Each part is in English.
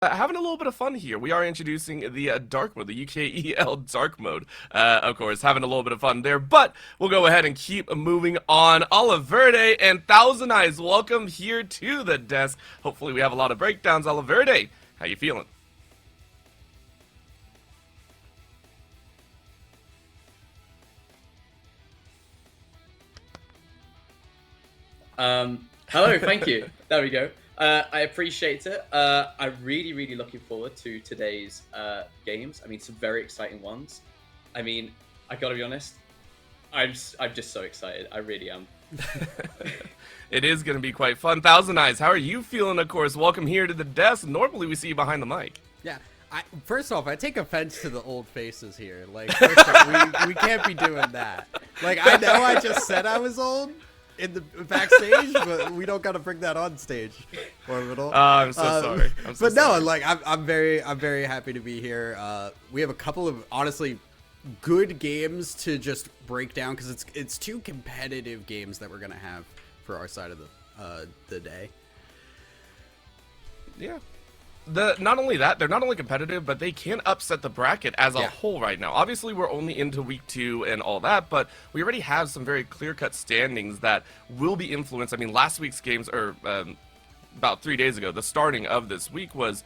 Having a little bit of fun here. We are introducing the dark mode, the UKEL dark mode. Of course, having a little bit of fun there, but we'll go ahead and keep moving on. Oliverde and Thousand Eyes, welcome here to the desk. Hopefully we have a lot of breakdowns. Oliverde, how you feeling? Hello, thank you. There we go. I appreciate it. I'm really looking forward to today's games. I mean, some very exciting ones. I mean, I gotta be honest, I'm just so excited. I really am. It is going to be quite fun. Thousand Eyes, how are you feeling? Of course, welcome here to the desk. Normally we see you behind the mic. Yeah, first off, I take offense to the old faces here. Like, first off, we can't be doing that. Like, I know I just said I was old in the backstage, but we don't gotta bring that on stage, Orbital. I'm so sorry. But no, like, I'm very happy to be here. We have a couple of honestly good games to just break down because it's two competitive games that we're gonna have for our side of the day. Yeah. Not only that, they're not only competitive, but they can upset the bracket as a whole right now. Obviously, we're only into week 2 and all that, but we already have some very clear-cut standings that will be influenced. I mean, last week's games, or about 3 days ago, the starting of this week was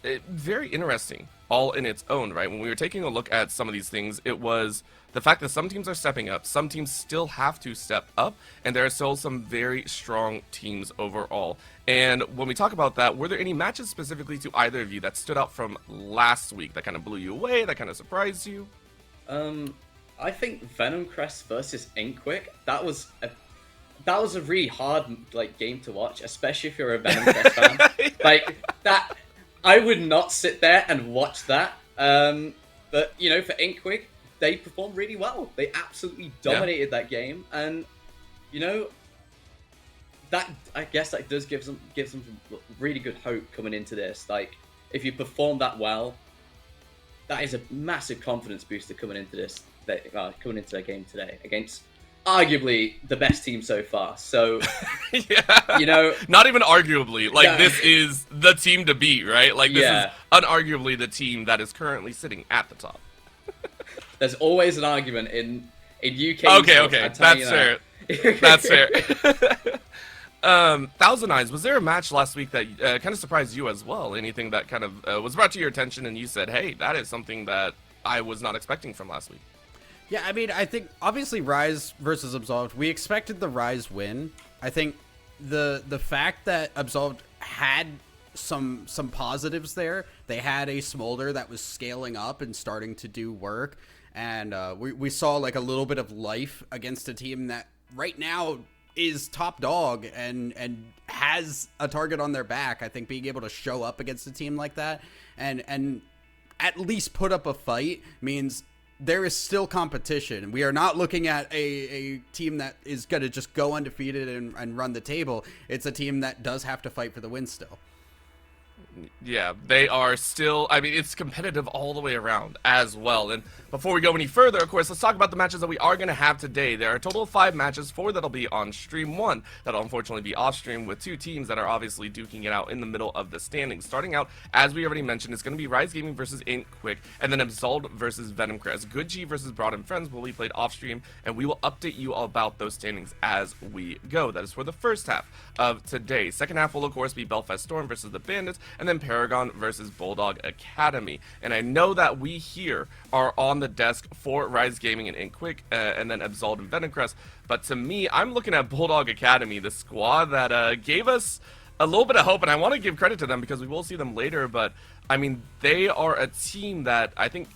very interesting, all in its own, right? When we were taking a look at some of these things, it was the fact that some teams are stepping up, some teams still have to step up, and there are still some very strong teams overall. And when we talk about that, were there any matches specifically to either of you that stood out from last week that kind of blew you away, that kind of surprised you? I think Venom Crest versus Inkwick, that was a really hard game to watch, especially if you're a Venom Crest fan. Like that, I would not sit there and watch that. But you know, for Inkwick, they performed really well. They absolutely dominated that game, and you know, that I guess that does give them some really good hope coming into this. Like, if you perform that well, that is a massive confidence booster coming into this, coming into their game today against arguably the best team so far. So, yeah, you know, not even arguably. Like, this is the team to beat, right? Like, this is unarguably the team that is currently sitting at the top. There's always an argument in UK. Okay, that's fair. That's fair. Thousand Eyes, was there a match last week that kind of surprised you as well? Anything that kind of was brought to your attention and you said, hey, that is something that I was not expecting from last week? Yeah, I mean, I think obviously RIZE versus Absolved, we expected the RIZE win. I think the fact that Absolved had some positives there, they had a Smolder that was scaling up and starting to do work, and we saw like a little bit of life against a team that right now is top dog and has a target on their back. I think being able to show up against a team like that and at least put up a fight means there is still competition. We are not looking at a team that is going to just go undefeated and run the table. It's a team that does have to fight for the win still. Yeah, they are still, I mean, it's competitive all the way around as well. And before we go any further, of course, let's talk about the matches that we are going to have today. There are a total of 5 matches, 4 that'll be on stream, 1 that'll unfortunately be off stream, with 2 teams that are obviously duking it out in the middle of the standings. Starting out, as we already mentioned, it's going to be RIZE Gaming versus Inkwick, and then Absolved versus Venom Crest. Good G versus Broad and Friends will be played off stream, and we will update you all about those standings as we go. That is for the first half of today. Second half will, of course, be Belfast Storm versus the Bandits, and then Paragon versus Bulldog Academy. And I know that we here are on the desk for RIZE Gaming and Inkwick, and then Absolved and Venom Crest. But to me, I'm looking at Bulldog Academy, the squad that gave us a little bit of hope, and I want to give credit to them because we will see them later. But I mean, they are a team that I think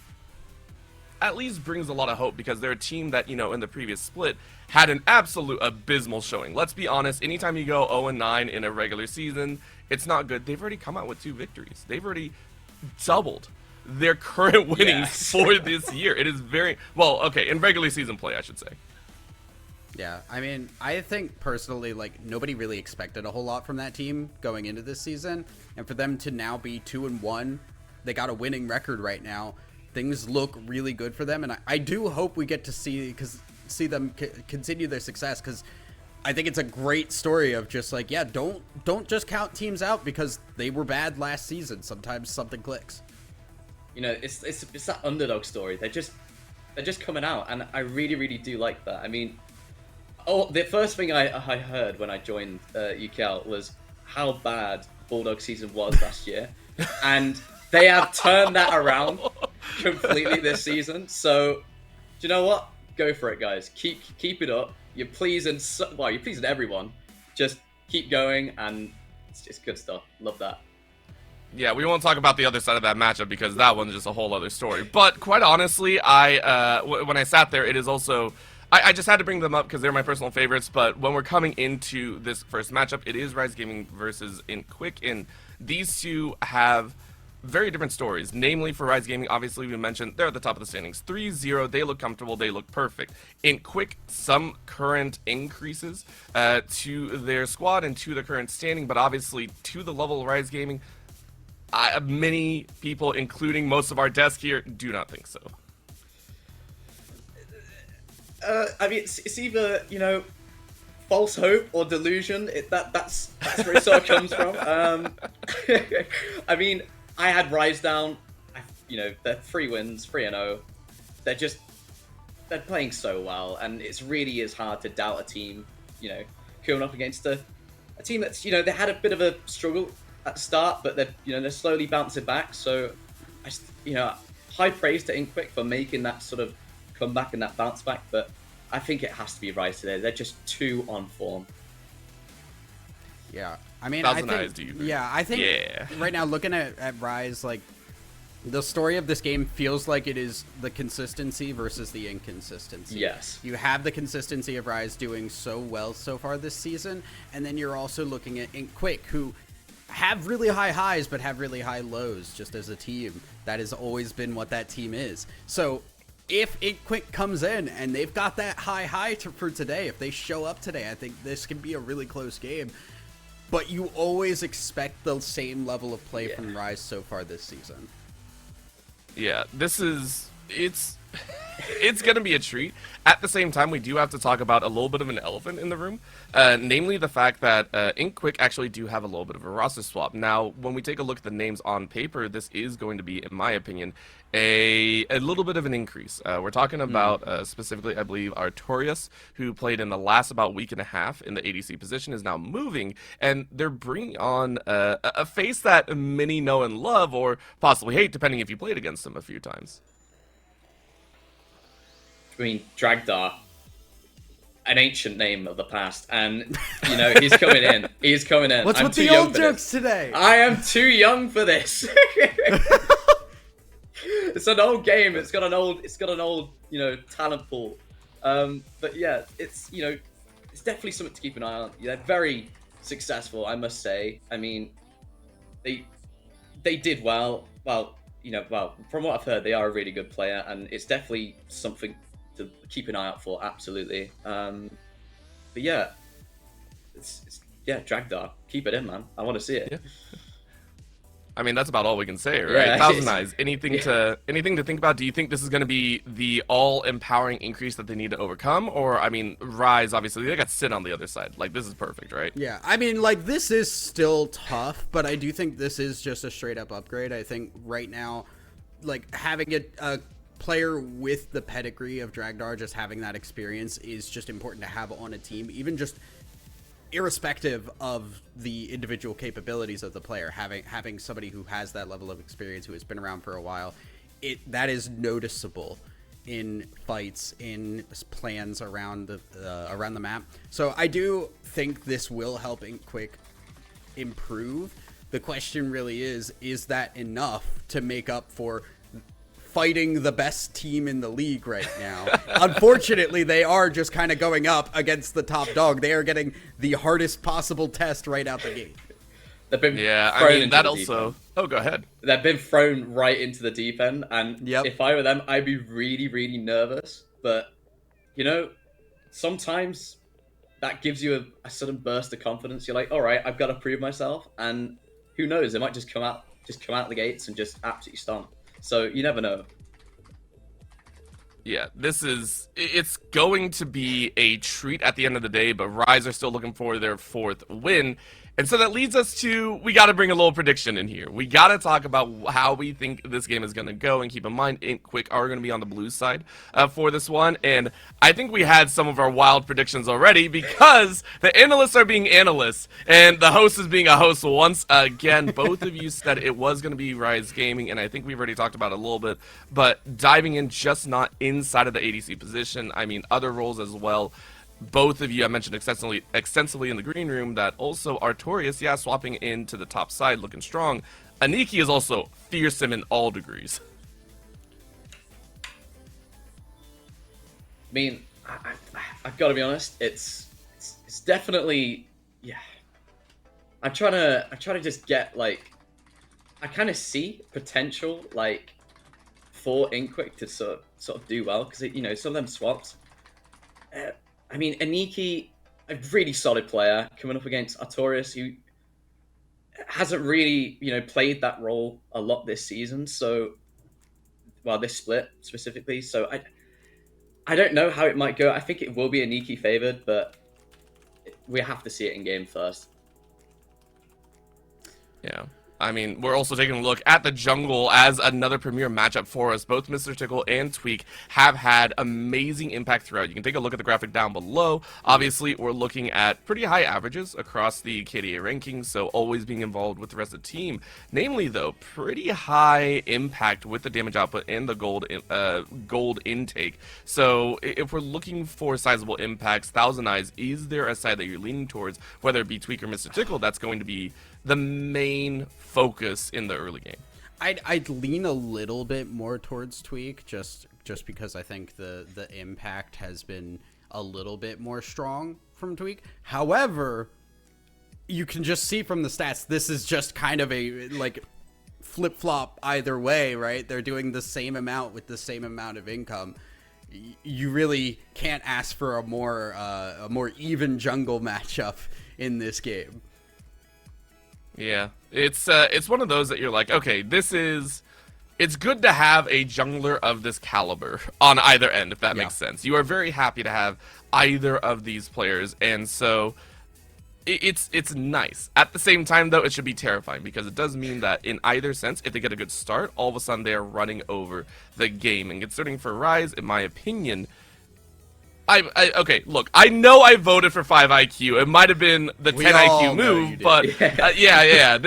at least brings a lot of hope, because they're a team that, you know, in the previous split had an absolute abysmal showing. Let's be honest, anytime you go 0-9 in a regular season, it's not good. They've already come out with 2 victories. They've already doubled their current winnings for this year. It is very, well, okay, in regular season play, I should say. Yeah, I mean, I think personally, like, nobody really expected a whole lot from that team going into this season, and for them to now be 2-1, they got a winning record right now. Things look really good for them, and I do hope we get to see them continue their success, because I think it's a great story of just like, yeah, don't just count teams out because they were bad last season. Sometimes something clicks. You know, it's that underdog story. They're just coming out, and I really do like that. I mean, the first thing I heard when I joined UKL was how bad Bulldog season was last year, and they have turned that around completely this season. So, do you know what? Go for it, guys. Keep it up. You're pleasing everyone. Just keep going, and it's just good stuff. Love that. Yeah, we won't talk about the other side of that matchup because that one's just a whole other story. But quite honestly, when I sat there, it is also... I just had to bring them up because they're my personal favorites, but when we're coming into this first matchup, it is RIZE Gaming versus Quick, and these two have very different stories. Namely, for RIZE Gaming, obviously we mentioned they're at the top of the standings. 3-0, they look comfortable, they look perfect. Quick, some current increases to their squad and to the current standing, but obviously to the level of RIZE Gaming, many people, including most of our desk here, do not think so. I mean, it's either, you know, false hope or delusion. That's where it sort of comes from. I mean, I had RIZE down. You know, they're 3 wins, 3-0. They're playing so well, and it really is hard to doubt a team. You know, going up against a team that's, you know, they had a bit of a struggle at the start, but they're slowly bouncing back. So, you know, high praise to Quick for making that sort of comeback and that bounce back, but I think it has to be RIZE today. They're just too on form. Yeah, I mean, I think right now looking at RIZE, like the story of this game feels like it is the consistency versus the inconsistency. Yes, you have the consistency of RIZE doing so well so far this season, and then you're also looking at Quick, who have really high highs but have really high lows. Just as a team, that has always been what that team is. So if Quick comes in and they've got that high for today, if they show up today, I think this can be a really close game. But you always expect the same level of play from RIZE so far this season. Yeah, it's going to be a treat. At the same time, we do have to talk about a little bit of an elephant in the room, namely the fact that Quick actually do have a little bit of a roster swap. Now, when we take a look at the names on paper, this is going to be, in my opinion, a little bit of an increase. We're talking about specifically, I believe, Artorias, who played in the last about week and a half in the ADC position, is now moving, and they're bringing on a face that many know and love, or possibly hate, depending if you played against them a few times. I mean, Dragdar, an ancient name of the past, and, you know, he's coming in. He's coming in. What's I'm with too the young old for jokes this. today? I am too young for this. It's an old game. It's got an old, you know, talent pool. But yeah, it's, you know, it's definitely something to keep an eye on. They're very successful, I must say. I mean, they did well. Well, you know, from what I've heard, they are a really good player, and it's definitely something to keep an eye out for. Absolutely. But yeah, it's Dragdar. Keep it in, man. I want to see it. Yeah. I mean, that's about all we can say, right? Yeah, Thousand Eyes. Anything to think about? Do you think this is going to be the all-empowering increase that they need to overcome? Or, I mean, RIZE, obviously, they got Sin on the other side. Like, this is perfect, right? Yeah, I mean, like, this is still tough, but I do think this is just a straight-up upgrade. I think right now, like, having a player with the pedigree of Dragdar, just having that experience is just important to have on a team, even just irrespective of the individual capabilities of the player. Having somebody who has that level of experience, who has been around for a while, that is noticeable in fights, in plans around the map. So I do think this will help Quick improve. The question really is that enough to make up for fighting the best team in the league right now? Unfortunately, they are just kind of going up against the top dog. They are getting the hardest possible test right out the gate. They've been I mean, that also... Oh, go ahead. They've been thrown right into the deep end, and if I were them, I'd be really, really nervous. But, you know, sometimes that gives you a sudden burst of confidence. You're like, all right, I've got to prove myself, and who knows? They might just come out the gates and just absolutely stomp. So you never know. Yeah, it's going to be a treat at the end of the day, but RIZE are still looking for their 4th win. And so that leads us to, we got to bring a little prediction in here. We got to talk about how we think this game is going to go, and keep in mind, Ink Quick are going to be on the blue side for this one. And I think we had some of our wild predictions already, because the analysts are being analysts, and the host is being a host once again. Both of you said it was going to be RIZE Gaming, and I think we've already talked about it a little bit, but diving in just not inside of the ADC position, I mean other roles as well. Both of you, I mentioned extensively in the green room that also Artorias, yeah, swapping into the top side, looking strong. Aniki is also fearsome in all degrees. I mean, I've got to be honest. It's definitely, yeah. I'm trying to just get like, I kind of see potential like for Inkquick to sort of do well, because you know, some of them swaps. I mean, Aniki, a really solid player coming up against Artorias, who hasn't really, you know, played that role a lot this season. So, well, this split specifically. So I don't know how it might go. I think it will be Aniki favored, but we have to see it in game first. Yeah. I mean, we're also taking a look at the jungle as another premier matchup for us. Both Mr. Tickle and Tweak have had amazing impact throughout. You can take a look at the graphic down below. Obviously, we're looking at pretty high averages across the KDA rankings, so always being involved with the rest of the team. Namely, though, pretty high impact with the damage output and the gold intake. So if we're looking for sizable impacts, Thousand Eyes, is there a side that you're leaning towards, whether it be Tweak or Mr. Tickle? That's going to be the main focus in the early game. I'd lean a little bit more towards Tweak, just because I think the impact has been a little bit more strong from Tweak. However, you can just see from the stats, this is just kind of a like flip-flop either way, right? They're doing the same amount with the same amount of income. You really can't ask for a more even jungle matchup in this game. Yeah, it's one of those that you're like, okay, it's good to have a jungler of this caliber on either end, if that makes sense. You are very happy to have either of these players, and so it's nice. At the same time, though, it should be terrifying, because it does mean that in either sense, if they get a good start, all of a sudden they are running over the game. And considering for RIZE, in my opinion, okay, look, I know I voted for 5 IQ. It might have been the 10 IQ move, but yeah.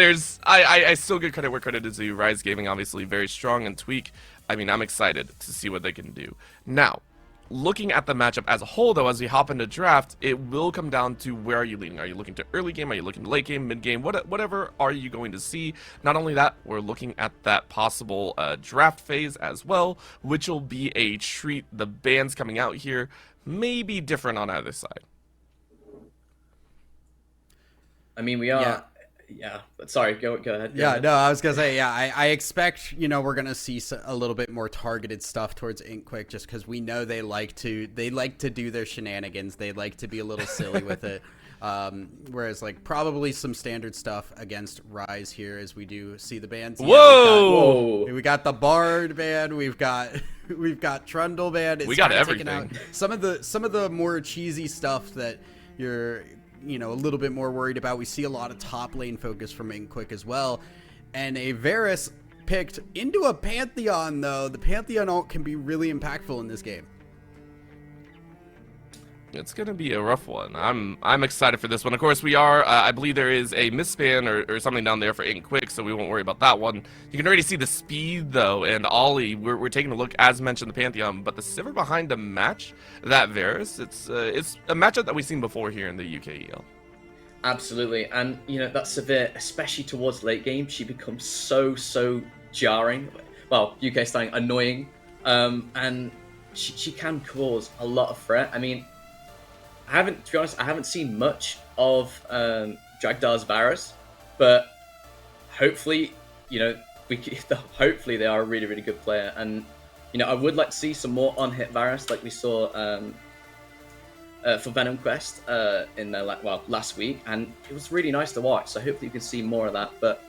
I still give credit where credit is due. RIZE Gaming, obviously, very strong, and Tweak, I mean, I'm excited to see what they can do. Now, looking at the matchup as a whole, though, as we hop into draft, it will come down to where are you leaning? Are you looking to early game? Are you looking to late game, mid game? Whatever are you going to see? Not only that, we're looking at that possible draft phase as well, which will be a treat. The bans coming out here may be different on either side. I mean, we are... Yeah, but sorry, go ahead. Go ahead. No, I was gonna say, I expect, you know, we're gonna see a little bit more targeted stuff towards Inkquick, just because we know they like to do their shenanigans. They like to be a little silly with it. Whereas, like, probably some standard stuff against RIZE here, as we do see the bans. Whoa! We got the Bard ban. We've got Trundle ban. We got everything. Out some of the more cheesy stuff that you're, you know, a little bit more worried about. We see a lot of top lane focus from Inkquick as well, and a Varus picked into a Pantheon, though. The Pantheon ult can be really impactful in this game. It's gonna be a rough one. I'm excited for this one. Of course, we are. I believe there is a misspan or something down there for Inkquick, so we won't worry about that one. You can already see the speed, though, and Ollie. We're taking a look, as mentioned, the Pantheon, but the Sivir behind to match that Varus. It's a matchup that we've seen before here in the UKEL. Absolutely, and you know that Sivir, especially towards late game, she becomes so jarring. Well, UK slang, annoying, and she can cause a lot of threat. I mean, to be honest, I haven't seen much of Dragdar's Varus, but hopefully, you know, hopefully they are a really good player, and you know, I would like to see some more on-hit Varus like we saw for Venom Quest in their last week, and it was really nice to watch. So hopefully you can see more of that. But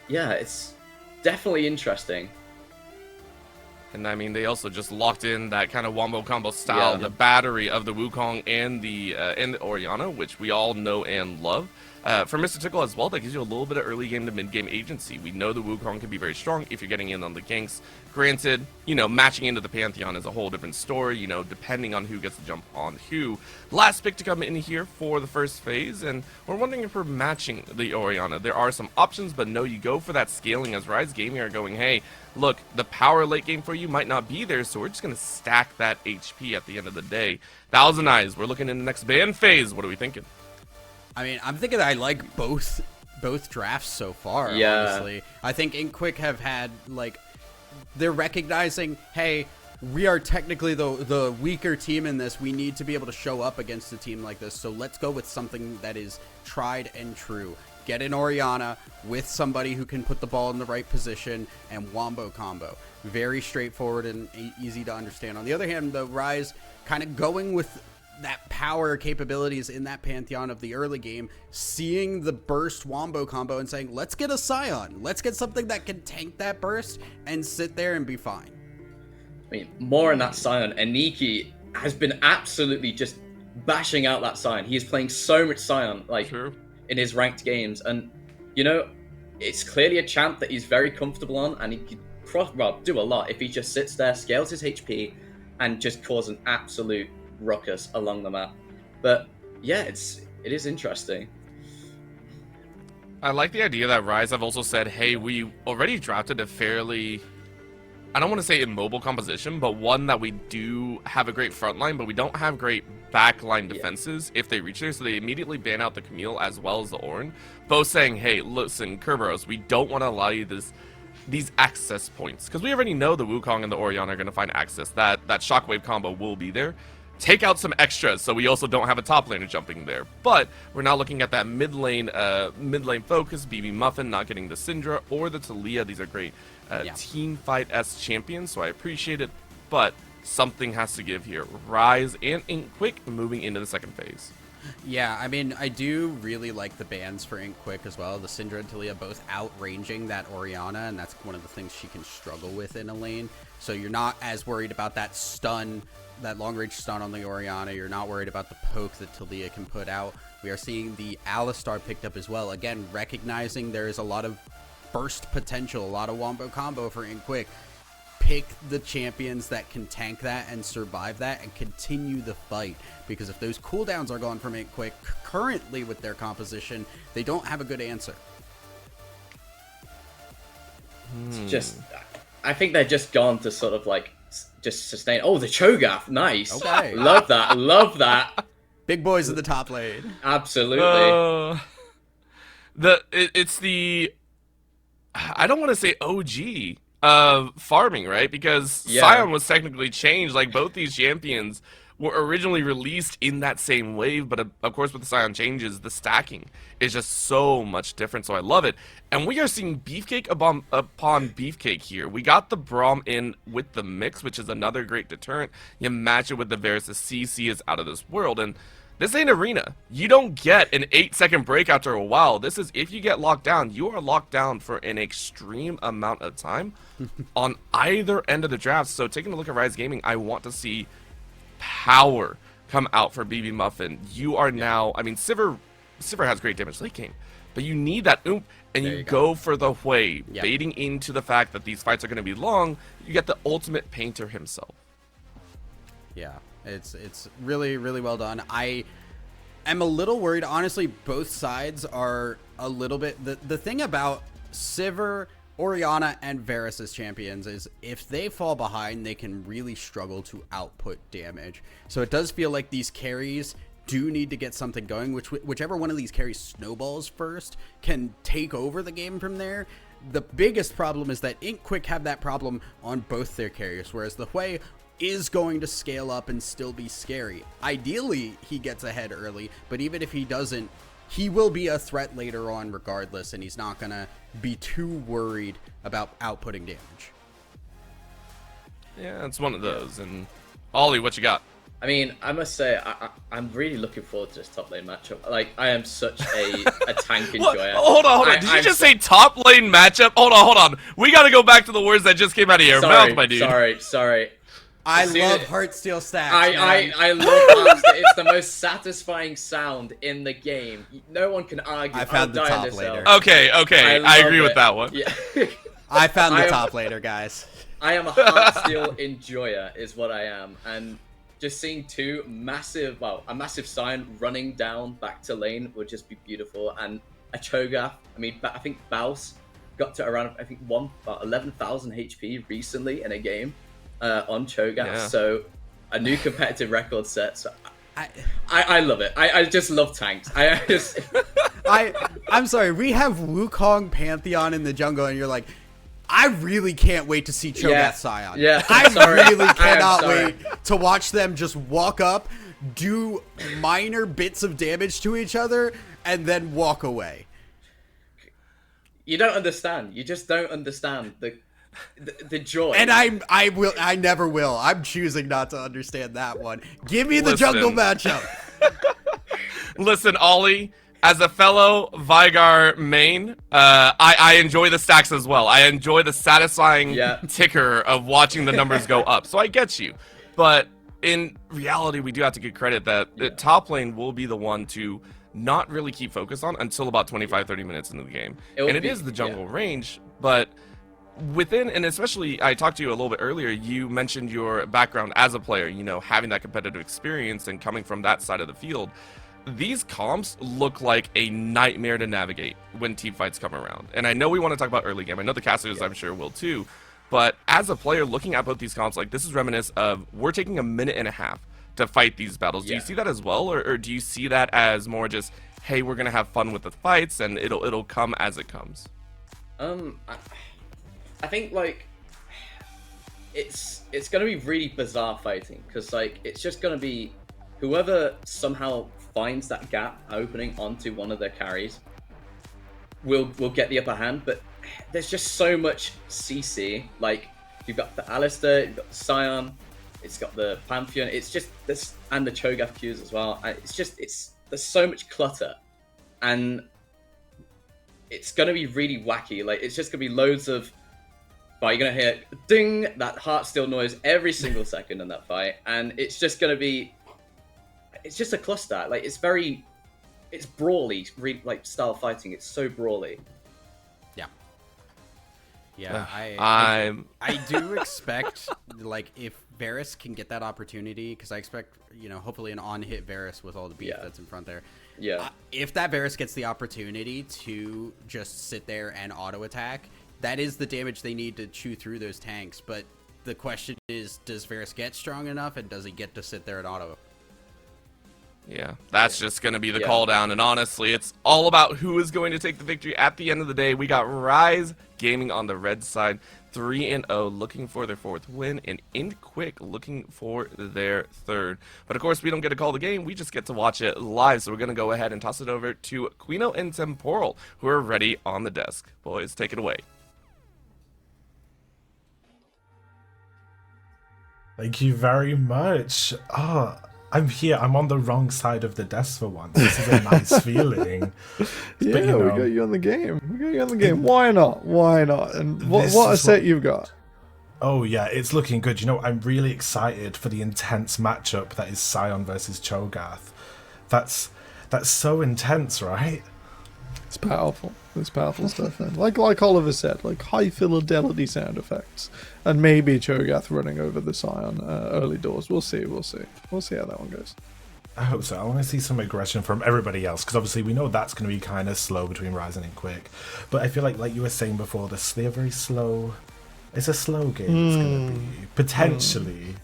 yeah, it's definitely interesting. And I mean, they also just locked in that kind of wombo combo style, the battery of the Wukong and the Orianna, which we all know and love. For Mr. Tickle as well, that gives you a little bit of early game to mid game agency. We know the Wukong can be very strong if you're getting in on the ganks. Granted, you know, matching into the Pantheon is a whole different story, you know, depending on who gets to jump on who. Last pick to come in here for the first phase, and we're wondering if we're matching the Orianna. There are some options, but no, you go for that scaling as RIZE Gaming are going, hey, look, the power late game for you might not be there, so we're just going to stack that HP at the end of the day. Thousand Eyes, we're looking in the next ban phase. What are we thinking? I mean, I'm thinking I like both drafts so far, honestly. I think InkQuick have had, like, they're recognizing, hey, we are technically the weaker team in this. We need to be able to show up against a team like this, so let's go with something that is tried and true. Get an Orianna with somebody who can put the ball in the right position and wombo combo. Very straightforward and easy to understand. On the other hand, the RIZE kind of going with that power capabilities in that Pantheon of the early game, seeing the burst wombo combo and saying, let's get a Scion. Let's get something that can tank that burst and sit there and be fine. I mean, more on that Scion. Aniki has been absolutely just bashing out that Scion. He is playing so much Scion, like, in his ranked games. And, you know, it's clearly a champ that he's very comfortable on, and he could do a lot if he just sits there, scales his HP, and just cause an absolute ruckus along the map. But yeah, it is interesting. I like the idea that RIZE have also said, hey, we already drafted a fairly, I don't want to say immobile composition, but one that we do have a great front line, but we don't have great backline defenses if they reach there, so they immediately ban out the Camille as well as the Ornn, both saying, hey, listen, Kerberos, we don't want to allow you these access points, because we already know the Wukong and the Orianna are going to find access. That shockwave combo will be there. Take out some extras, so we also don't have a top laner jumping there. But we're now looking at that mid lane focus. BB Muffin not getting the Syndra or the Taliyah. These are great team fight-esque champions, so I appreciate it. But something has to give here. RIZE and InkQuick moving into the second phase. Yeah, I mean, I do really like the bans for InkQuick as well. The Syndra and Taliyah both outranging that Orianna, and that's one of the things she can struggle with in a lane. So you're not as worried about that stun, that long-range stun on the Orianna. You're not worried about the poke that Taliyah can put out. We are seeing the Alistar picked up as well. Again, recognizing there is a lot of burst potential, a lot of wombo combo for InkQuick. Pick the champions that can tank that and survive that and continue the fight, because if those cooldowns are gone from InkQuick currently with their composition, they don't have a good answer. It's just, I think they're just gone to sort of like just sustain. Oh, the Cho'Gath, nice. Okay. Love that. Love that. Big boys in the top lane. Absolutely. It's the, I don't want to say OG farming, right? Because Scion was technically changed. Like, both these champions were originally released in that same wave, but of course with the Scion changes, the stacking is just so much different, so I love it. And we are seeing beefcake upon beefcake here. We got the Braum in with the mix, which is another great deterrent. You match it with the Varus, the CC is out of this world, and this ain't arena. You don't get an 8-second break after a while. This is, if you get locked down, you are locked down for an extreme amount of time on either end of the draft. So taking a look at RIZE Gaming, I want to see power come out for BB Muffin. You are now, I mean, Sivir has great damage late game, but you need that oomph, and you go for the Hui, baiting into the fact that these fights are going to be long. You get the ultimate painter himself. Yeah. It's really, really well done. I am a little worried. Honestly, both sides are a little bit... The thing about Sivir, Orianna, and Varus as champions is if they fall behind, they can really struggle to output damage. So it does feel like these carries do need to get something going, whichever one of these carries snowballs first can take over the game from there. The biggest problem is that InkQuick have that problem on both their carriers, whereas the Hui is going to scale up and still be scary. Ideally, he gets ahead early, but even if he doesn't, he will be a threat later on regardless, and he's not going to be too worried about outputting damage. Yeah, it's one of those. And Ollie, what you got? I mean, I must say, I'm really looking forward to this top lane matchup. Like, I am such a tank enjoyer. Hold on. Did you just say top lane matchup? Hold on. We gotta go back to the words that just came out of your mouth, my dude. Sorry. I love Heartsteel stacks. I love Heartsteel. It's the most satisfying sound in the game. No one can argue. I found the top laner. Okay. I agree with that one. Yeah. I found the top laner, guys. I am a Heartsteel enjoyer, is what I am, and just seeing a massive Sion running down back to lane would just be beautiful. And a Cho'Gath, I think Baus got to around, about 11,000 HP recently in a game on Cho'Gath. Yeah. So a new competitive record set. So I love it. I just love tanks. I'm sorry, we have Wukong Pantheon in the jungle, and you're like, I really can't wait to see Cho'Gath Sion. Yeah, I really cannot wait to watch them just walk up, do minor bits of damage to each other, and then walk away. You don't understand. You just don't understand the joy. And I never will. I'm choosing not to understand that one. Give me the jungle matchup. Listen, Ollie. As a fellow Vigar main, I enjoy the stacks as well. I enjoy the satisfying ticker of watching the numbers go up. So I get you. But in reality, we do have to give credit that the top lane will be the one to not really keep focus on until about 25-30 minutes into the game. It is the jungle range, but within, and especially, I talked to you a little bit earlier, you mentioned your background as a player, having that competitive experience and coming from that side of the field. These comps look like a nightmare to navigate when team fights come around. And I know we want to talk about early game. I know the casters, I'm sure, will too. But as a player looking at both these comps, like, this is reminiscent of, we're taking a minute and a half to fight these battles. Do you see that as well? Or do you see that as more just, hey, we're going to have fun with the fights and it'll come as it comes? I think, like, it's going to be really bizarre fighting. Because, like, it's just going to be whoever somehow finds that gap opening onto one of their carries will get the upper hand. But there's just so much CC. Like, you've got the Alistar, you've got the Sion, it's got the Pantheon, it's just this, and the Cho'Gath Qs as well. There's so much clutter, and it's gonna be really wacky. Like, it's just gonna be loads of, you're gonna hear ding, that Heartsteel noise every single second in that fight, and it's just gonna be, it's just a cluster. Like, it's brawly, like, style fighting. It's so brawly. Yeah, I do expect, like, if Varus can get that opportunity, because I expect, hopefully an on-hit Varus with all the beef that's in front there. Yeah. If that Varus gets the opportunity to just sit there and auto-attack, that is the damage they need to chew through those tanks. But the question is, does Varus get strong enough, and does he get to sit there and auto? Yeah, that's just going to be the call down. And honestly, it's all about who is going to take the victory. At the end of the day, we got RIZE Gaming on the red side, 3-0, looking for their 4th win, and IndQuick looking for their 3rd. But of course, we don't get to call the game. We just get to watch it live. So we're going to go ahead and toss it over to Quino and Temporal, who are ready on the desk. Boys, take it away. Thank you very much. I'm here. I'm on the wrong side of the desk for once. This is a nice feeling. Yeah, but, we got you on the game. Why not? And what a set you've got. Oh yeah, it's looking good. I'm really excited for the intense matchup that is Sion versus Cho'Gath. That's so intense, right? It's powerful. It's powerful stuff. And like Oliver said, like high fidelity sound effects, and maybe Cho'Gath running over the Sion early doors. We'll see how that one goes. I hope so. I want to see some aggression from everybody else, because obviously we know that's going to be kind of slow between RIZE and IndQuick. But I feel like you were saying before, they're very slow. It's a slow game. It's going to be potentially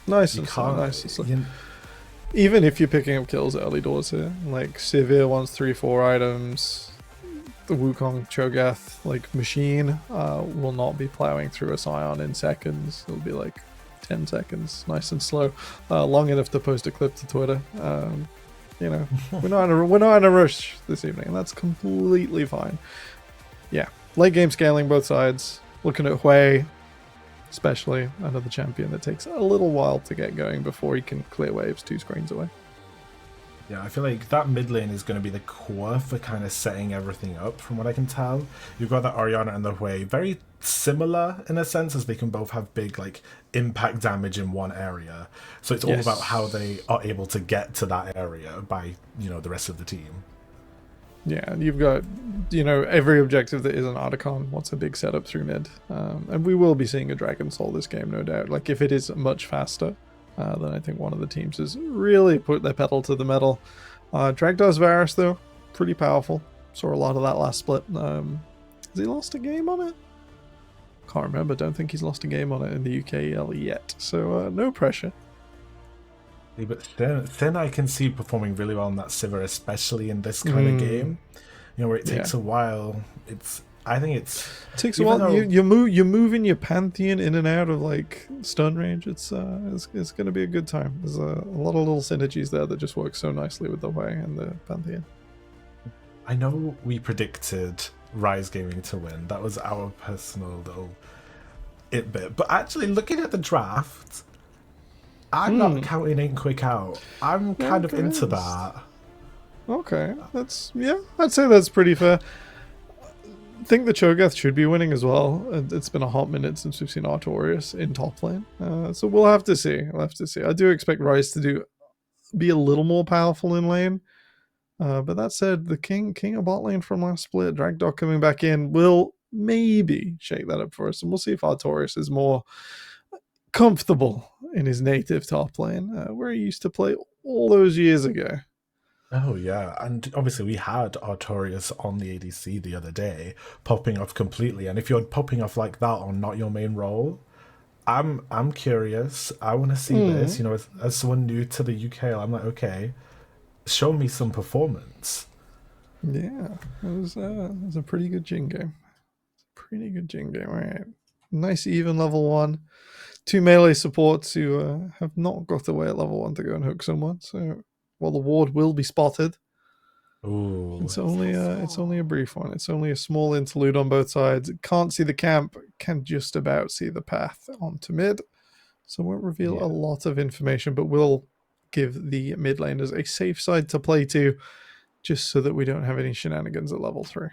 nice and slow. Even if you're picking up kills early doors here, like Sivir wants 3-4 items. The Wukong Cho'Gath machine will not be plowing through a Sion in seconds. It'll be like 10 seconds, nice and slow, long enough to post a clip to Twitter. We're not in a rush this evening, and that's completely fine. Yeah, late game scaling both sides. Looking at Hui, especially another champion that takes a little while to get going before he can clear waves 2 screens away. Yeah, I feel like that mid lane is going to be the core for kind of setting everything up, from what I can tell. You've got that Orianna and the Hui, very similar in a sense, as they can both have big, like, impact damage in one area. So it's all about how they are able to get to that area by, you know, the rest of the team. Yeah, you've got, you know, every objective that is an Articon wants a big setup through mid. And we will be seeing a Dragon Soul this game, no doubt. Like, if it is much faster, then I think one of the teams has really put their pedal to the metal. Dragdar's Varus, though, pretty powerful. Saw a lot of that last split. Has he lost a game on it? Can't remember. Don't think he's lost a game on it in the UKEL yet. So, no pressure. Yeah, but Thin I can see performing really well in that Sivir, especially in this kind of game. You know, where it takes a while. I think it takes a while. You're moving your Pantheon in and out of like stun range. It's going to be a good time. There's a lot of little synergies there that just work so nicely with the Hui and the Pantheon. I know we predicted RIZE Gaming to win. That was our personal little bit. But actually, looking at the draft, I'm not counting Inkwick out. I'm kind of into that. Okay, I'd say that's pretty fair. I think the Cho'Gath should be winning as well. It's been a hot minute since we've seen Artorias in top lane. So we'll have to see. I do expect RIZE to be a little more powerful in lane. But that said, the king of bot lane from last split, Dragdog coming back in, will maybe shake that up for us. And we'll see if Artorias is more comfortable in his native top lane, where he used to play all those years ago. Oh yeah, and obviously we had Artorias on the ADC the other day, popping off completely. And if you're popping off like that on not your main role, I'm curious. I want to see this. You know, as someone new to the UK, I'm like, okay, show me some performance. Yeah, it was a pretty good Jhin game. Right? Nice even level 1. 2 melee supports who have not got away at level 1 to go and hook someone. So while the ward will be spotted, it's only a brief one. It's only a small interlude on both sides. Can't see the camp, can just about see the path onto mid. So won't reveal a lot of information, but will give the mid laners a safe side to play to, just so that we don't have any shenanigans at level 3.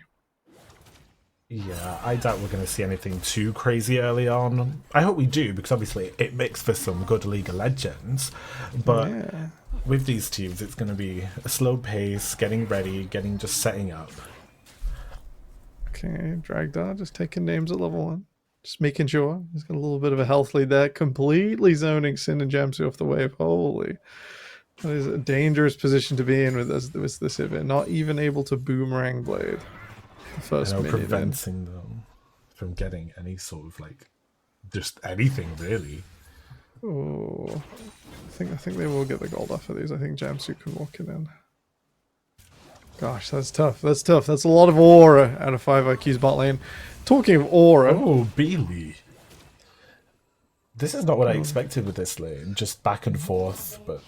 Yeah, I doubt we're going to see anything too crazy early on. I hope we do, because obviously it makes for some good League of Legends. But with these teams, it's going to be a slow pace, getting ready, just setting up. Okay, Dragdar just taking names at level 1. Just making sure. He's got a little bit of a health lead there. Completely zoning Sin and Jamsu off the wave. Holy. That is a dangerous position to be in with this event. Not even able to boomerang blade. The first minute preventing them from getting any sort of like just anything really. Oh, I think they will get the gold off of these. I think Jamsu can walk it in. Gosh, that's tough. That's a lot of aura out of 5IQ's bot lane. Talking of aura, Beely. This is not what I expected with this lane. Just back and forth, but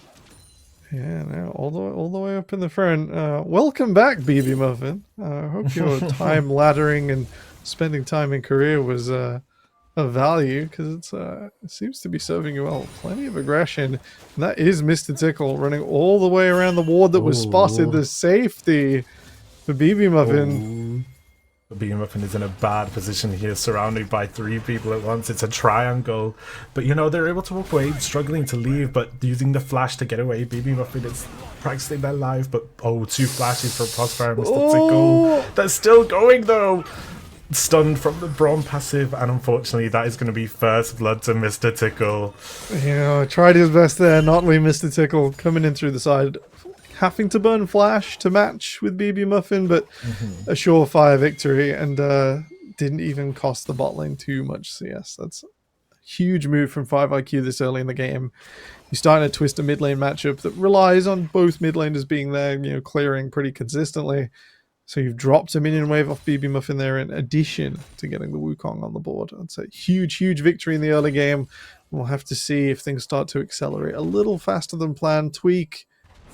yeah, no, all the way up in the front. Welcome back, BB Muffin. I hope your time laddering and spending time in Korea was of value, because it seems to be serving you well. Plenty of aggression. And that is Mr. Tickle running all the way around the ward that was spotted. The safety for BB Muffin. BB Muffin is in a bad position here, surrounded by 3 people at once. It's a triangle. But, you know, they're able to walk away, struggling to leave, but using the flash to get away. BB Muffin is practicing their life, but, 2 flashes from Prospero and Mr. Tickle. They're still going, though. Stunned from the Braum passive, and unfortunately that is going to be first blood to Mr. Tickle. You know, tried his best there, not leave Mr. Tickle coming in through the side. Having to burn flash to match with BB Muffin, but a surefire victory, and didn't even cost the bot lane too much CS. That's a huge move from 5IQ this early in the game. You're starting to twist a mid lane matchup that relies on both mid laners being there, you know, clearing pretty consistently. So you've dropped a minion wave off BB Muffin there in addition to getting the Wukong on the board. That's a huge victory in the early game. We'll have to see if things start to accelerate a little faster than planned. Tweak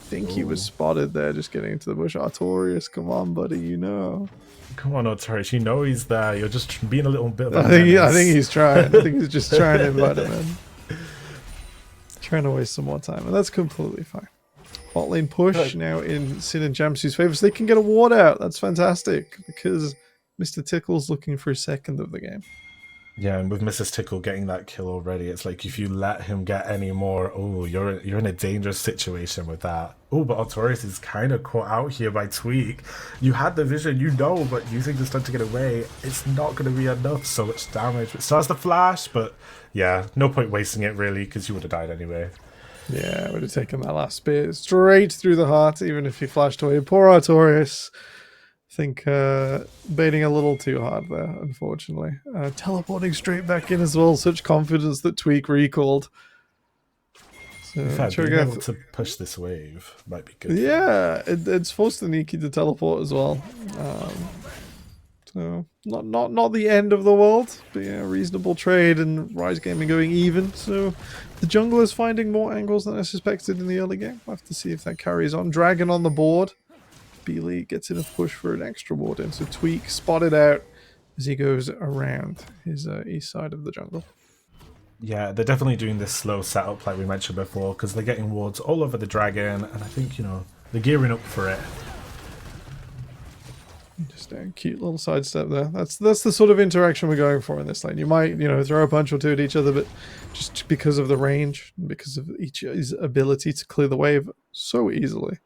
think he was spotted there, just getting into the bush. Artorias, come on, buddy, you know. Come on, Artorias, you know he's there. You're just being a little bit of a I think he's trying. I think he's just trying to invite him in. Trying to waste some more time, and that's completely fine. Bot lane push now in Sin and Jamsu's favor, so they can get a ward out. That's fantastic, because Mr. Tickle's looking for a second of the game. Yeah, and with Mrs. Tickle getting that kill already, it's like if you let him get any more, oh, you're in a dangerous situation with that. Oh, but Artorias is kind of caught out here by Tweak. You had the vision, you know, but using the stun to get away, it's not going to be enough. So much damage. It starts to flash, but yeah, no point wasting it really, because you would have died anyway. Yeah, I would have taken that last spear straight through the heart, even if he flashed away. Poor Artorias. I think baiting a little too hard there, unfortunately. Teleporting straight back in as well. Such confidence that Tweak recalled. So, In fact, being able to push this wave might be good. Yeah, it's forced the Nikki to teleport as well. So not the end of the world, but yeah, reasonable trade and Rise Gaming going even. So the jungler's finding more angles than I suspected in the early game. We'll have to see if that carries on. Dragon on the board. Beely gets in a push for an extra ward in. So Tweak spotted out as he goes around his east side of the jungle. Yeah, they're definitely doing this slow setup like we mentioned before, because they're getting wards all over the dragon, and I think, you know, they're gearing up for it. Just a cute little sidestep there. That's the sort of interaction we're going for in this lane. You might, you know, throw a punch or two at each other, but just because of the range, because of each's ability to clear the wave so easily,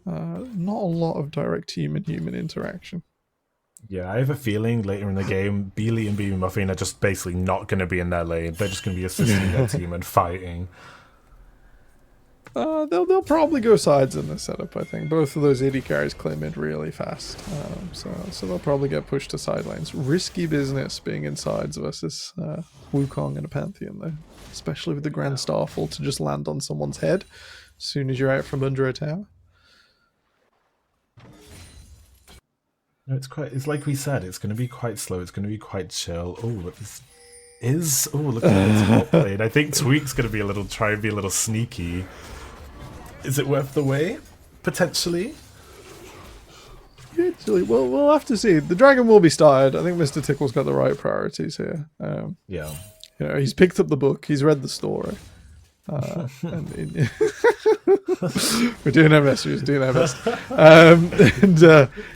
not a lot of direct human interaction. Yeah, I have a feeling later in the game, Beely and Beamy Muffin are just basically not going to be in their lane. They're just going to be assisting their team and fighting. They'll probably go sides in this setup, I think. Both of those AD carries clear mid really fast. So they'll probably get pushed to side lanes. Risky business being in sides versus Wukong and a Pantheon, though. Especially with the Grand Starfall to just land on someone's head as soon as you're out from under a tower. It's like we said, it's going to be quite slow, it's going to be quite chill. Oh, look, look at this top lane. I think Tweak's going to try and be a little sneaky. Is it worth the wait? Potentially? Actually, well, we'll have to see. The dragon will be started. I think Mr. Tickle's got the right priorities here. Yeah. You know, he's picked up the book, he's read the story. We're doing our best. We're just doing our best.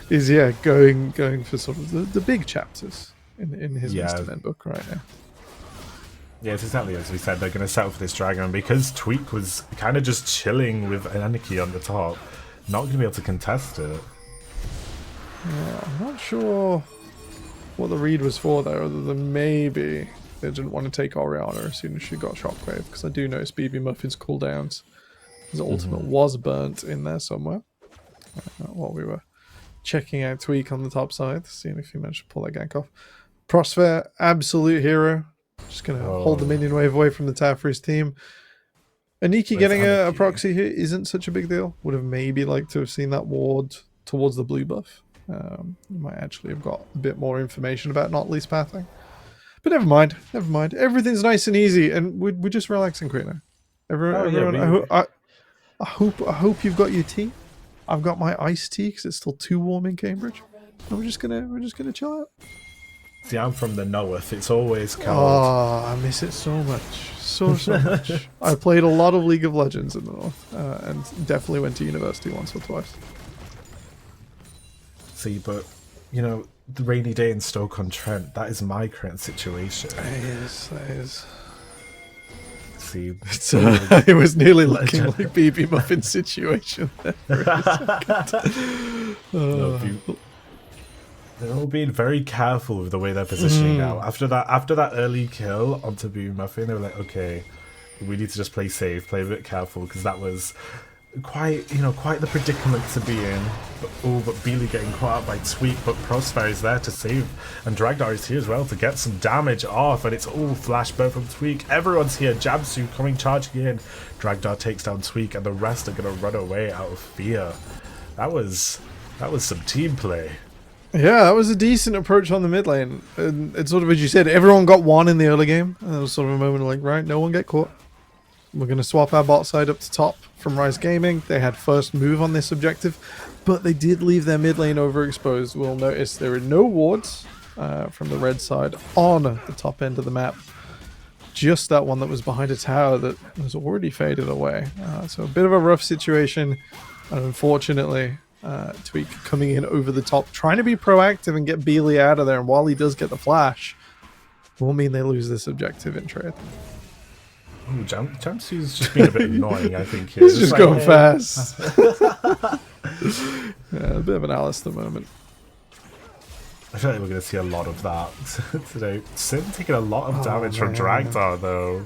Is going for sort of the big chapters in his Mr. Men book right now. Yeah, it's exactly as we said. They're going to settle for this dragon because Tweak was kind of just chilling with Anarchy on the top, not going to be able to contest it. Yeah, I'm not sure what the read was for there, other than maybe they didn't want to take Oriana as soon as she got Shockwave, because I do notice BB Muffin's cooldowns. His ultimate was burnt in there somewhere while we were checking out Tweak on the top side, seeing if he managed to pull that gank off. Prosper, absolute hero. Just going to hold the minion wave away from the tower for his team. Aniki getting a proxy here isn't such a big deal. Would have maybe liked to have seen that ward towards the blue buff. You might actually have got a bit more information about not least pathing. But never mind, never mind. Everything's nice and easy, and we're just relaxing right now. Everyone, I hope you've got your tea. I've got my iced tea because it's still too warm in Cambridge. And we're just gonna chill out. See, I'm from the north. It's always cold. Oh, I miss it so much, so much. I played a lot of League of Legends in the north, and definitely went to university once or twice. See, but you know, the rainy day in Stoke-on-Trent, that is my current situation. That is. See, it was nearly looking like BB Muffin's situation there for a second. They're all being very careful with the way they're positioning now. After that early kill onto BB Muffin, they were like, okay, we need to just play safe, play a bit careful, because that was quite the predicament to be in. But Beely getting caught out by Tweak, but Prosper is there to save, and Dragdar is here as well to get some damage off, and it's all flash burn from Tweak. Everyone's here. Jamsu coming charging in. Dragdar takes down Tweak, and the rest are gonna run away out of fear. That was some team play. Yeah, that was a decent approach on the mid lane. And it's sort of as you said, everyone got one in the early game, and there was sort of a moment of like, right, no one get caught. we're going to swap our bot side up to top from RIZE Gaming. They had first move on this objective, but they did leave their mid lane overexposed. We'll notice there are no wards from the red side on the top end of the map. Just that one that was behind a tower that was already faded away. So a bit of a rough situation, and unfortunately, Tweak coming in over the top, trying to be proactive and get Beely out of there, and while he does get the flash, will mean they lose this objective in trade. Ooh, Jamsu's just been a bit annoying, I think. Here. He's just like, going hey. fast. Yeah, a bit of an Alistair moment. I feel like we're going to see a lot of that today. Sin taking a lot of damage from Dragdar, though.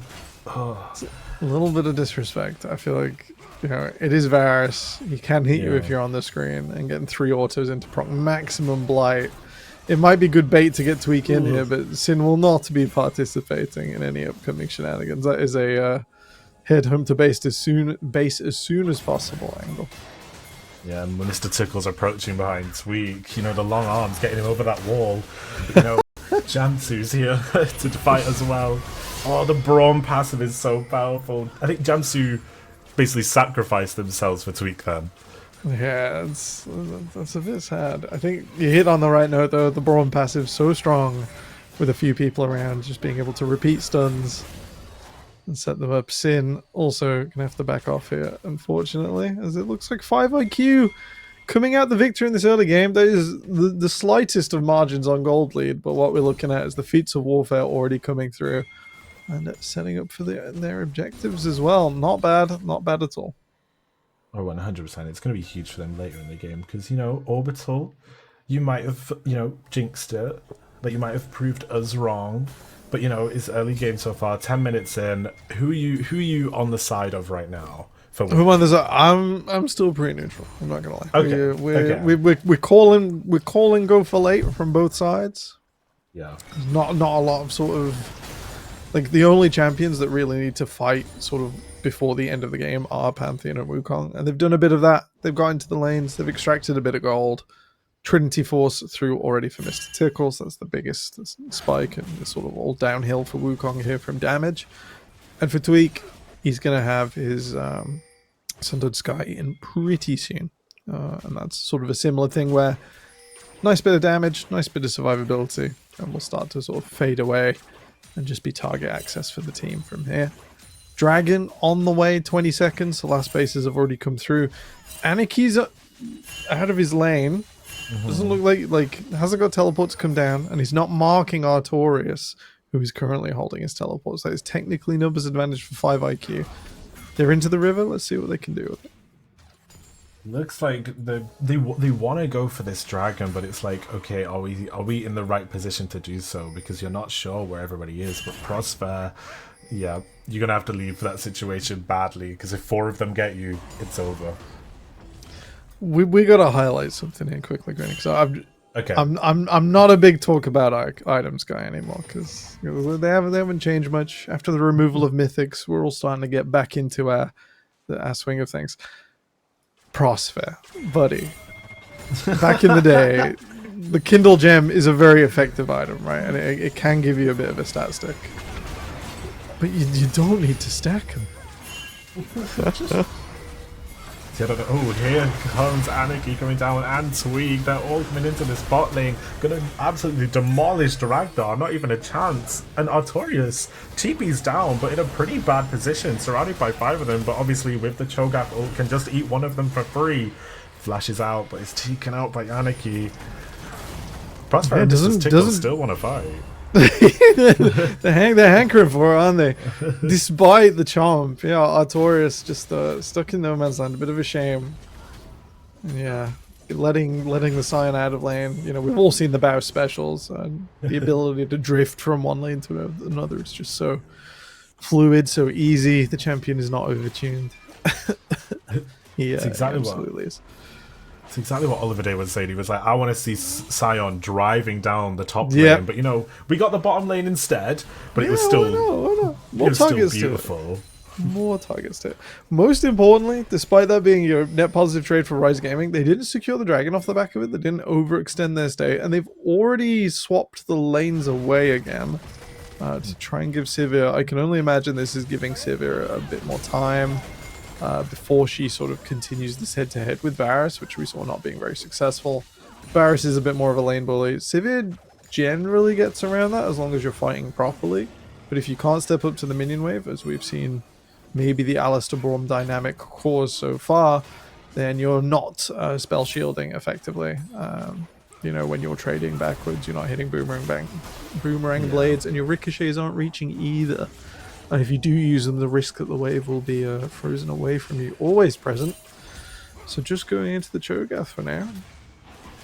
Oh. A little bit of disrespect. I feel like, you know, it is Varus. He can hit you if you're on the screen, and getting 3 autos into proc maximum blight. It might be good bait to get Tweak in here, but Sin will not be participating in any upcoming shenanigans. That is a head home to base as soon as possible angle. Yeah, and Mr. Tickle's approaching behind Tweak. You know, the long arms getting him over that wall. You know, Jamsu's here to fight as well. Oh, the Braum passive is so powerful. I think Jamsu basically sacrificed themselves for Tweak then. Yeah, that's a bit sad. I think you hit on the right note though. The Braum passive so strong with a few people around, just being able to repeat stuns and set them up. Sin also gonna have to back off here, unfortunately, as it looks like 5 IQ coming out the victor in this early game. That is the slightest of margins on gold lead, but what we're looking at is the feats of warfare already coming through and setting up for their objectives as well. Not bad at all. Oh, 100%. It's going to be huge for them later in the game because, you know, Orbital, you might have, you know, jinxed it. Like, you might have proved us wrong. But, you know, it's early game so far. 10 minutes in. Who are you on the side of right now? I'm still pretty neutral. I'm not gonna lie. Okay. We're calling go for late from both sides. Yeah. There's not a lot of sort of, like, the only champions that really need to fight sort of before the end of the game are Pantheon and Wukong, and they've done a bit of that. They've got into the lanes, they've extracted a bit of gold. Trinity Force through already for Mr. Tickles. That's the biggest spike, and it's sort of all downhill for Wukong here from damage. And for Tweak, he's going to have his Sundered Sky in pretty soon. And that's sort of a similar thing where nice bit of damage, nice bit of survivability, and we'll start to sort of fade away and just be target access for the team from here. Dragon on the way, 20 seconds. The last bases have already come through. Anaki's out of his lane. Doesn't look like hasn't got teleport to come down, and he's not marking Artorias, who is currently holding his teleport. So it's technically numbers advantage for 5 IQ. They're into the river. Let's see what they can do with it. Looks like they want to go for this dragon, but it's like, okay, are we in the right position to do so? Because you're not sure where everybody is. But Prosper, yeah, you're gonna have to leave that situation badly, because if 4 of them get you, it's over. We gotta highlight something here quickly, Granny. So I'm not a big talk about items guy anymore, because they haven't changed much after the removal of mythics. We're all starting to get back into our swing of things. Prosper, buddy. Back in the day, the Kindle Gem is a very effective item, right? And it can give you a bit of a stat stick, but you don't need to stack them. Oh, here comes Anarchy coming down and Tweak. They're all coming into this bot lane. Gonna absolutely demolish Dragdar. Not even a chance. And Artorias, TP's down, but in a pretty bad position. Surrounded by 5 of them, but obviously with the Cho'Gath ult can just eat one of them for free. Flashes out, but it's taken out by Anarchy. Prosper and Mrs. Tickle still want to fight. they're hankering for it, aren't they? Despite the chomp. Yeah, Artorias just stuck in no man's land. A bit of a shame. And yeah, letting the Scion out of lane. You know, we've all seen the Bow specials, and the ability to drift from one lane to another is just so fluid, so easy. The champion is not overtuned. Yeah, it's exactly absolutely is. It's exactly what Oliver Day was saying. He was like, I want to see Scion driving down the top lane, but you know, we got the bottom lane instead, but it was still, More targets beautiful. More targets to it. Most importantly, despite that being your net positive trade for RIZE Gaming, they didn't secure the dragon off the back of it. They didn't overextend their stay, and they've already swapped the lanes away again. to try and give Sivir. I can only imagine this is giving Sivir a bit more time before she sort of continues this head-to-head with Varus, which we saw not being very successful. Varus is a bit more of a lane bully. Sivir generally gets around that as long as you're fighting properly. But if you can't step up to the minion wave, as we've seen maybe the Alistair Braum dynamic cause so far, then you're not spell shielding effectively. You know, when you're trading backwards, you're not hitting boomerang blades, and your ricochets aren't reaching either. And if you do use them, the risk that the wave will be frozen away from you, always present. So just going into the Cho'Gath for now.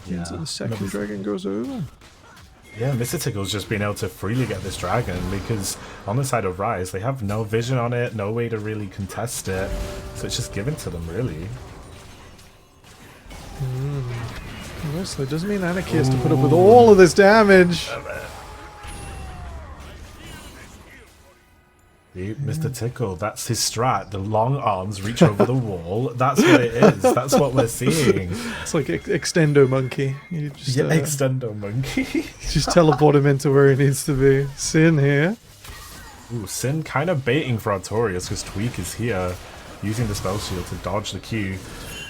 Yeah. Until the second dragon goes over. Yeah, Mr. Tickle's just been able to freely get this dragon because on the side of Rise, they have no vision on it, no way to really contest it. So it's just given to them, really. So it doesn't mean Anarchy has to put up with all of this damage. Mr. Tickle, that's his strat. The long arms reach over the wall. That's what it is. That's what we're seeing. It's like Extendo Monkey. You just, Extendo Monkey. just teleport him into where he needs to be. Sin here. Ooh, Sin kind of baiting for Artorias because Tweak is here, using the spell shield to dodge the Q.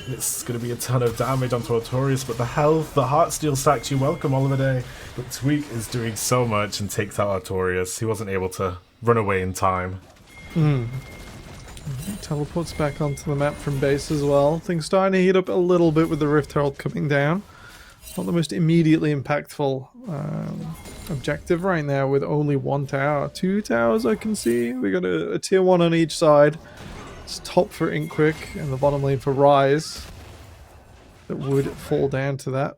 It's going to be a ton of damage onto Artorias, but the health, the Heartsteel stacks, you welcome Oliver Day. But Tweak is doing so much and takes out Artorias. He wasn't able to run away in time. Teleports back onto the map from base as well. Things starting to heat up a little bit with the Rift Herald coming down. Not the most immediately impactful objective right now with only one tower. 2 towers I can see. We got a tier 1 on each side. It's top for Inkquick and the bottom lane for Rise. That would fall down to that.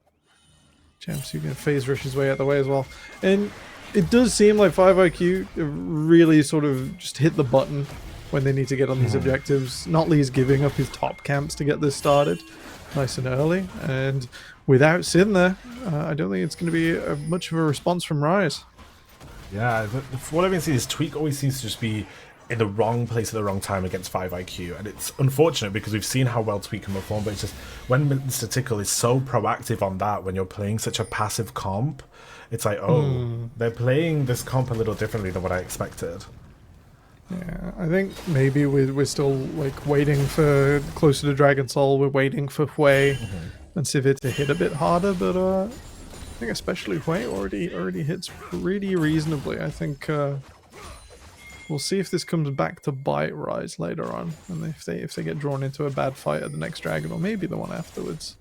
Jamsu going to phase rush his way out the way as well. And it does seem like 5IQ really sort of just hit the button when they need to get on these objectives. Notley's giving up his top camps to get this started nice and early. And without Sin there, I don't think it's going to be much of a response from Rise. Yeah, what I've been seeing is Tweak always seems to just be in the wrong place at the wrong time against 5IQ, and it's unfortunate because we've seen how well Tweak can perform, but it's just when Mr. Tickle is so proactive on that when you're playing such a passive comp, it's like, they're playing this comp a little differently than what I expected. Yeah, I think maybe we're still like waiting for closer to Dragon Soul, we're waiting for Hui and Sivir to hit a bit harder, but I think especially Hui already hits pretty reasonably. I think we'll see if this comes back to bite Rise later on, and if they get drawn into a bad fight at the next dragon, or maybe the one afterwards.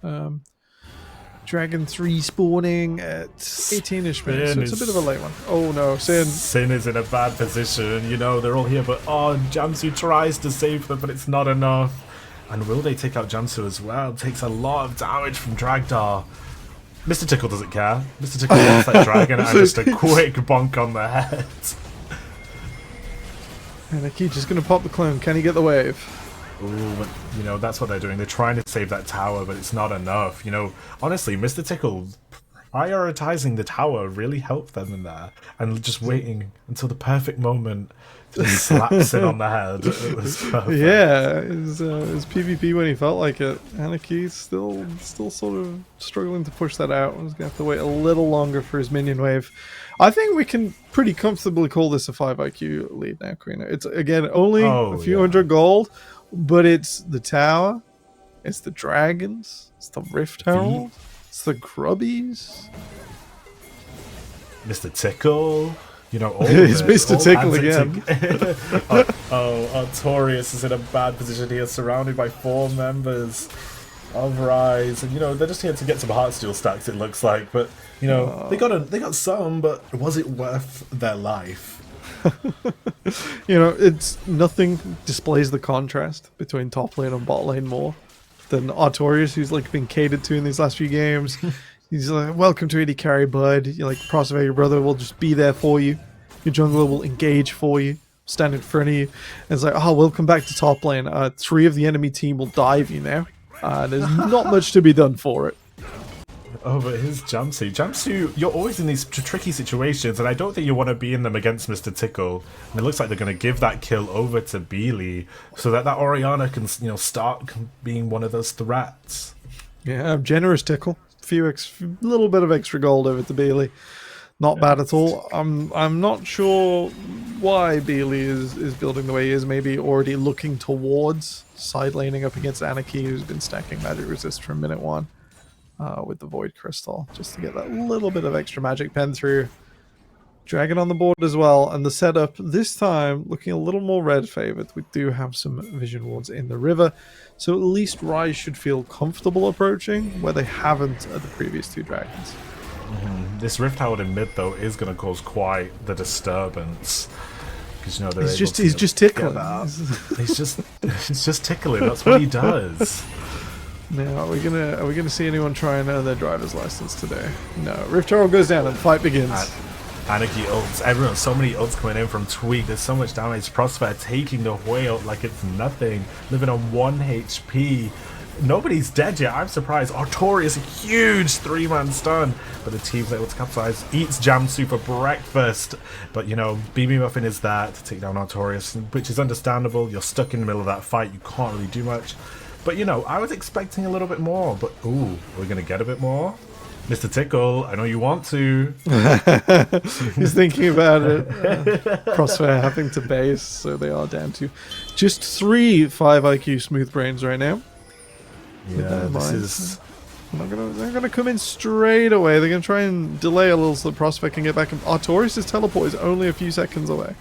Dragon 3 spawning at 18ish minutes, so it's a bit of a late one. Oh no, Sin. Sin is in a bad position, you know, they're all here, but Jamsu tries to save them, but it's not enough. And will they take out Jamsu as well? Takes a lot of damage from Dragdar. Mr. Tickle doesn't care. Mr. Tickle wants that dragon and just a quick bonk on the head. And Aki just going to pop the clone. Can he get the wave? Ooh, but, you know, that's what they're doing. They're trying to save that tower, but it's not enough. You know, honestly, Mr. Tickle prioritizing the tower really helped them in there. And just waiting until the perfect moment to just slap Sin on the head. It was perfect. Yeah, his PvP when he felt like it. Anaki's still sort of struggling to push that out. He's going to have to wait a little longer for his minion wave. I think we can pretty comfortably call this a 5IQ lead now, Karina. It's, again, only a few hundred gold, but it's the tower, it's the dragons, it's the Rift Herald, it's the Grubbies. Mr. Tickle, you know, all It's of it, Mr. all Tickle antic- again. Artorias is in a bad position here, surrounded by 4 members of Rise, and you know they're just here to get some Heartsteel stacks. It looks like, but you know they got some, but was it worth their life? You know, it's nothing displays the contrast between top lane and bot lane more than Artorias, who's like been catered to in these last few games. He's like, welcome to AD carry, bud. You're like, Prospect, your brother will just be there for you. Your jungler will engage for you, stand in front of you. And it's like, oh, welcome back to top lane. 3 of the enemy team will dive you now. There's not much to be done for it. Oh, but here's Jamsu. Jamsu, you're always in these tricky situations, and I don't think you want to be in them against Mr. Tickle. And it looks like they're going to give that kill over to Beely, so that Orianna can, you know, start being one of those threats. Yeah, generous Tickle. Little bit of extra gold over to Beely. Not bad at all. I'm not sure why Beely is building the way he is. Maybe already looking towards side laning up against Anarchy, who's been stacking magic resist from minute one with the Void Crystal, just to get that little bit of extra magic pen through. Dragon on the board as well, and the setup this time looking a little more red favored. We do have some vision wards in the river, so at least Ryze should feel comfortable approaching, where they haven't at the previous two dragons. This Rift Herald in mid though is going to cause quite the disturbance, because you know He's just tickling. He's just tickling. That's what he does. Now, are we gonna see anyone try and earn their driver's license today? No. Rift Herald goes down and the fight begins. Anarchy ults. Everyone, so many ults coming in from Tweak. There's so much damage. Prospect taking the whale like it's nothing. Living on 1 HP. Nobody's dead yet. I'm surprised. Artorias, a huge 3-man stun. But the team's able to capitalize. Eats Jamsu for breakfast. But, you know, BB Muffin is there to take down Artorias, which is understandable. You're stuck in the middle of that fight. You can't really do much. But, you know, I was expecting a little bit more. But, ooh, we're going to get a bit more. Mr. Tickle, I know you want to. He's thinking about it. Crossfire having to base, so they are down to just 3 5 IQ smooth brains right now. Yeah, this is... They're gonna come in straight away. They're gonna try and delay a little so the Prospect can get back. Artorias' teleport is only a few seconds away.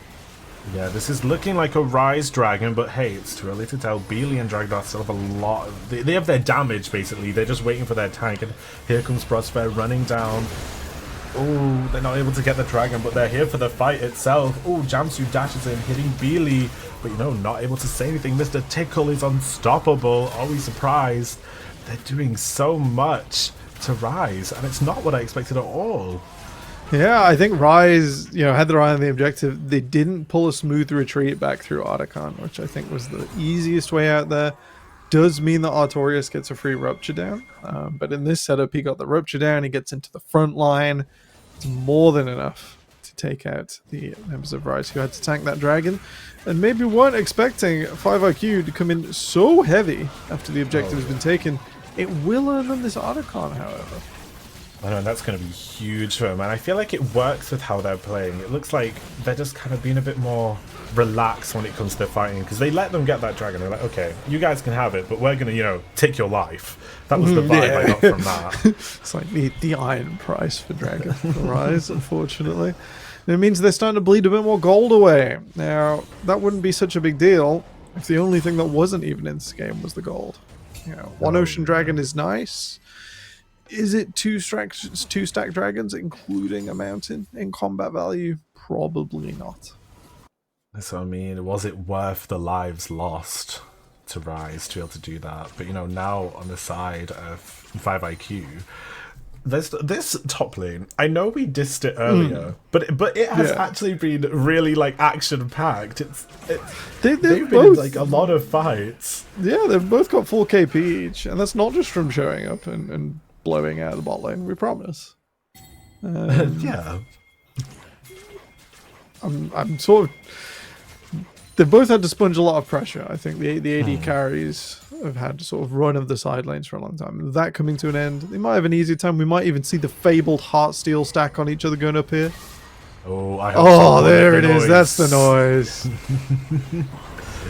Yeah, this is looking like a Ryze Dragon, but hey, it's too early to tell. Beely and Dragdar still have a lot of... They have their damage, basically. They're just waiting for their tank, and here comes Prospect running down. Oh, they're not able to get the Dragon, but they're here for the fight itself. Oh, Jamsu dashes in, hitting Beely, but you know, not able to say anything. Mr. Tickle is unstoppable. Always surprised. They're doing so much to Ryze, and it's not what I expected at all. Yeah, I think Ryze, you know, had their eye on the objective. They didn't pull a smooth retreat back through Artican, which I think was the easiest way out there. Does mean that Artorias gets a free Rupture down, but in this setup, he got the Rupture down. He gets into the front line. It's more than enough to take out the members of Ryze who had to tank that dragon, and maybe weren't expecting 5IQ to come in so heavy after the objective has been taken. It will earn them this Artican, however. I know, that's going to be huge for them, and I feel like it works with how they're playing. It looks like they're just kind of being a bit more relaxed when it comes to their fighting, because they let them get that dragon. They're like, okay, you guys can have it, but we're going to, you know, take your life. That was the vibe I got from that. It's like the iron price for Dragon Ryze, unfortunately. And it means they're starting to bleed a bit more gold away. Now, that wouldn't be such a big deal if the only thing that wasn't even in this game was the gold. You know, one Ocean Dragon is nice. Is it two stack dragons, including a mountain, in combat value? Probably not. That's what I mean. Was it worth the lives lost to Ryze to be able to do that? But, you know, now on the side of 5IQ, there's this top lane. I know we dissed it earlier, but it has actually been really, like, action-packed. They've been in, like, a lot of fights. Yeah, they've both got full KP each, and that's not just from showing up and blowing out of the bot lane, we promise. Yeah. I'm sort of... They've both had to sponge a lot of pressure. I think the AD carries have had to sort of run of the side lanes for a long time. That coming to an end, they might have an easier time. We might even see the fabled Heartsteel stack on each other going up here. Oh, there it is. That's the noise.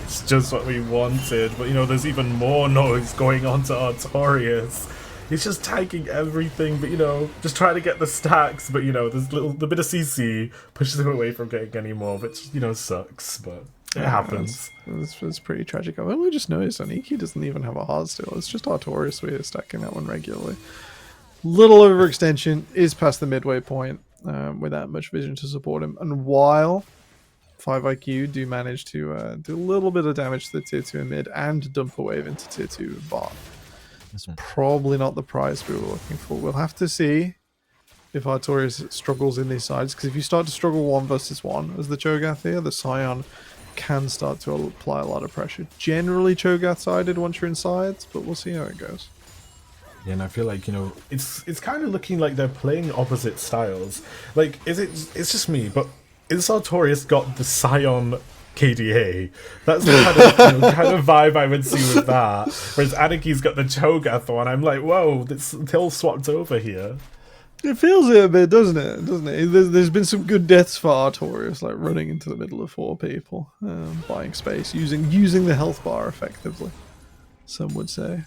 It's just what we wanted. But, you know, there's even more noise going on to Artorias. He's just tanking everything, but, you know, just trying to get the stacks. But, you know, there's the bit of CC pushes him away from getting any more, which, you know, sucks. But it happens. It's pretty tragic. I've only just noticed Aniki doesn't even have a Heartsteel. It's just Artorias we're stacking that one regularly. Little overextension is past the midway point without much vision to support him. And while 5IQ do manage to do a little bit of damage to the tier 2 in mid and dump a wave into tier 2 bot. It's probably not the prize we were looking for. We'll have to see if Artorias struggles in these sides, because if you start to struggle 1 versus 1 as the Cho'Gath here, the Scion can start to apply a lot of pressure. Generally Cho'Gath sided once you're in sides, but we'll see how it goes. Yeah, and I feel like, you know, it's kind of looking like they're playing opposite styles. Like, it's just me, but is Artorias got the Scion KDA? That's the kind of vibe I would see with that. Whereas Anaki's got the Cho'Gath one. I'm like, whoa, it's all swapped over here. It feels it a bit, doesn't it? Doesn't it? There's been some good deaths for Artorias, like running into the middle of 4 people, buying space, using the health bar effectively. Some would say.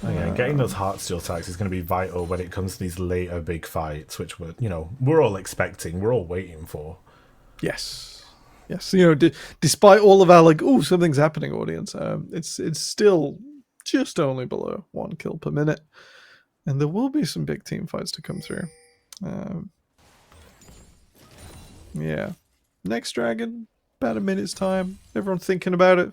Oh, yeah, and getting those Heartsteel attacks is going to be vital when it comes to these later big fights, which we're all expecting, we're all waiting for. Yes, yes. Despite all of our like, oh, something's happening, audience, it's still just only below 1 kill per minute, and there will be some big team fights to come through. Yeah, next dragon, about a minute's time. Everyone thinking about it,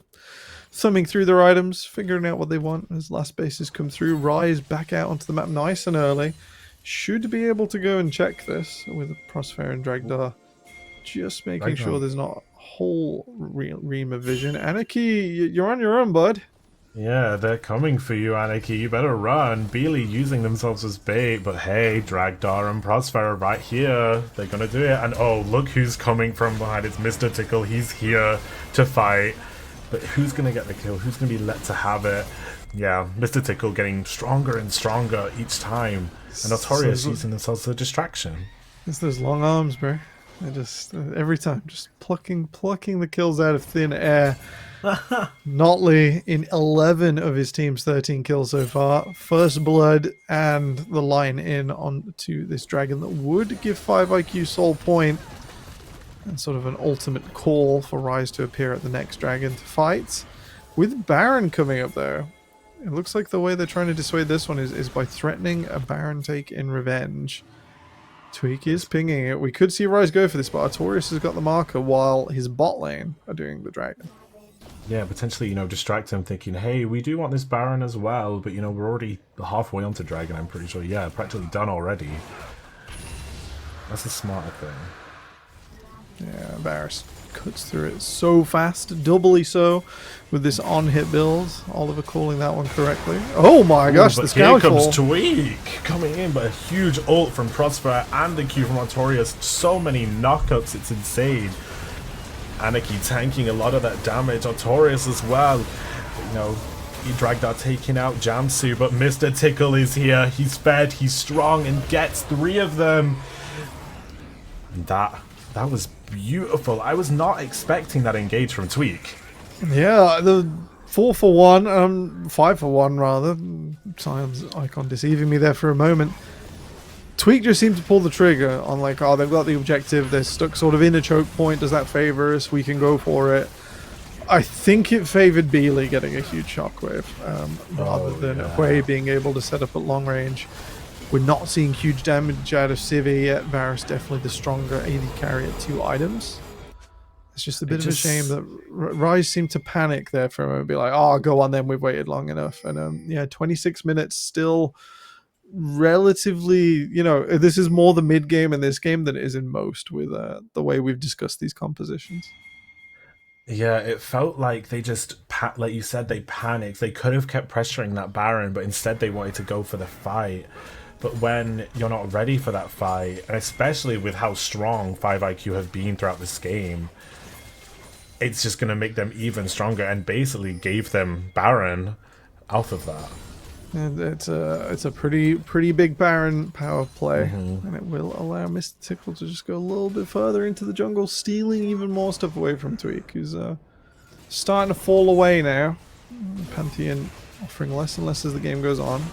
thumbing through their items, figuring out what they want as last bases come through. Rise back out onto the map nice and early. Should be able to go and check this with Prosphere and Dragdar. Just making sure there's not a whole ream of vision. Anarchy, you're on your own, bud. Yeah, they're coming for you, Anarchy. You better run. Beely using themselves as bait, but hey, Dragdar and Prosphere are right here. They're gonna do it. And oh, look who's coming from behind. It's Mr. Tickle. He's here to fight. But who's going to get the kill? Who's going to be let to have it? Yeah, Mr. Tickle getting stronger and stronger each time. And Notorious using themselves as a distraction. It's those long arms, bro. They just, every time, just plucking the kills out of thin air. Notley in 11 of his team's 13 kills so far. First blood and the line in onto this dragon that would give 5 IQ soul point. And sort of an ultimate call for Rise to appear at the next dragon to fight. With Baron coming up there, it looks like the way they're trying to dissuade this one is by threatening a Baron take in revenge. Tweak is pinging it. We could see Rise go for this, but Artorias has got the marker while his bot lane are doing the dragon. Yeah, potentially, distract him thinking, hey, we do want this Baron as well, but, we're already halfway onto dragon, I'm pretty sure. Yeah, practically done already. That's a smarter thing. Yeah, Varus cuts through it so fast, doubly so, with this on-hit build. Oliver calling that one correctly. Oh my gosh, the Here Scoutfall. comes Tweak coming in, but a huge ult from Prosphere and the Q from Artorias. So many knockups, it's insane. Anarchy tanking a lot of that damage. Artorias as well. He dragged out taking out Jamsu, but Mr. Tickle is here. He's fed, he's strong, and gets 3 of them. And that was beautiful. I was not expecting that engage from Tweak. Yeah, the 4 for 1, 5 for 1 rather. Sion's icon deceiving me there for a moment. Tweak just seemed to pull the trigger on like, oh, they've got the objective, they're stuck sort of in a choke point, does that favor us? We can go for it. I think it favored Beely getting a huge shockwave, rather than Hui being able to set up at long range. We're not seeing huge damage out of Civi yet. Varus definitely the stronger AD carry at 2 items. It's just a bit of a shame that Rise seemed to panic there for a moment, be like, oh, go on then, we've waited long enough. And yeah, 26 minutes still relatively, this is more the mid game in this game than it is in most with the way we've discussed these compositions. Yeah, it felt like they just, like you said, they panicked. They could have kept pressuring that Baron, but instead they wanted to go for the fight. But when you're not ready for that fight, and especially with how strong 5IQ have been throughout this game, it's just going to make them even stronger, and basically gave them Baron out of that. And it's a pretty big Baron power play, and it will allow Mr. Tickle to just go a little bit further into the jungle, stealing even more stuff away from Tweak, who's starting to fall away now. Pantheon offering less and less as the game goes on.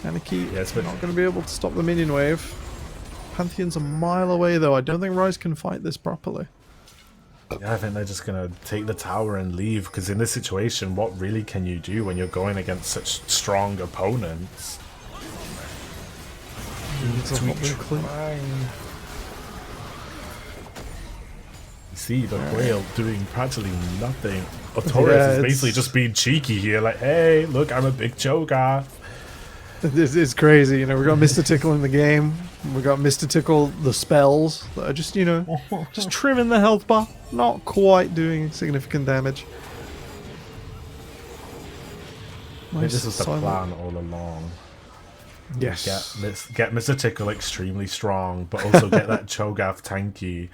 Anarchy not going to be able to stop the minion wave. Pantheon's a mile away though. I don't think Rise can fight this properly. Yeah, I think they're just going to take the tower and leave, because in this situation, what really can you do when you're going against such strong opponents? You see the whale doing practically nothing. Artorias is basically just being cheeky here, like, hey, look, I'm a big Cho'Gath. It's crazy, we got Mr. Tickle in the game. We got Mr. Tickle the spells that are just, just trimming the health bar, not quite doing significant damage. Nice. This was the plan all along. Yes. Get Mr. Tickle extremely strong, but also get that Cho'Gath tanky,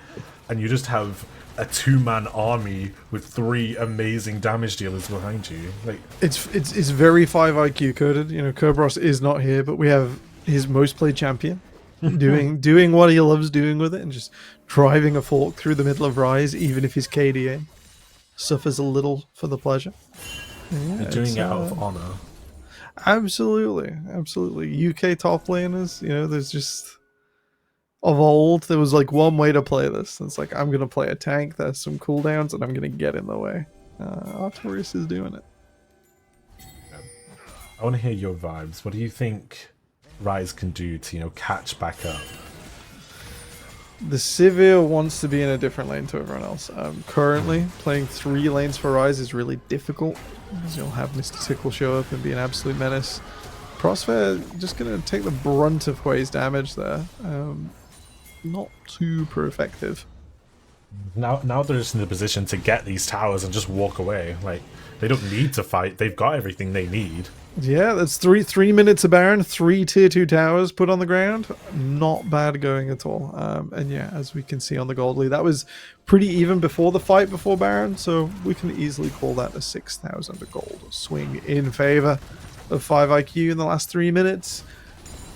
and you just have a 2-man army with 3 amazing damage dealers behind you. Like it's very 5 IQ coded. Kerberos is not here, but we have his most played champion, doing what he loves doing with it, and just driving a fork through the middle of Rise, even if his KDA suffers a little for the pleasure. Yeah, You're doing it out of honor. Absolutely, absolutely. UK top laners, you know, there's just of old there was like one way to play this. It's like, I'm gonna play a tank, there's some cooldowns, and I'm gonna get in the way. Artorias is doing it. I want to hear your vibes. What do you think Rise can do to, you know, catch back up? The Sivir wants to be in a different lane to everyone else. Currently, playing 3 lanes for Rise is really difficult, because you'll have Mr. Tickle show up and be an absolute menace. Crossfair just going to take the brunt of Hui's damage there. Not super effective. Now they're just in the position to get these towers and just walk away. Like, they don't need to fight. They've got everything they need. Yeah, that's three minutes of Baron, 3 tier 2 towers put on the ground. Not bad going at all. And yeah, as we can see on the gold lead, that was pretty even before the fight before Baron, so we can easily call that a 6,000 gold swing in favor of 5 IQ in the last 3 minutes.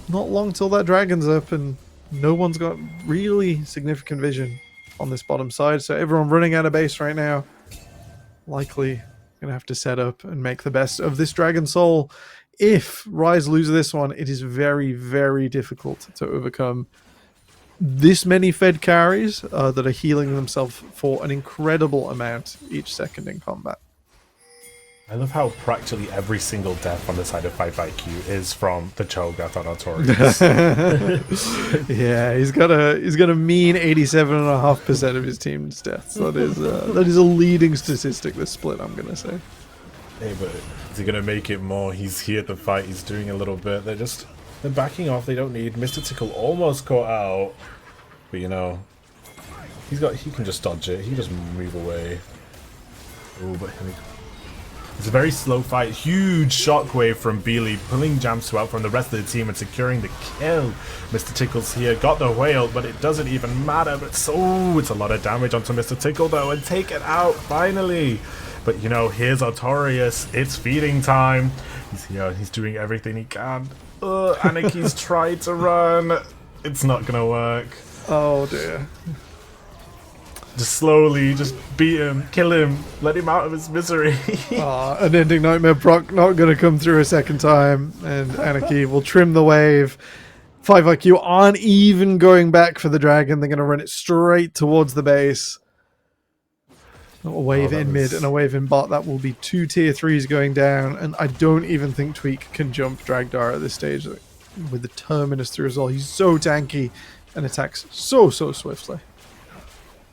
Not long till that dragon's up, and no one's got really significant vision on this bottom side, so everyone running out of base right now. Likely gonna have to set up and make the best of this Dragon Soul. If Rise lose this one, it is very, very difficult to overcome this many fed carries that are healing themselves for an incredible amount each second in combat. I love how practically every single death on the side of 5IQ is from the Cho'Gath on Artorias. Yeah, he's got a mean 87.5% of his team's deaths. That is a leading statistic this split, I'm gonna say. Hey, but is he gonna make it more? He's here to fight. He's doing a little bit. They're backing off. They don't need. Mr. Tickle almost caught out, but you know, he can just dodge it. He just move away. Oh, but it's a very slow fight. Huge shockwave from Beely, pulling Jamsu out from the rest of the team and securing the kill. Mr. Tickle's here, got the whale, but it doesn't even matter. But it's a lot of damage onto Mr. Tickle though, and take it out finally. But you know, here's Artorias. It's feeding time. He's here. He's doing everything he can. Anaki's tried to run. It's not gonna work. Oh dear. Just slowly, just beat him, kill him, let him out of his misery. Unending Nightmare proc not going to come through a second time, and Anarchy will trim the wave. 5IQ aren't even going back for the dragon. They're going to run it straight towards the base. A wave in mid and a wave in bot. That will be 2 tier 3s going down, and I don't even think Tweak can jump Dragdar at this stage with the Terminus through as well. He's so tanky and attacks so swiftly.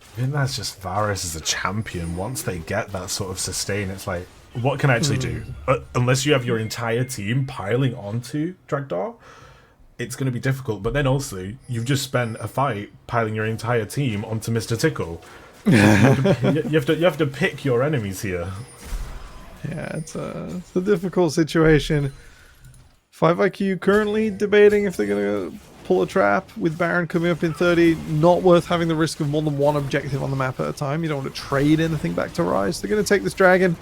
I think that's just Varus as a champion. Once they get that sort of sustain, it's like, what can I actually do? Unless you have your entire team piling onto Dragdar, it's going to be difficult. But then also, you've just spent a fight piling your entire team onto Mr. Tickle. you have to pick your enemies here. Yeah, it's a difficult situation. 5IQ currently debating if they're going to pull a trap with Baron coming up in 30. Not worth having the risk of more than one objective on the map at a time. You don't want to trade anything back to Rise. They're going to take this dragon.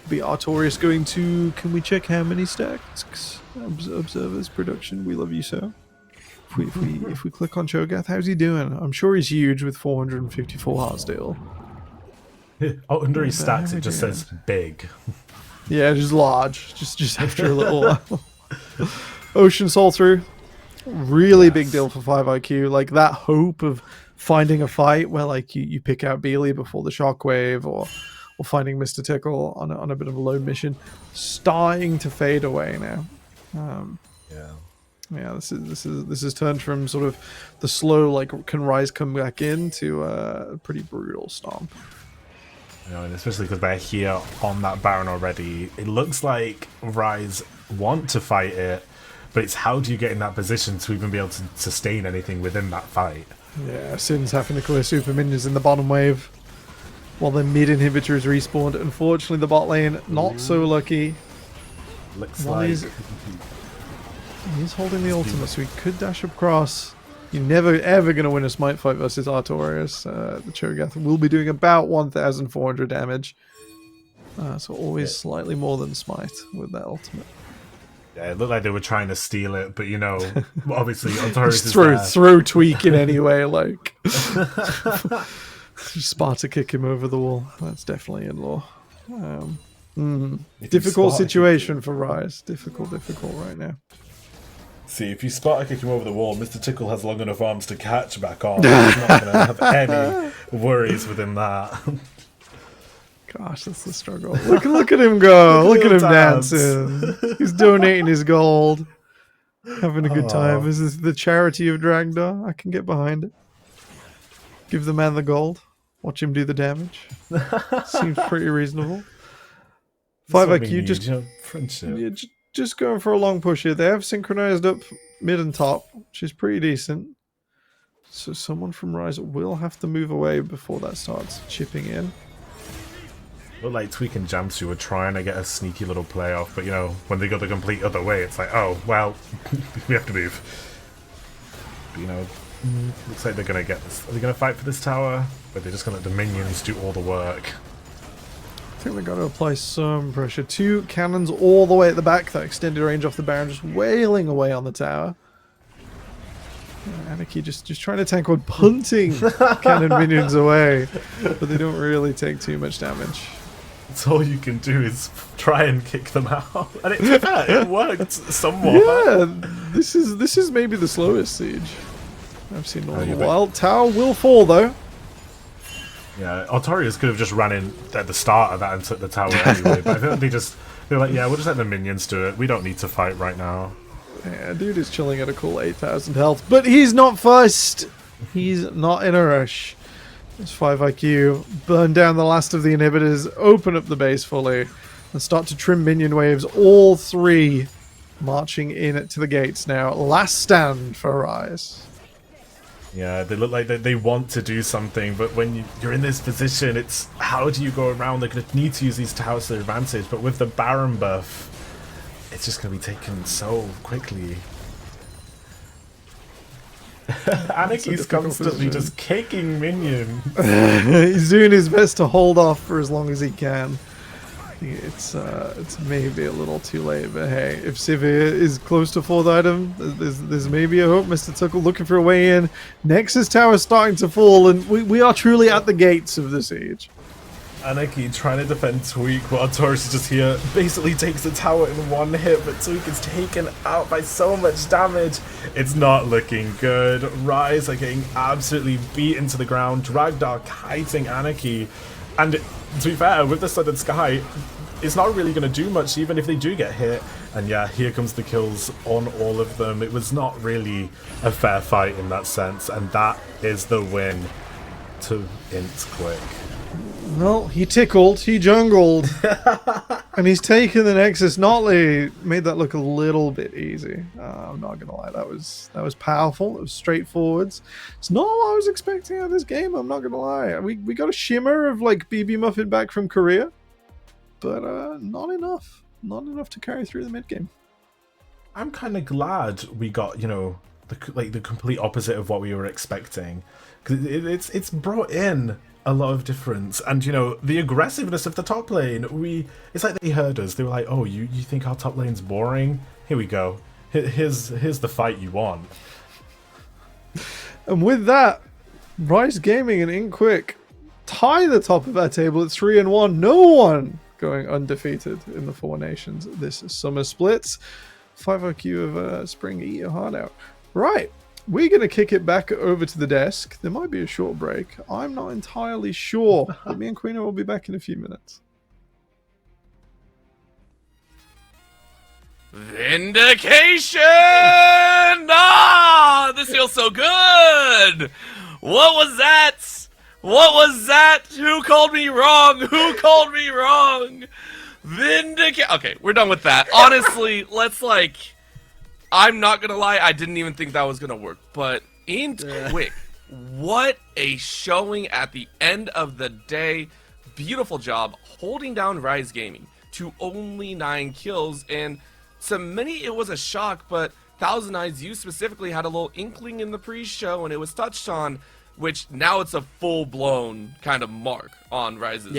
Be Artorias going to... Can we check how many stacks? Observers, production, we love you, sir. If we click on Cho'Gath, how's he doing? I'm sure he's huge with 454 heart steal. Under his stats, it just says big. Yeah, just large. Just after a little while. Ocean Soul through. Really big deal for 5IQ. Like, that hope of finding a fight where, like, you pick out Beely before the shockwave, or finding Mr. Tickle on a bit of a low mission, starting to fade away now. Yeah, this is turned from sort of the slow, like, can Rise come back in, to a pretty brutal stomp. You know, and especially because they're here on that Baron already. It looks like Rise want to fight it, but it's how do you get in that position to even be able to sustain anything within that fight? Yeah, Sin's having to clear super minions in the bottom wave while the mid inhibitor is respawned. Unfortunately, the bot lane not so lucky. Looks like he's holding the ultimate, so he could dash across. You're never ever going to win a smite fight versus Artorias. The Cho'Gath will be doing about 1,400 damage. So always slightly more than smite with that ultimate. Yeah, it looked like they were trying to steal it, but you know, obviously Altaris Just is there. throw tweak in anyway, like Sparta kick him over the wall. That's definitely in law. If you Difficult Sparta situation for Rise. Difficult right now. See, if you Sparta kick him over the wall, Mr. Tickle has long enough arms to catch back on. He's not going to have any worries within that. Gosh, that's the struggle. Look at him go. Look at him Dance. dancing. He's donating his gold. Having a good time. This is the charity of Dragda. I can get behind it. Give the man the gold. Watch him do the damage. Seems pretty reasonable. 5 That's what we IQ need, just you know, friendship. yeah, just going for a long push here. They have synchronized up mid and top, which is pretty decent. So someone from Rise will have to move away before that starts chipping in. Look like Tweak and Jamsu were trying to get a sneaky little play off, but you know, when they go the complete other way, it's like, oh, well, we have to move. But, you know, looks like they're going to get this. Are they going to fight for this tower? Or are they just going to let the minions do all the work? I think they've got to apply some pressure. 2 cannons all the way at the back, that extended range off the Baron, just wailing away on the tower. Anarchy just trying to tank on punting cannon minions away, but they don't really take too much damage. It's all you can do is try and kick them out. And it worked somewhat. Yeah, this is maybe the slowest siege I've seen in a you little bet. while. Tower will fall though. Yeah, Altarius could have just ran in at the start of that and took the tower anyway, but I think they're like, yeah, we'll just let the minions do it. We don't need to fight right now. Yeah, dude is chilling at a cool 8,000 health, but he's not fussed. He's not in a rush. It's 5 IQ. Burn down the last of the inhibitors, open up the base fully, and start to trim minion waves. All 3 marching in to the gates now. Last stand for Rise. Yeah, they look like they want to do something, but when you're in this position, it's how do you go around? They're going to need to use these towers to their advantage, but with the Baron buff, it's just going to be taken so quickly. Anarchy's constantly just kicking minions. He's doing his best to hold off for as long as he can. It's maybe a little too late, but hey, if Sivir is close to 4th item, there's maybe a hope. Mr. Tuckle looking for a way in. Nexus Tower starting to fall, and we are truly at the gates of the siege. Anarchy trying to defend Tweak while Taurus is just here, basically takes the tower in one hit, but Tweak is taken out by so much damage. It's not looking good. Rise are getting absolutely beaten to the ground. Dragdark kiting Anarchy, and to be fair, with the Southern Sky, it's not really going to do much even if they do get hit. And yeah, here comes the kills on all of them. It was not really a fair fight in that sense, and that is the win to Int Quick. Well, he tickled, he jungled, and he's taken the Nexus. Notley made that look a little bit easy. I'm not gonna lie, that was powerful. It was straightforward. It's not what I was expecting out of this game. I'm not gonna lie. We got a shimmer of like BB Muffin back from Korea, but not enough. Not enough to carry through the mid game. I'm kind of glad we got, you know, the complete opposite of what we were expecting, because it's brought in a lot of difference. And you know, the aggressiveness of the top lane, it's like they heard us. They were like, oh, you think our top lane's boring? Here we go. Here's the fight you want. And with that, Rise Gaming and Inquick tie the top of our table at 3-1. No one going undefeated in the Four Nations this summer splits. 5 IQ of Spring, eat your heart out. Right, we're going to kick it back over to the desk. There might be a short break. I'm not entirely sure. But me and Queen will be back in a few minutes. Vindication! Ah, this feels so good! What was that? What was that? Who called me wrong? Who called me wrong? Okay, we're done with that. Honestly, I'm not gonna lie, I didn't even think that was gonna work, but Quick, what a showing at the end of the day. Beautiful job holding down Rise Gaming to only 9 kills, and to many it was a shock, but Thousand Eyes, you specifically had a little inkling in the pre-show, and it was touched on. which now it's a full-blown kind of mark on Rize's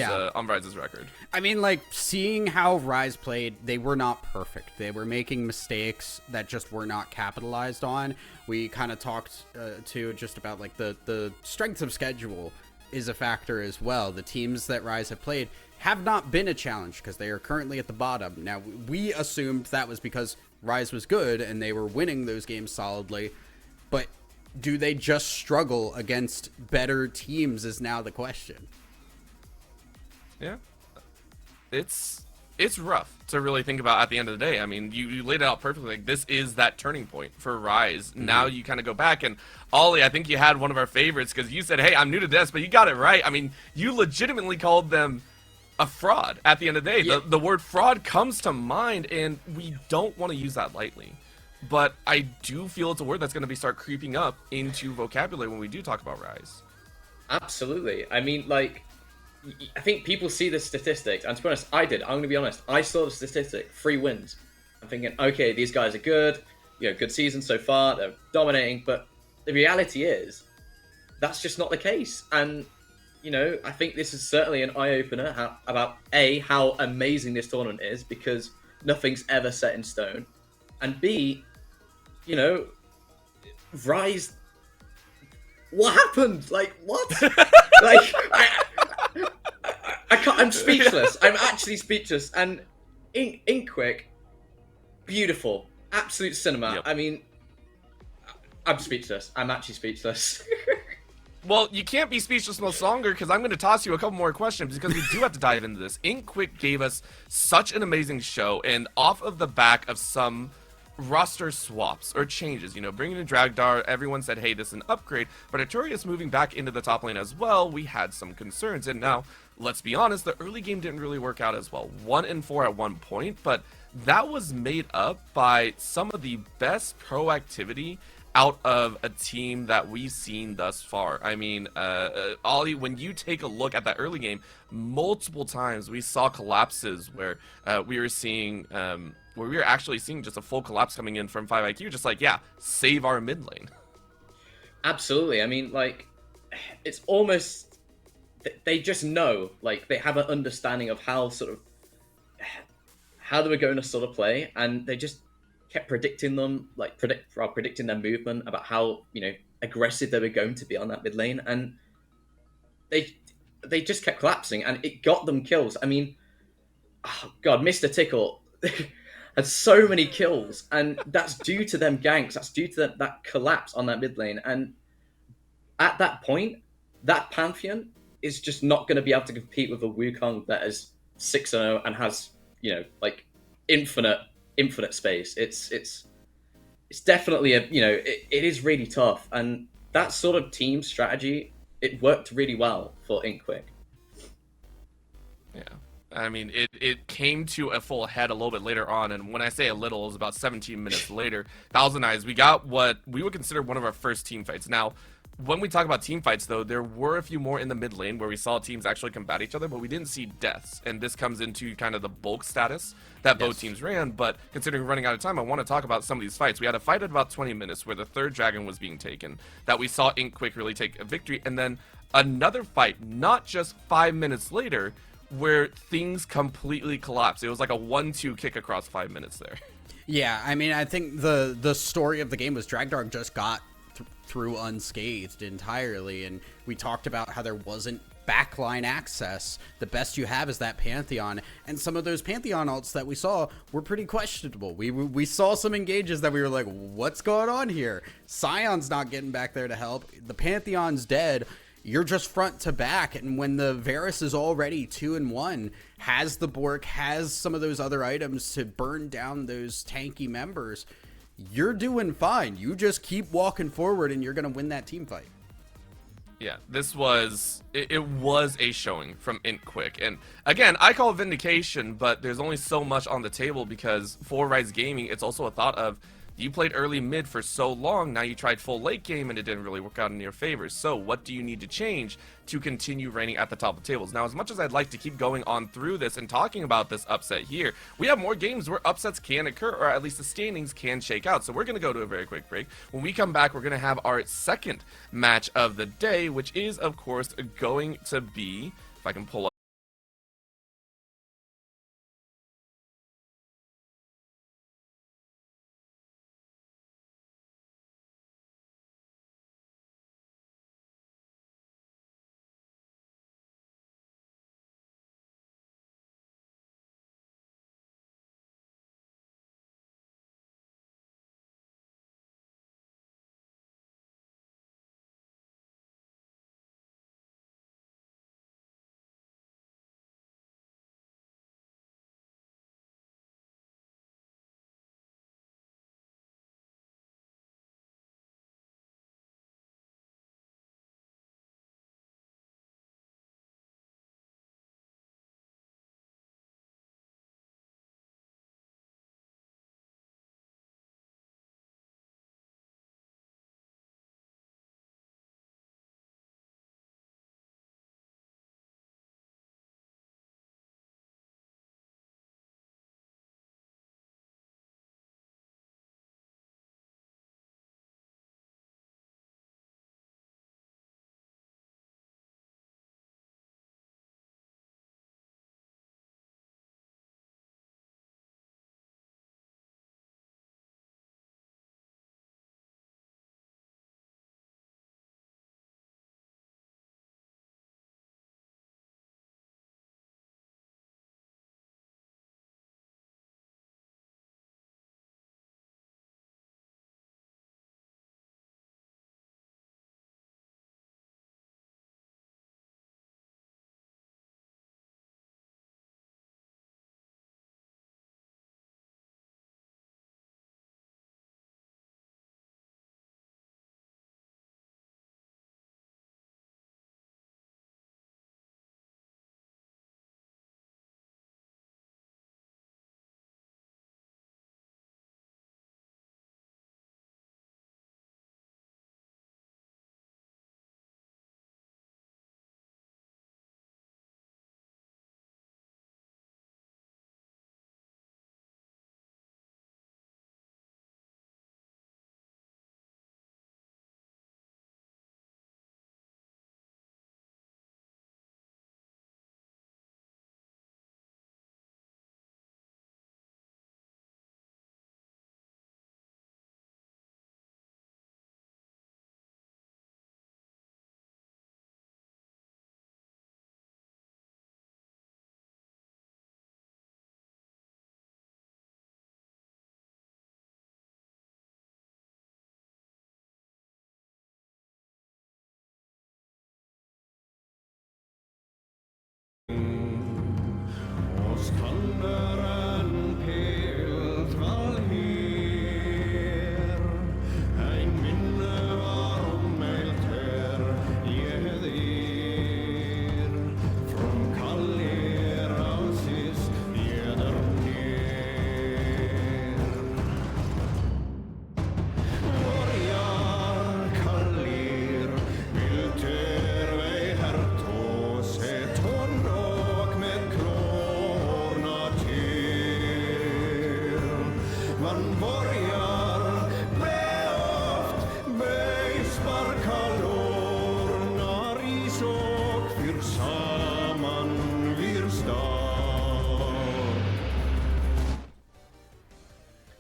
record. I mean, like, seeing how RIZE played, they were not perfect. They were making mistakes that just were not capitalized on. We kind of talked too just about like the strength of schedule is a factor as well. The teams that RIZE have played have not been a challenge because they are currently at the bottom. Now, we assumed that was because RIZE was good and they were winning those games solidly, but do they just struggle against better teams is now the question. Yeah. It's rough to really think about at the end of the day. I mean, you laid it out perfectly. Like, this is that turning point for RIZE. Mm-hmm. Now you kind of go back, and Ollie, I think you had one of our favorites because you said, hey, I'm new to this, but you got it right. I mean, you legitimately called them a fraud at the end of the day. Yeah. The word fraud comes to mind, and we don't want to use that lightly. But I do feel it's a word that's going to start creeping up into vocabulary when we do talk about RIZE. Absolutely. I mean, like, I think people see the statistics, and to be honest, I did. I'm going to be honest. I saw the statistic, 3 wins. I'm thinking, okay, these guys are good. You know, good season so far. They're dominating. But the reality is, that's just not the case. And, you know, I think this is certainly an eye-opener about, A, how amazing this tournament is, because nothing's ever set in stone. And B, you know, RIZE, what happened? Like, what? Like, I can't, I'm speechless. I'm actually speechless. And Inkquick, beautiful. Absolute cinema. Yep. I mean, I'm speechless. I'm actually speechless. Well, you can't be speechless much longer because I'm going to toss you a couple more questions because we do have to dive into this. Inkquick gave us such an amazing show, and off of the back of some roster swaps or changes, you know, bringing in Dragdar, everyone said, hey, this is an upgrade, but Artorias moving back into the top lane as well, we had some concerns. And now, let's be honest, the early game didn't really work out as well. 1-4 at one point, but that was made up by some of the best proactivity out of a team that we've seen thus far. I mean, Ollie, when you take a look at that early game, multiple times we saw collapses where we were seeing, where we were actually seeing just a full collapse coming in from 5IQ, just like, yeah, save our mid lane. Absolutely. I mean, like, it's almost, they just know, like, they have an understanding of how they were going to sort of play, and they just kept predicting them, like predicting their movement, about how, you know, aggressive they were going to be on that mid lane, and they just kept collapsing, and it got them kills. I mean, oh God, Mr. Tickle had so many kills, and that's due to them ganks. That's due to that collapse on that mid lane, and at that point, that Pantheon is just not going to be able to compete with a Wukong that is 6-0 and has, you know, like infinite space. It's definitely a, you know, it is really tough, and that sort of team strategy, it worked really well for Inkquick. Yeah, I mean, it came to a full head a little bit later on, and when I say a little, it was about 17 minutes later. Thousand Eyes, we got what we would consider one of our first team fights. Now, when we talk about team fights, though, there were a few more in the mid lane where we saw teams actually combat each other, but we didn't see deaths. And this comes into kind of the bulk status that both teams ran. But considering running out of time, I want to talk about some of these fights. We had a fight at about 20 minutes where the third dragon was being taken, that we saw Inkquick really take a victory. And then another fight, not just 5 minutes later, where things completely collapsed. It was like a 1-2 kick across 5 minutes there. Yeah, I mean, I think the story of the game was Dragdar just got through unscathed entirely, and we talked about how there wasn't backline access. The best you have is that Pantheon, and some of those Pantheon ults that we saw were pretty questionable. We saw some engages that we were like, what's going on here? Scion's not getting back there to help. The Pantheon's dead. You're just front to back, and when the Varus is already 2-1, has the Bork, has some of those other items to burn down those tanky members, you're doing fine. You just keep walking forward, and you're going to win that team fight. Yeah, this was, it was a showing from Inkquick. And again, I call it vindication, but there's only so much on the table because for RIZE Gaming, it's also a thought of, You played early mid for so long, now you tried full late game and it didn't really work out in your favor. So what do you need to change to continue reigning at the top of tables? Now, as much as I'd like to keep going on through this and talking about this upset here, we have more games where upsets can occur, or at least the standings can shake out. So we're going to go to a very quick break. When we come back, we're going to have our second match of the day, which is, of course, going to be, if I can pull up,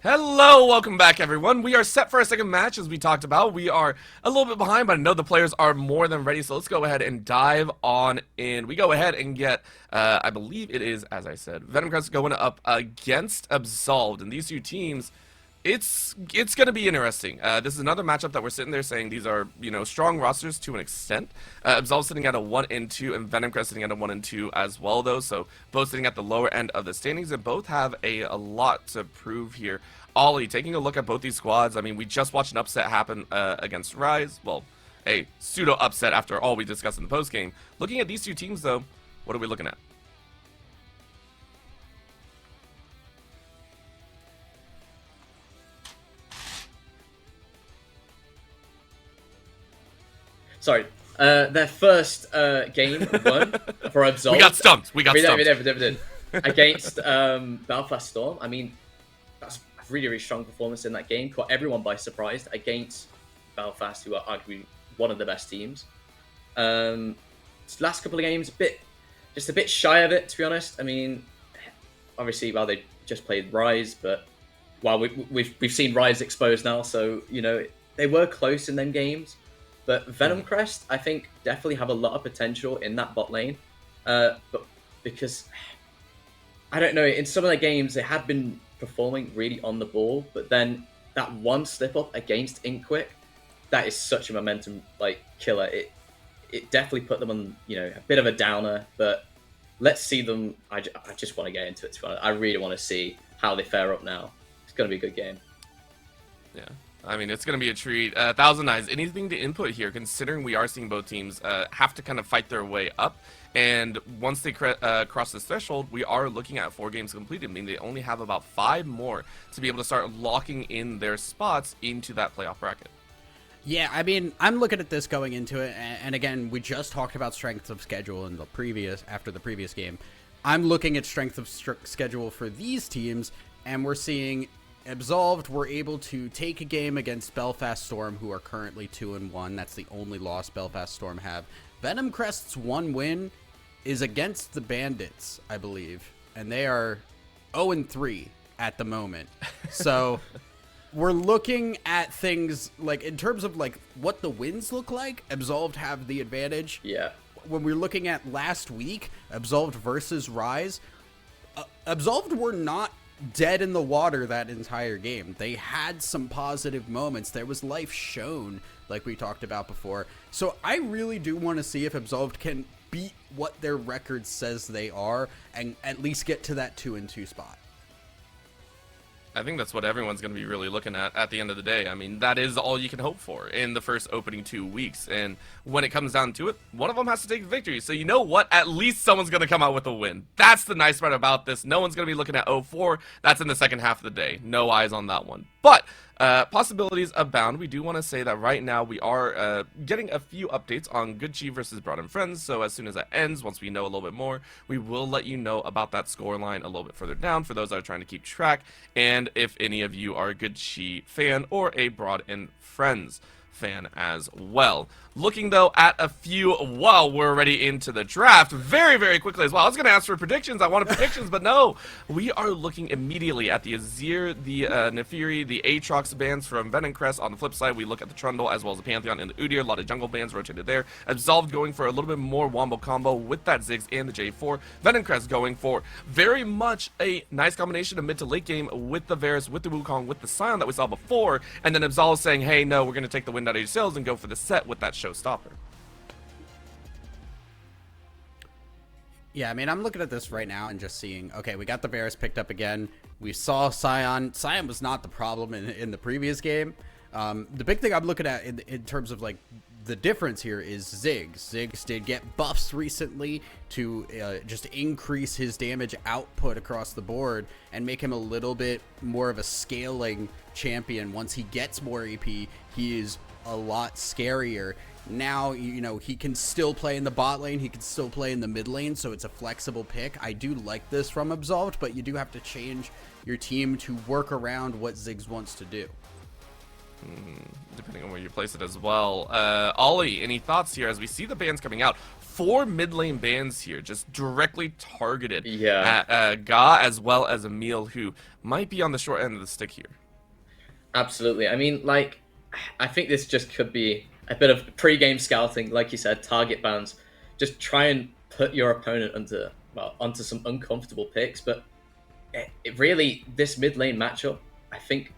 hello, welcome back everyone. We are set for a second match as we talked about. We are a little bit behind, but I know the players are more than ready, so let's go ahead and dive on in. We go ahead and get, I believe it is, as I said, Venom Crest going up against Absolved, and these two teams, it's going to be interesting. This is another matchup that we're sitting there saying these are, you know, strong rosters to an extent. Absolved sitting at a 1-2, and Venom Crest sitting at a 1-2 as well, though. So both sitting at the lower end of the standings, and both have a lot to prove here. Ollie, taking a look at both these squads, I mean, we just watched an upset happen against RIZE. Well, a pseudo upset after all we discussed in the post game. Looking at these two teams, though, what are we looking at? sorry, their first game won for Absolved. We got stumped. We never did. Against Belfast Storm. I mean, that's a really, really strong performance in that game. Caught everyone by surprise against Belfast, who are arguably one of the best teams. Last couple of games, just a bit shy of it, to be honest. I mean, obviously, well, they just played RIZE, but we've seen RIZE exposed now, so they were close in them games. But Venom Crest, I think, definitely have a lot of potential in that bot lane, but because I don't know, in some of the games they had been performing really on the ball, but then that one slip up against Inkquick, that is such a momentum killer. It definitely put them on a bit of a downer, but let's see them. I just want to get into it. I really want to see how they fare up now. It's going to be a good game. Yeah. I mean, it's going to be a treat. Thousand Eyes, anything to input here, considering we are seeing both teams have to kind of fight their way up. And once they cross this threshold, we are looking at 4 games completed, meaning they only have about 5 more to be able to start locking in their spots into that playoff bracket. Yeah, I mean, I'm looking at this going into it, and again, we just talked about strength of schedule in after the previous game. I'm looking at strength of schedule for these teams, and we're seeing Absolved were able to take a game against Belfast Storm, who are currently 2-1. That's the only loss Belfast Storm have. Venom Crest's one win is against the Bandits, I believe, and they are 0-3 at the moment. So we're looking at things in terms of what the wins look like. Absolved have the advantage. Yeah. When we're looking at last week, Absolved versus RIZE, Absolved were not dead in the water that entire game. They had some positive moments. There was life shown, like we talked about before. So I really do want to see if Absolved can beat what their record says they are and at least get to that 2-2 spot. I think that's what everyone's going to be really looking at the end of the day. I mean, that is all you can hope for in the first opening 2 weeks. And when it comes down to it, one of them has to take the victory. So you know what? At least someone's going to come out with a win. That's the nice part about this. No one's going to be looking at 0-4. That's in the second half of the day. No eyes on that one. But possibilities abound. We do want to say that right now we are getting a few updates on Good Chi versus Broad and Friends. So as soon as that ends, once we know a little bit more, we will let you know about that scoreline a little bit further down for those that are trying to keep track. And if any of you are a Good Chi fan or a Broad and Friends fan as well. Looking though at a few while we're already into the draft very, very quickly as well. I was going to ask for predictions. I wanted predictions, but no. We are looking immediately at the Azir, the Nefiri, the Aatrox bands from Venom Crest. On the flip side, we look at the Trundle as well as the Pantheon and the Udyr. A lot of jungle bands rotated there. Absolved going for a little bit more wombo combo with that Ziggs and the J4. Venom Crest going for very much a nice combination of mid to late game with the Varus, with the Wukong, with the Sion that we saw before. And then Absolved saying, hey, no, we're going to take the wind out of your sails and go for the set with that showstopper. Yeah, I mean, I'm looking at this right now and just seeing, okay, we got the Varus picked up again. We saw Sion. Sion was not the problem in the previous game. The big thing I'm looking at in terms of the difference here is Ziggs. Ziggs did get buffs recently to just increase his damage output across the board and make him a little bit more of a scaling champion. Once he gets more AP, he is a lot scarier. Now, he can still play in the bot lane, he can still play in the mid lane, so it's a flexible pick. I do like this from Absolved, but you do have to change your team to work around what Ziggs wants to do. Depending on where you place it as well. Ollie, any thoughts here as we see the bans coming out? 4 mid lane bans here, just directly targeted at Ga as well as Emil, who might be on the short end of the stick here. Absolutely. I mean, I think this just could be a bit of pre-game scouting, like you said, target bans. Just try and put your opponent onto some uncomfortable picks. But it really, this mid lane matchup, I think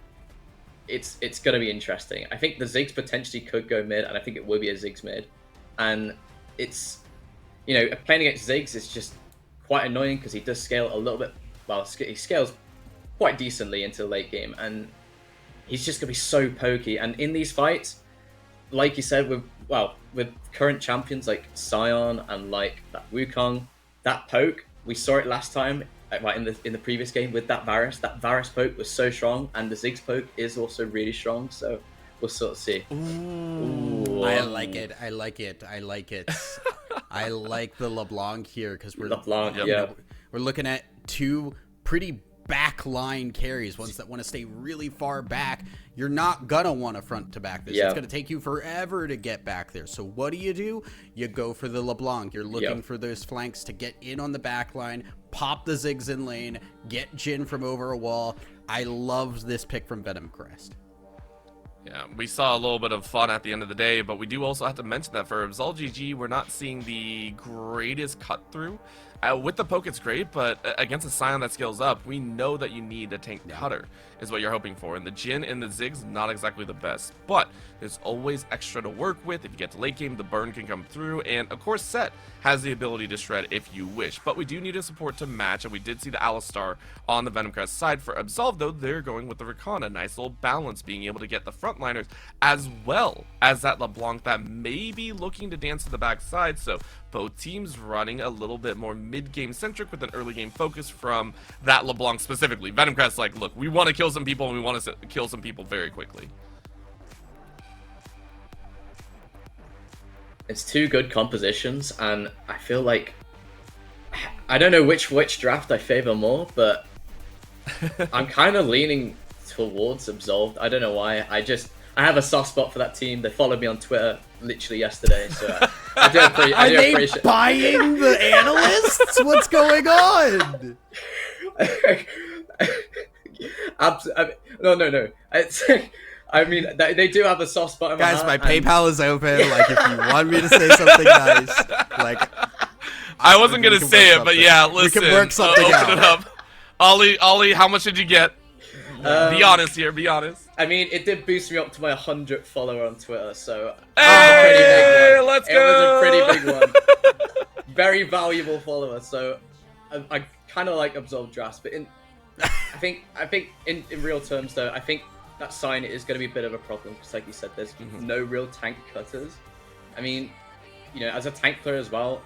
it's going to be interesting. I think the Ziggs potentially could go mid, and I think it will be a Ziggs mid. And it's, playing against Ziggs is just quite annoying because he does scale a little bit. Well, he scales quite decently into the late game, and he's just going to be so pokey. And in these fights, like you said, with current champions like Sion and that Wukong, that poke, we saw it last time in the previous game with that Varus. That Varus poke was so strong, and the Ziggs poke is also really strong, so we'll sort of see. Ooh. I like it. I like it. I like it. I like the LeBlanc here because we're LeBlanc, you yeah. know, we're looking at two pretty backline carries, ones that want to stay really far back. You're not gonna want to front to back this. Yeah. It's gonna take you forever to get back there. So what do? You go for the LeBlanc. You're looking for those flanks to get in on the back line, pop the Ziggs in lane, get Jhin from over a wall. I love this pick from Venom Crest. Yeah, we saw a little bit of fun at the end of the day, but we do also have to mention that for Absol GG, we're not seeing the greatest cut through. With the poke, it's great, but against a Scion that scales up, we know that you need a tank cutter, is what you're hoping for. And the Jhin and the Ziggs, not exactly the best, but there's always extra to work with. If you get to late game, the burn can come through, and of course, Set has the ability to shred if you wish. But we do need a support to match, and we did see the Alistar on the Venom Crest side. For Absol, though, they're going with the Rakan, a nice little balance, being able to get the frontliners as well as that LeBlanc that may be looking to dance to the backside. So both teams running a little bit more mid-game centric with an early game focus from that LeBlanc specifically. Venom Crest like, look, we want to kill some people, and we want to kill some people very quickly. It's two good compositions, and I feel like I don't know which draft I favor more, but I'm kind of leaning towards Absolved. I don't know why. I have a soft spot for that team. They followed me on Twitter literally yesterday, so I do appreciate. Buying the analysts? What's going on? No. It's, I mean, they do have a soft spot in my Guys, heart, my PayPal is open. Like, if you want me to say something nice, like, I wasn't gonna say it, but yeah, listen. We can work something open out. it up. Ollie, how much did you get? Be honest here. Be honest. I mean, it did boost me up to my 100th follower on Twitter, so Hey, let's go. It was a pretty big one. Very valuable follower, so I kind of like Absolved drafts, but I think in real terms though, I think that sign is going to be a bit of a problem because, like you said, there's no real tank cutters. I mean, you know, as a tank player as well,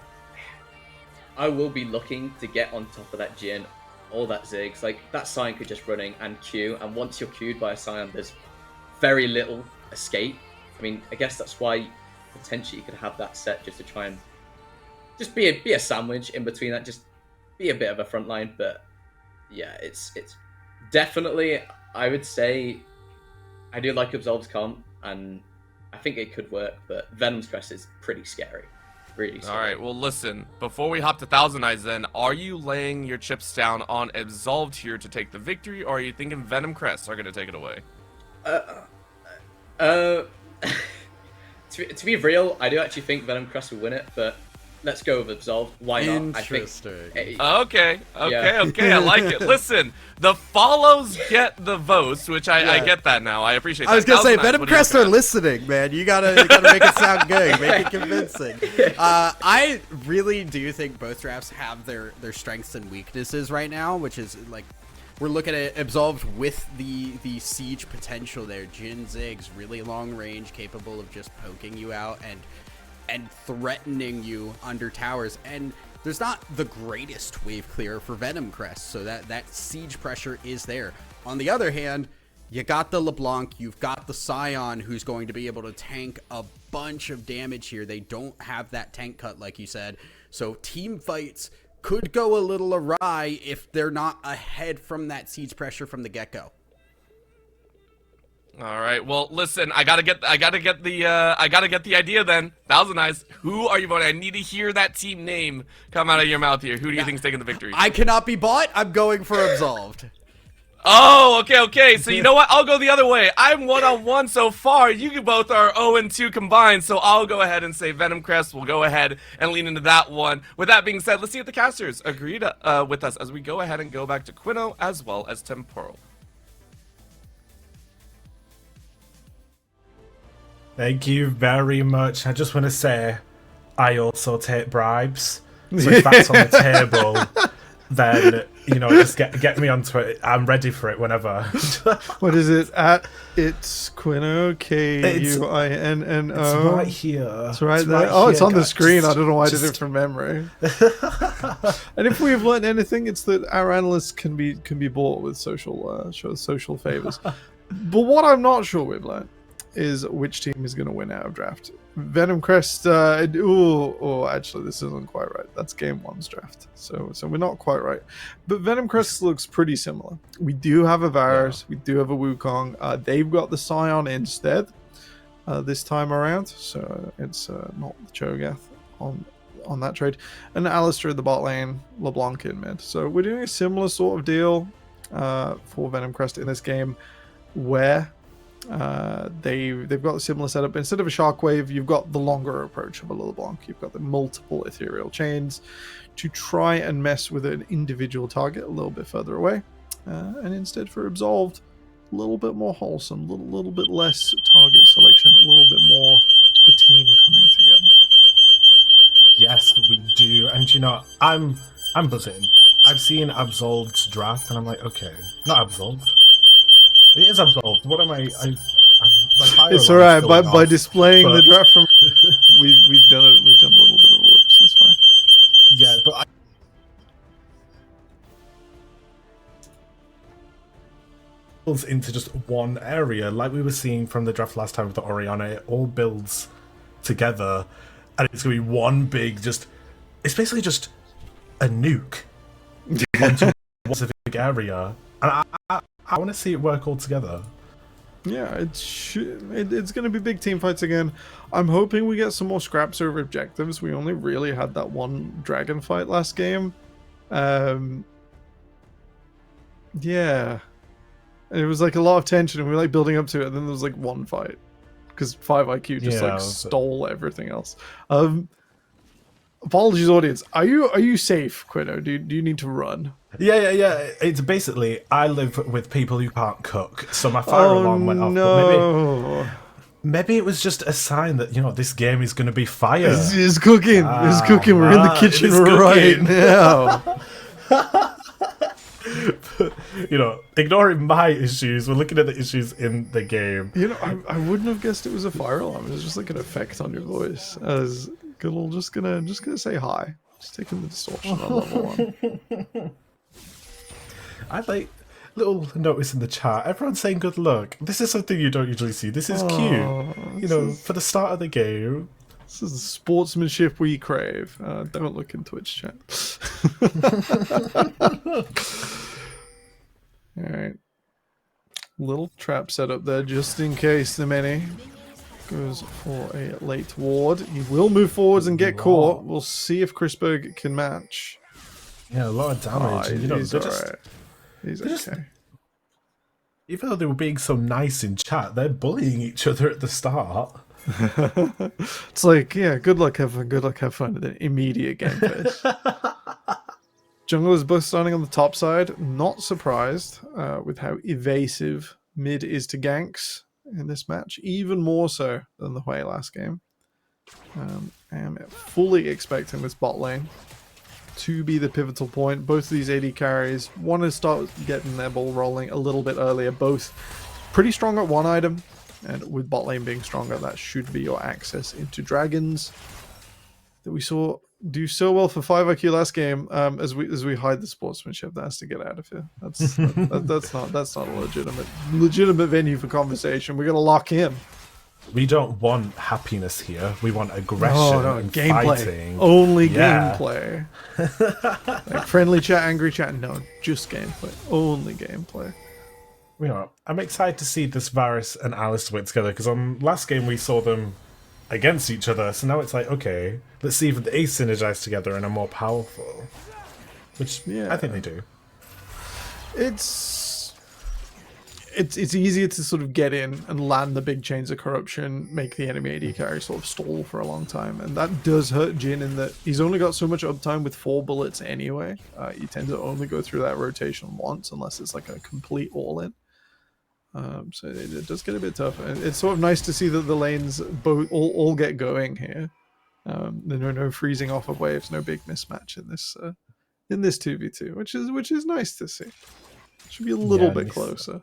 I will be looking to get on top of that Jhin or that Ziggs. Like, that Scion could just running and Q, and once you're Q'd by a Scion, there's very little escape. I mean, I guess that's why potentially you could have that set just to try and just be a sandwich in between that, just be a bit of a front line. But yeah, it's definitely, I would say, I do like Absolved's comp, and I think it could work, but Venom's Crest is pretty scary. Really scary. All right, well, listen, before we hop to Thousand Eyes then, are you laying your chips down on Absolved here to take the victory, or are you thinking Venom Crest are going to take it away? To be real, I do actually think Venom Crest will win it, but let's go with Absolved. Why not? Interesting. Okay, I like it. Listen, the follows get the votes, which I get that now. I appreciate that. I was gonna say, Thousand Eyes, Venom what are you Crest looking are at? listening, man. You gotta make it sound good, make it convincing. I really do think both drafts have their strengths and weaknesses right now, which is like, we're looking at Absolved with the siege potential there. Jhin, Ziggs, really long range, capable of just poking you out and threatening you under towers. And there's not the greatest wave clear for Venom Crest, so that siege pressure is there. On the other hand, you got the LeBlanc, you've got the Scion, who's going to be able to tank a bunch of damage here. They don't have that tank cut, like you said, so team fights could go a little awry if they're not ahead from that siege pressure from the get-go. All right. Well, listen, I gotta get the idea then. Thousand Eyes. Who are you voting? I need to hear that team name come out of your mouth here. Who do you think is taking the victory? I cannot be bought. I'm going for Absolved. Oh, okay. So you know what? I'll go the other way. I'm 1-on-1 so far. You both are 0-2 combined, so I'll go ahead and say Venom Crest. We'll go ahead and lean into that one. With that being said, let's see if the casters agree with us as we go ahead and go back to Quino as well as Temporal. Thank you very much. I just want to say, I also take bribes. So if that's on the table, then, you know, just get me onto it. I'm ready for it whenever. What is it? It's Quino, K-U-I-N-N-O. It's right here. It's right there. Oh, it's on the screen. I don't know why I did Just- it from memory. And if we've learned anything, it's that our analysts can be bought with social favors. But what I'm not sure we've learned is which team is going to win out of draft. Venom Crest. Actually, this isn't quite right. That's game 1's draft. So we're not quite right. But Venom Crest looks pretty similar. We do have a Varus. We do have a Wukong. They've got the Scion instead this time around. So it's not the Cho'Gath on that trade. And Alistair in the bot lane, LeBlanc in mid. So we're doing a similar sort of deal for Venom Crest in this game, where they've got a similar setup. Instead of a Shockwave, you've got the longer approach of a LeBlanc. You've got the multiple ethereal chains to try and mess with an individual target a little bit further away. And instead for Absolved, a little bit more wholesome, a little bit less target selection, a little bit more the team coming together. Yes, we do. And you know, I'm buzzing. I've seen Absolved's draft, and I'm like, okay, not Absolved. It is Absolved. What am I? My fire It's alarm's alright. going By off, displaying the but- draft from we've done a little bit of a whoops. It's fine. Yeah, but into just one area, like we were seeing from the draft last time with the Oriana. It all builds together, and it's gonna be one big, just it's basically just a nuke onto one specific area, and I want to see it work all together. Yeah, it's going to be big team fights again. I'm hoping we get some more scraps over objectives. We only really had that one dragon fight last game. Yeah. And it was like a lot of tension, and we were like building up to it, and then there was like one fight. Because 5IQ just Yeah, like stole everything else. Apologies, audience. Are you safe, Quino? Do you need to run? Yeah. It's basically I live with people who can't cook, so my fire alarm went off. No. But maybe it was just a sign that, you know, this game is going to be fire. It's cooking. It's cooking. We're in the kitchen it is right cooking. now. You know, ignoring my issues, we're looking at the issues in the game. You know, I wouldn't have guessed it was a fire alarm. It was just like an effect on your voice. As good old, just gonna say hi. Just taking the distortion on level 1. I like little notice in the chat. Everyone's saying good luck. This is something you don't usually see. This is cute. You know, for the start of the game. This is the sportsmanship we crave. Don't look in Twitch chat. Alright. Little trap set up there just in case the many goes for a late ward. He will move forwards and get caught. We'll see if Chrisberg can match. Yeah, a lot of damage. and, you know, He's they're just, alright. He's just- okay. even though they were being so nice in chat, they're bullying each other at the start. It's like, yeah, good luck, have fun, and then immediate game phase. Jungle is both starting on the top side. Not surprised with how evasive mid is to ganks in this match, even more so than the Hui last game. I am fully expecting this bot lane to be the pivotal point. Both of these AD carries want to start getting their ball rolling a little bit earlier. Both pretty strong at one item, and with bot lane being stronger, that should be your access into dragons that we saw do so well for 5IQ last game. As we hide the sportsmanship, that has to get out of here. That's not a legitimate venue for conversation. We're gonna lock him. We don't want happiness here. We want aggression No, and gameplay. fighting. Only Yeah. gameplay. Like friendly chat, angry chat. No, just gameplay. Only gameplay. You know, I'm excited to see this Varus and Alice work together, because on last game we saw them against each other, so now it's like, okay, let's see if they synergize together and are more powerful. Which, Yeah. I think they do. It's easier to sort of get in and land the big chains of corruption, make the enemy AD carry sort of stall for a long time, and that does hurt Jin in that he's only got so much uptime with 4 bullets anyway. You tend to only go through that rotation once, unless it's like a complete all-in. So it does get a bit tough, and it's sort of nice to see that the lanes both all get going here. There are no freezing off of waves, no big mismatch in this 2v2, which is nice to see. Should be a little bit closer.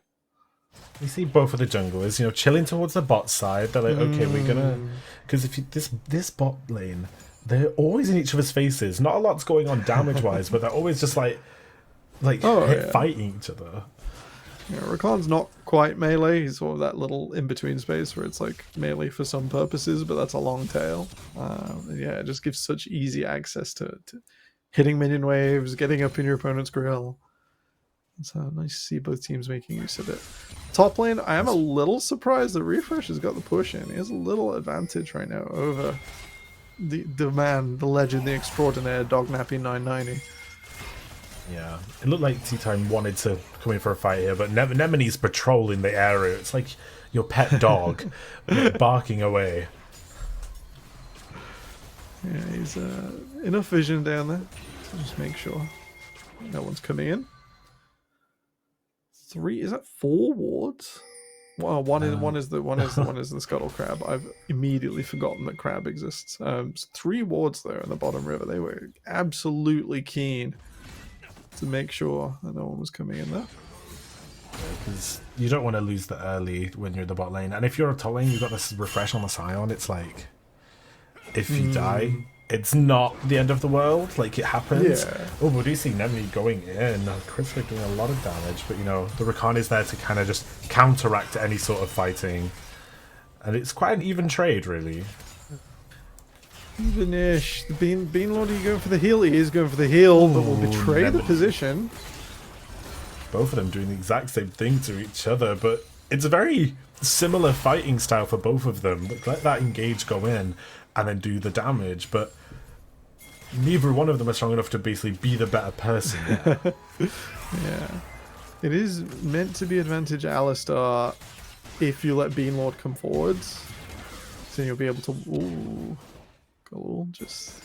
We see both of the junglers, you know, chilling towards the bot side. They're like, okay, we're gonna, because if you, this bot lane, they're always in each other's faces. Not a lot's going on damage wise, but they're always just like fighting each other. Rakan's not quite melee. He's sort of that little in-between space where it's like melee for some purposes, but that's a long tail. Yeah, it just gives such easy access to hitting minion waves, getting up in your opponent's grill. It's nice to see both teams making use of it. Top lane, I am a little surprised that Refresh has got the push in. He has a little advantage right now over the man, the legend, the extraordinaire, Dognappy 990. Yeah, it looked like T-Time wanted to come in for a fight here, but Nemini's patrolling the area. It's like your pet dog barking away. Yeah, he's enough vision down there to just make sure no one's coming in. 3, is that 4 wards? Well, one is the scuttle crab. I've immediately forgotten that crab exists. 3 wards there in the bottom river. They were absolutely keen to make sure that no one was coming in there. Because you don't want to lose the early when you're in the bot lane, and if you're a top lane, you've got this refresh on the Scion. It's like, if you die, it's not the end of the world. Like, it happens. Yeah. Oh, but we do see Nemini going in. Chris doing a lot of damage, but you know, the Rakan is there to kind of just counteract any sort of fighting, and it's quite an even trade, really. Even-ish. The Beanlord, are you going for the heal? He is going for the heal, but will betray the position. Both of them doing the exact same thing to each other, but it's a very similar fighting style for both of them. Let that engage go in and then do the damage, but neither one of them are strong enough to basically be the better person. Yeah. It is meant to be advantage Alistar if you let Beanlord come forwards. So you'll be able to... Ooh. Cool. Just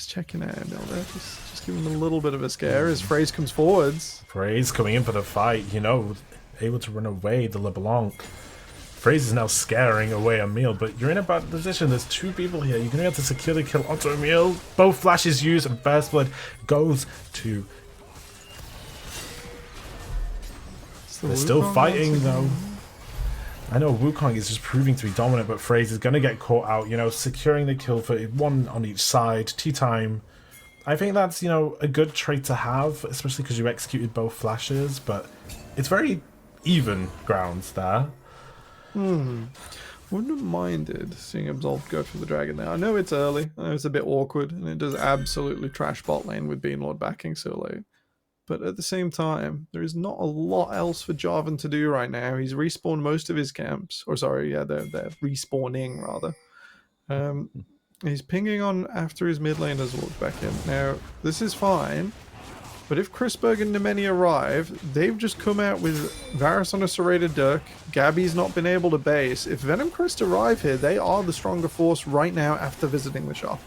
checking out now there. Just giving him a little bit of a scare as Phrase comes forwards. Phrase coming in for the fight, you know, able to run away, the LeBlanc. Phrase is now scaring away Emil, but you're in a bad position. There's 2 people here. You're going to have to secure the kill onto Emil. Both flashes used, and First Blood goes to... They're still fighting, though. I know Wukong is just proving to be dominant, but Phrase is going to get caught out, you know, securing the kill for 1 on each side. T-Time. I think that's, you know, a good trait to have, especially because you executed both flashes, but it's very even grounds there. Wouldn't have minded seeing Absolved go for the dragon there. I know it's early, I know it's a bit awkward, and it does absolutely trash bot lane with Beanlord backing so late. But at the same time, there is not a lot else for Jarvan to do right now. He's respawned most of his camps. Or sorry, yeah, they're respawning, rather. He's pinging on after his mid lane has walked back in. Now, this is fine. But if Chrisberg and Nemeni arrive, they've just come out with Varus on a serrated Dirk. Gabby's not been able to base. If Venom Crest arrive here, they are the stronger force right now after visiting the shop.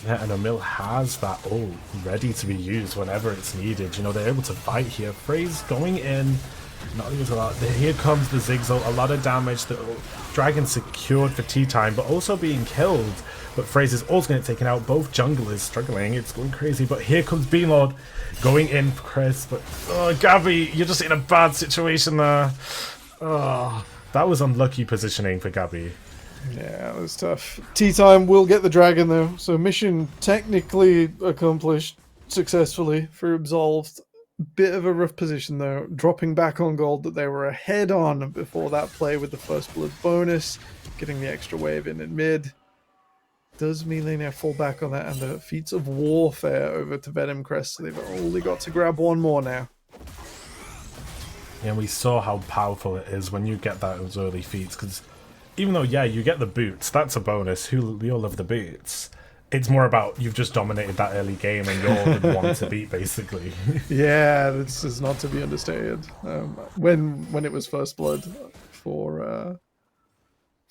Yeah, and Emil has that ult ready to be used whenever it's needed. You know, they're able to fight here. Phrase going in. Not even a lot. Here comes the Zigzag. A lot of damage. The dragon secured for T-Time, but also being killed. But Phrase is also going to get taken out. Both junglers struggling. It's going crazy. But here comes Beanlord going in for Chris. But, oh, Gabby, you're just in a bad situation there. Oh, that was unlucky positioning for Gabby. Yeah, it was tough. T-Time will get the dragon though, so mission technically accomplished successfully for Absolved. Bit of a rough position though, dropping back on gold that they were ahead on before that play with the First Blood bonus, getting the extra wave in mid. Does mean they now fall back on that and the feats of warfare over to Venom Crest, so they've only got to grab 1 more now. And we saw how powerful it is when you get those early feats, because even though, yeah, you get the boots, that's a bonus. We all love the boots. It's more about you've just dominated that early game and you're the one to beat, basically. Yeah, this is not to be understated. When it was First Blood for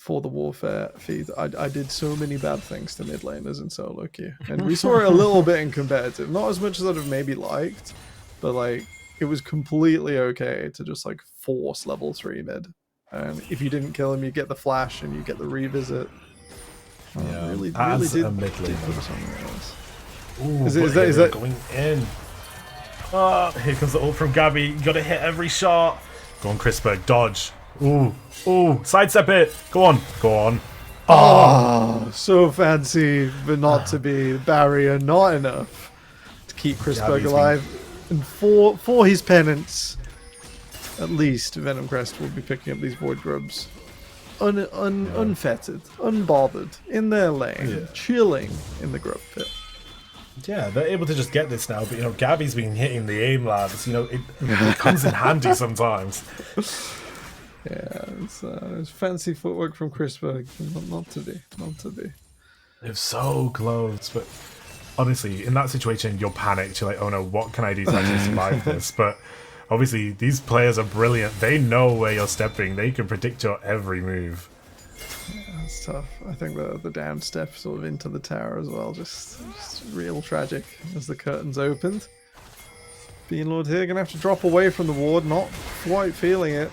the warfare feed, I did so many bad things to mid laners in solo queue, and we saw it a little bit in competitive. Not as much as I'd have maybe liked, but like it was completely okay to just like force level 3 mid. And if you didn't kill him, you get the flash and you get the revisit. Yeah, really did focus on else. Ooh, is that going in? Oh, here comes the ult from Gabby. You gotta hit every shot. Go on, Chrisberg, dodge. Ooh, sidestep it. Go on. Oh, so fancy, but not to be. Barrier not enough to keep Chrisberg alive. And for his penance, at least Venom Crest will be picking up these Void Grubs unfettered, unbothered, in their lane, chilling in the grub pit. Yeah, they're able to just get this now, but you know, Gabby's been hitting the aim labs. You know, it comes in handy sometimes. Yeah, it's fancy footwork from Chrisberg. Not to be. They're so close, but honestly, in that situation, you're panicked. You're like, oh no, what can I do to actually survive this? But obviously, these players are brilliant. They know where you're stepping. They can predict your every move. Yeah, that's tough. I think the down step sort of into the tower as well, just real tragic as the curtains opened. Being Lord here gonna have to drop away from the ward, not quite feeling it.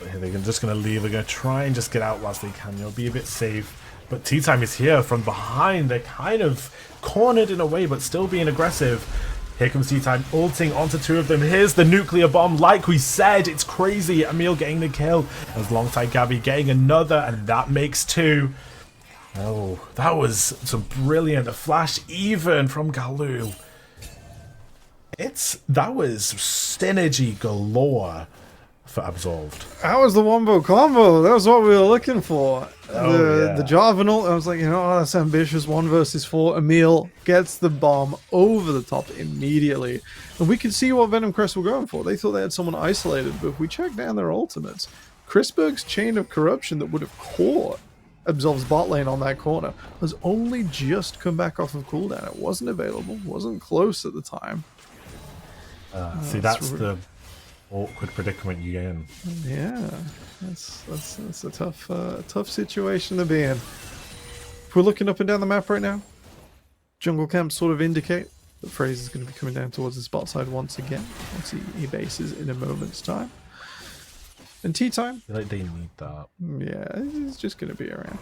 They're just going to leave. They're going to try and just get out whilst they can. You'll be a bit safe. But Tea Time is here from behind. They're kind of cornered in a way, but still being aggressive. Here comes Tea Time, ulting onto two of them. Here's the nuclear bomb. Like we said, it's crazy. Emil getting the kill. As alongside Gabby getting another, and that makes two. Oh, that was some brilliant flash even from Galu. That was synergy galore for Absolved. That was the wombo combo. That was what we were looking for. Oh, the Jarvanal, I was like, that's ambitious. 1 versus 4. Emil gets the bomb over the top immediately. And we could see what Venom Crest were going for. They thought they had someone isolated, but if we check down their ultimates, Chrisberg's Chain of Corruption that would have caught Absolved's bot lane on that corner has only just come back off of cooldown. It wasn't available, wasn't close at the time. See, that's the awkward predicament you get in. Yeah, that's a tough situation to be in. If we're looking up and down the map right now, jungle camps sort of indicate that FaZe is going to be coming down towards the spot side once again, once he bases in a moment's time. And tea time. I feel like they need that. Yeah, it's just going to be around.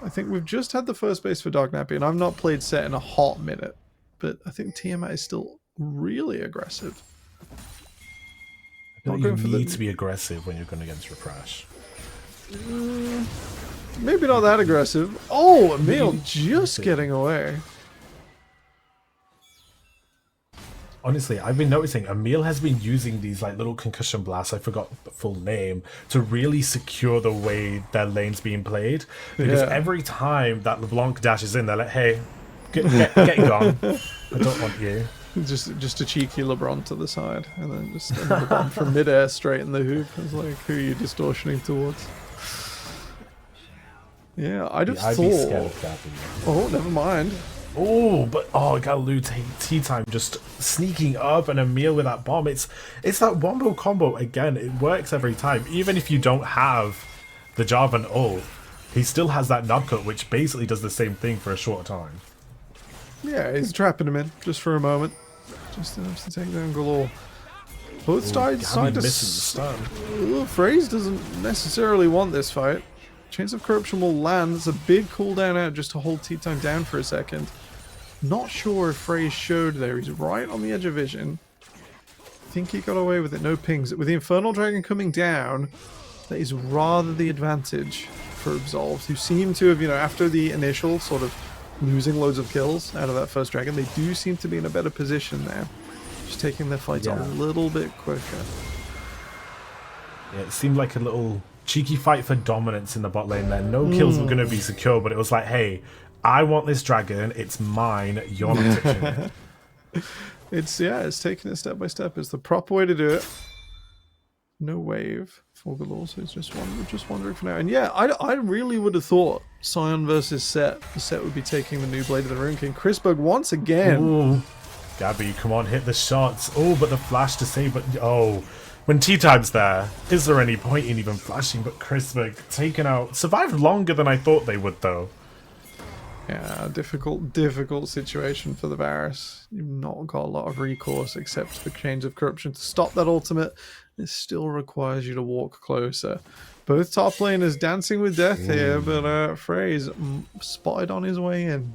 I think we've just had the first base for Dognappy, and I've not played set in a hot minute, but I think Tiamat is still really aggressive. You need to be aggressive when you're going against Refresh. Maybe not that aggressive. Oh, Emil just getting away. Honestly, I've been noticing Emil has been using these like little concussion blasts, I forgot the full name, to really secure the way their lane's being played. Because every time that LeBlanc dashes in, they're like, hey, get gone. I don't want you. Just a cheeky LeBron to the side, and then just another bomb from midair straight in the hoop. I was like, who are you distortioning towards? Yeah, I'd have I'd be scared thought. of Gabby. Oh, never mind. Oh, but Galu tea time just sneaking up and Emil with that bomb. It's that wombo combo again. It works every time. Even if you don't have the Jarvan ult, he still has that nubcut, which basically does the same thing for a short time. Yeah, he's trapping him in just for a moment. Just enough to take down Galore. Both sides Gabby to missing the stun. FaZe doesn't necessarily want this fight. Chains of Corruption will land. It's a big cooldown out just to hold Tea Time down for a second. Not sure if FaZe showed there. He's right on the edge of vision. I think he got away with it. No pings. With the Infernal Dragon coming down, that is rather the advantage for Absolved, who seem to have, after the initial sort of losing loads of kills out of that first dragon, they do seem to be in a better position now. Just taking their fights a little bit quicker. Yeah, it seemed like a little cheeky fight for dominance in the bot lane there. No kills were going to be secure, but it was like, hey, I want this dragon. It's mine. You're not touching it. It's taking it step by step. It's the proper way to do it. No wave for Galore, so it's just wandering for now. And yeah, I really would have thought Sion versus Set. The Set would be taking the new Blade of the Rune King. Chrisberg once again. Ooh. Gabby, come on, hit the shots. Oh, but the flash to save, but when Tea Time's there, is there any point in even flashing? But Chrisberg taken out, survived longer than I thought they would though. Yeah, difficult situation for the Varus. You've not got a lot of recourse except for Chains of Corruption to stop that ultimate. It still requires you to walk closer. Both top laners dancing with death here, but FaZe spotted on his way in.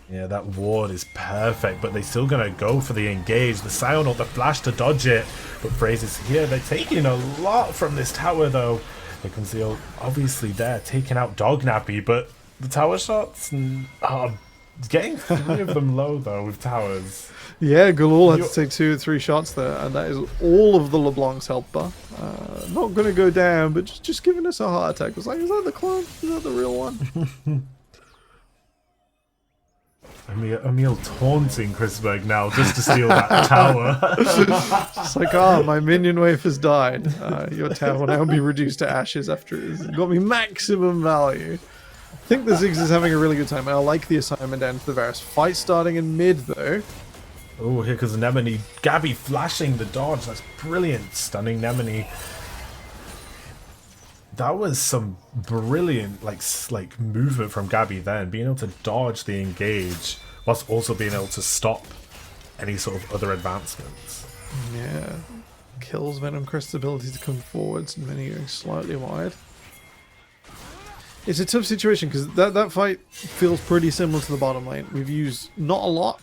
Yeah, that ward is perfect, but they're still going to go for the engage. The Sion ult, the flash to dodge it. But FaZe is here. They're taking a lot from this tower, though. Here comes the ult. Obviously, they're taking out Dognappy, but the tower shots, Getting 3 of them low, though, with towers. Yeah, Galul had to take 2 or 3 shots there, and that is all of the LeBlanc's health bar. Not going to go down, but just giving us a heart attack. It was like, is that the clone? Is that the real one? Emil taunting Chrisberg now just to steal that tower. It's like, my minion wave has died. Your tower will now be reduced to ashes after it's got me maximum value. I think the Ziggs is having a really good time. I like the assignment down to the Varus. Fight starting in mid, though. Oh, here comes Nemini. Gabby flashing the dodge. That's brilliant. Stunning Nemini. That was some brilliant like movement from Gabby then. Being able to dodge the engage whilst also being able to stop any sort of other advancements. Yeah. Kills Venom Crest's ability to come forwards and Mini going slightly wide. It's a tough situation because that fight feels pretty similar to the bottom lane. We've used not a lot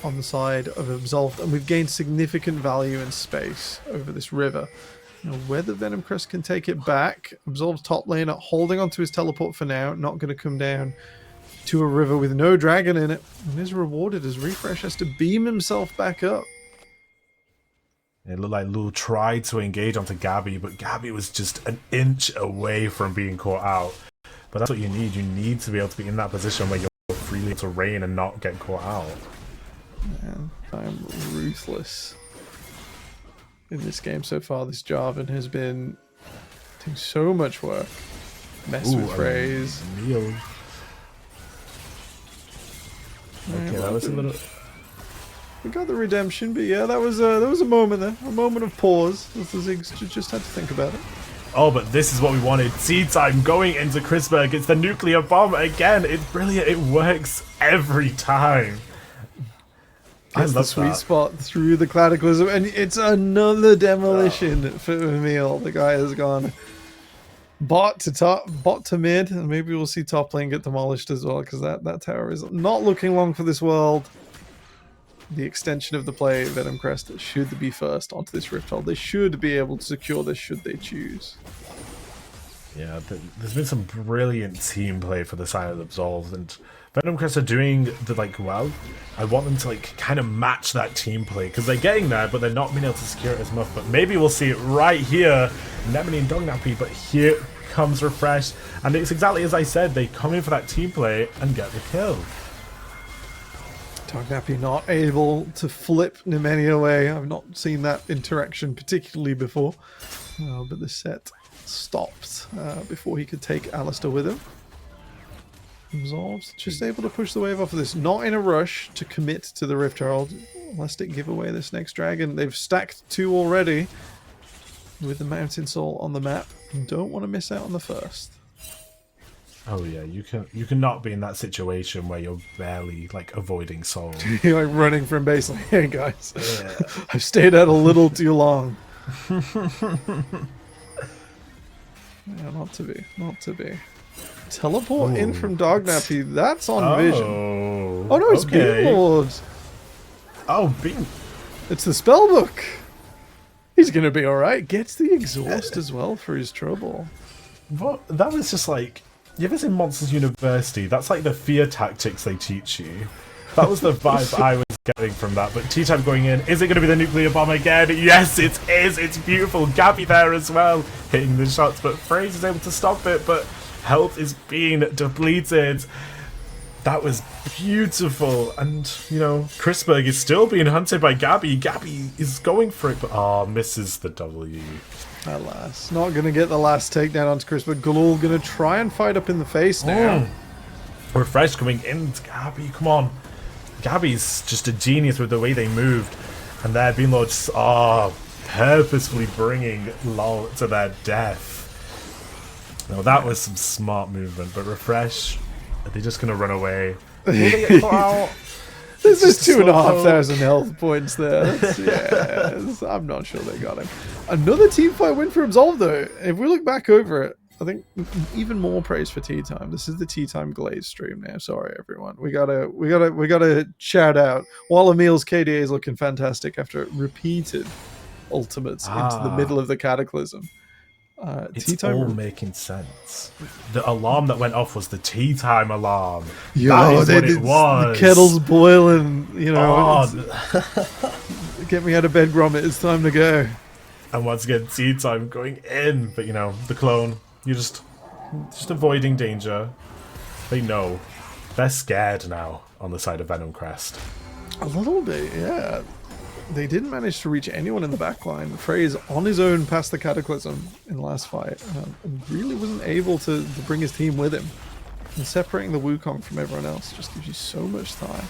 on the side of Absolved, and we've gained significant value in space over this river. Now, whether Venom Crest can take it back, Absolved's top laner holding onto his teleport for now, not going to come down to a river with no dragon in it, and is rewarded as Refresh has to beam himself back up. It looked like Lul tried to engage onto Gabby, but Gabby was just an inch away from being caught out. But that's what you need. You need to be able to be in that position where you're freely able to reign and not get caught out. Man, I'm ruthless in this game so far. This Jarvan has been doing so much work. Mess with Raze. Emil. Okay, that was a little... We got the redemption, but yeah, there was a moment there, a moment of pause. The Ziggs just had to think about it. Oh, but this is what we wanted. Seed time going into Chrisberg. It's the nuclear bomb again. It's brilliant. It works every time. I love the sweet that. spot through the Cataclysm, and it's another demolition for Emil. The guy has gone bot to top, bot to mid, and maybe we'll see top lane get demolished as well, because that tower is not looking long for this world. The extension of the play, Venom Crest, should be first onto this Rift Hold. They should be able to secure this should they choose. Yeah, there's been some brilliant team play for the side of Absolved, and Venom Crest are doing well. I want them to kind of match that team play, because they're getting there, but they're not being able to secure it as much. But maybe we'll see it right here. Nemini and Dognappy, but here comes Refresh, and it's exactly as I said. They come in for that team play and get the kill. Dognappy not able to flip Nemeni away. I've not seen that interaction particularly before. But the set stopped before he could take Alistair with him. Absolved, just able to push the wave off of this. Not in a rush to commit to the Rift Herald, lest it give away this next dragon. They've stacked 2 already with the Mountain Soul on the map. And don't want to miss out on the first. Oh yeah, you cannot be in that situation where you're barely avoiding soul. You're running from base. Hey guys, Yeah. I've stayed out a little too long. Yeah, not to be. Teleport in from Dognappy. That's on Vision. Oh no, it's okay. Beam Lord. Oh, Beam. It's the spellbook. He's gonna be all right. Gets the exhaust as well for his trouble. What? That was just you ever seen Monsters University? That's like the fear tactics they teach you. That was the vibe I was getting from that. But tea time going in. Is it going to be the nuclear bomb again? Yes, it is. It's beautiful. Gabby there as well, hitting the shots. But Phrase is able to stop it. But health is being depleted. That was beautiful. And, Chrisberg is still being hunted by Gabby. Gabby is going for it, but misses the W. Alas, not going to get the last takedown onto Chris, but Galul going to try and fight up in the face now. Refresh coming in. Gabby, come on. Gabby's just a genius with the way they moved. And there, Beanlord just purposefully bringing LOL to their death. No, that was some smart movement, but Refresh, are they just going to run away? Will they get caught out? There's 2,500 health points there. I'm not sure they got him. Another team fight win for Absolved though. If we look back over it, I think even more praise for Tea Time. This is the Tea Time Glaze stream now. Sorry everyone. We gotta shout out. While Emil's KDA is looking fantastic after repeated ultimates into the middle of the Cataclysm. It's tea time. all making sense. The alarm that went off was the tea time alarm. Yo, that is what it was. The kettle's boiling. You know, Oh, get me out of bed, Gromit. It's time to go. and once again, tea time going in. But you know, the clone, you're just avoiding danger. They know. They're scared now on the side of Venom Crest. A little bit, yeah. They didn't manage to reach anyone in the backline. Frey's on his own past the Cataclysm in the last fight. And really wasn't able to bring his team with him. And separating the Wukong from everyone else just gives you so much time.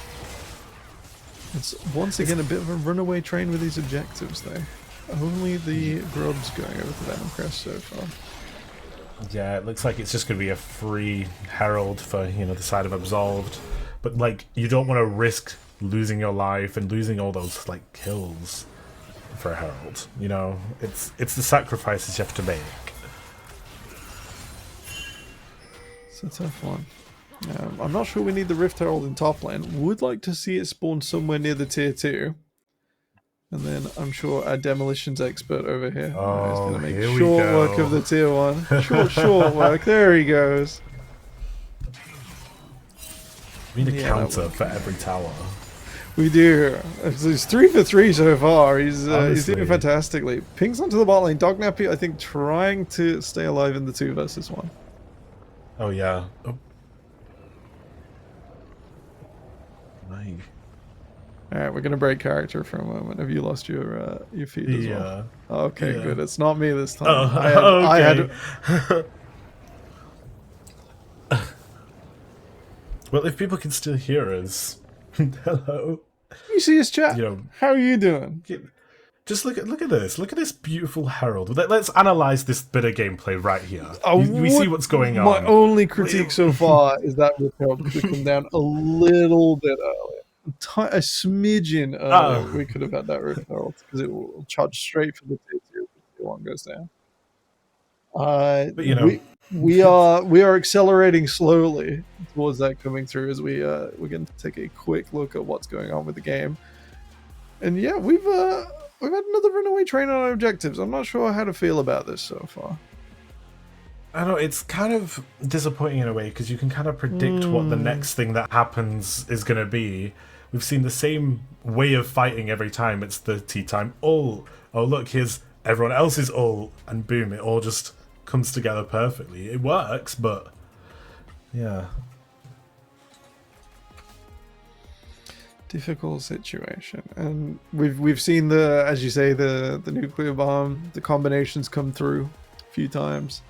It's once again a bit of a runaway train with these objectives, though. Only the Grubs going over to Venom Crest so far. Yeah, it looks like it's just going to be a free Herald for, you know, the side of Absolved. But, like, you don't want to risk losing your life and losing all those, like, kills for a Herald. You know, it's the sacrifices you have to make. It's a tough one. I'm not sure we need the Rift Herald in top lane. Would like to see it spawn somewhere near the tier 2. And then I'm sure our demolitions expert over here is going to make short work of the tier 1. Short work. There he goes. We need a counter for every tower. We do. He's 3 for 3 so far. He's doing fantastically. Pings onto the bot lane. Dognappy, I think, trying to stay alive in the 2 versus 1. Oh, yeah. Oh. Nice. Alright, we're gonna break character for a moment. Have you lost your feed as well? Okay, yeah. good. It's not me this time. I had Well, if people can still hear us, hello. You see his chat. You know, how are you doing? Just look at this. Look at this beautiful Herald. Let's analyze this bit of gameplay right here. We see what's going on. My only critique so far is that Rift Herald could have come down a little bit earlier. A smidgen earlier. We could have had that Rift Herald because it will charge straight for the tier 2 if the tier 1 goes down. But you know, we are accelerating slowly towards that coming through as we're going to take a quick look at what's going on with the game. And yeah, we've had another runaway train on our objectives. I'm not sure how to feel about this so far. I know it's kind of disappointing in a way because you can kind of predict what the next thing that happens is going to be. We've seen the same way of fighting every time. It's the tea time ult. Oh look, here's everyone else's ult, and boom, it all just comes together perfectly. It works, but yeah. Difficult situation, and we've seen as you say, the nuclear bomb, the combinations come through a few times.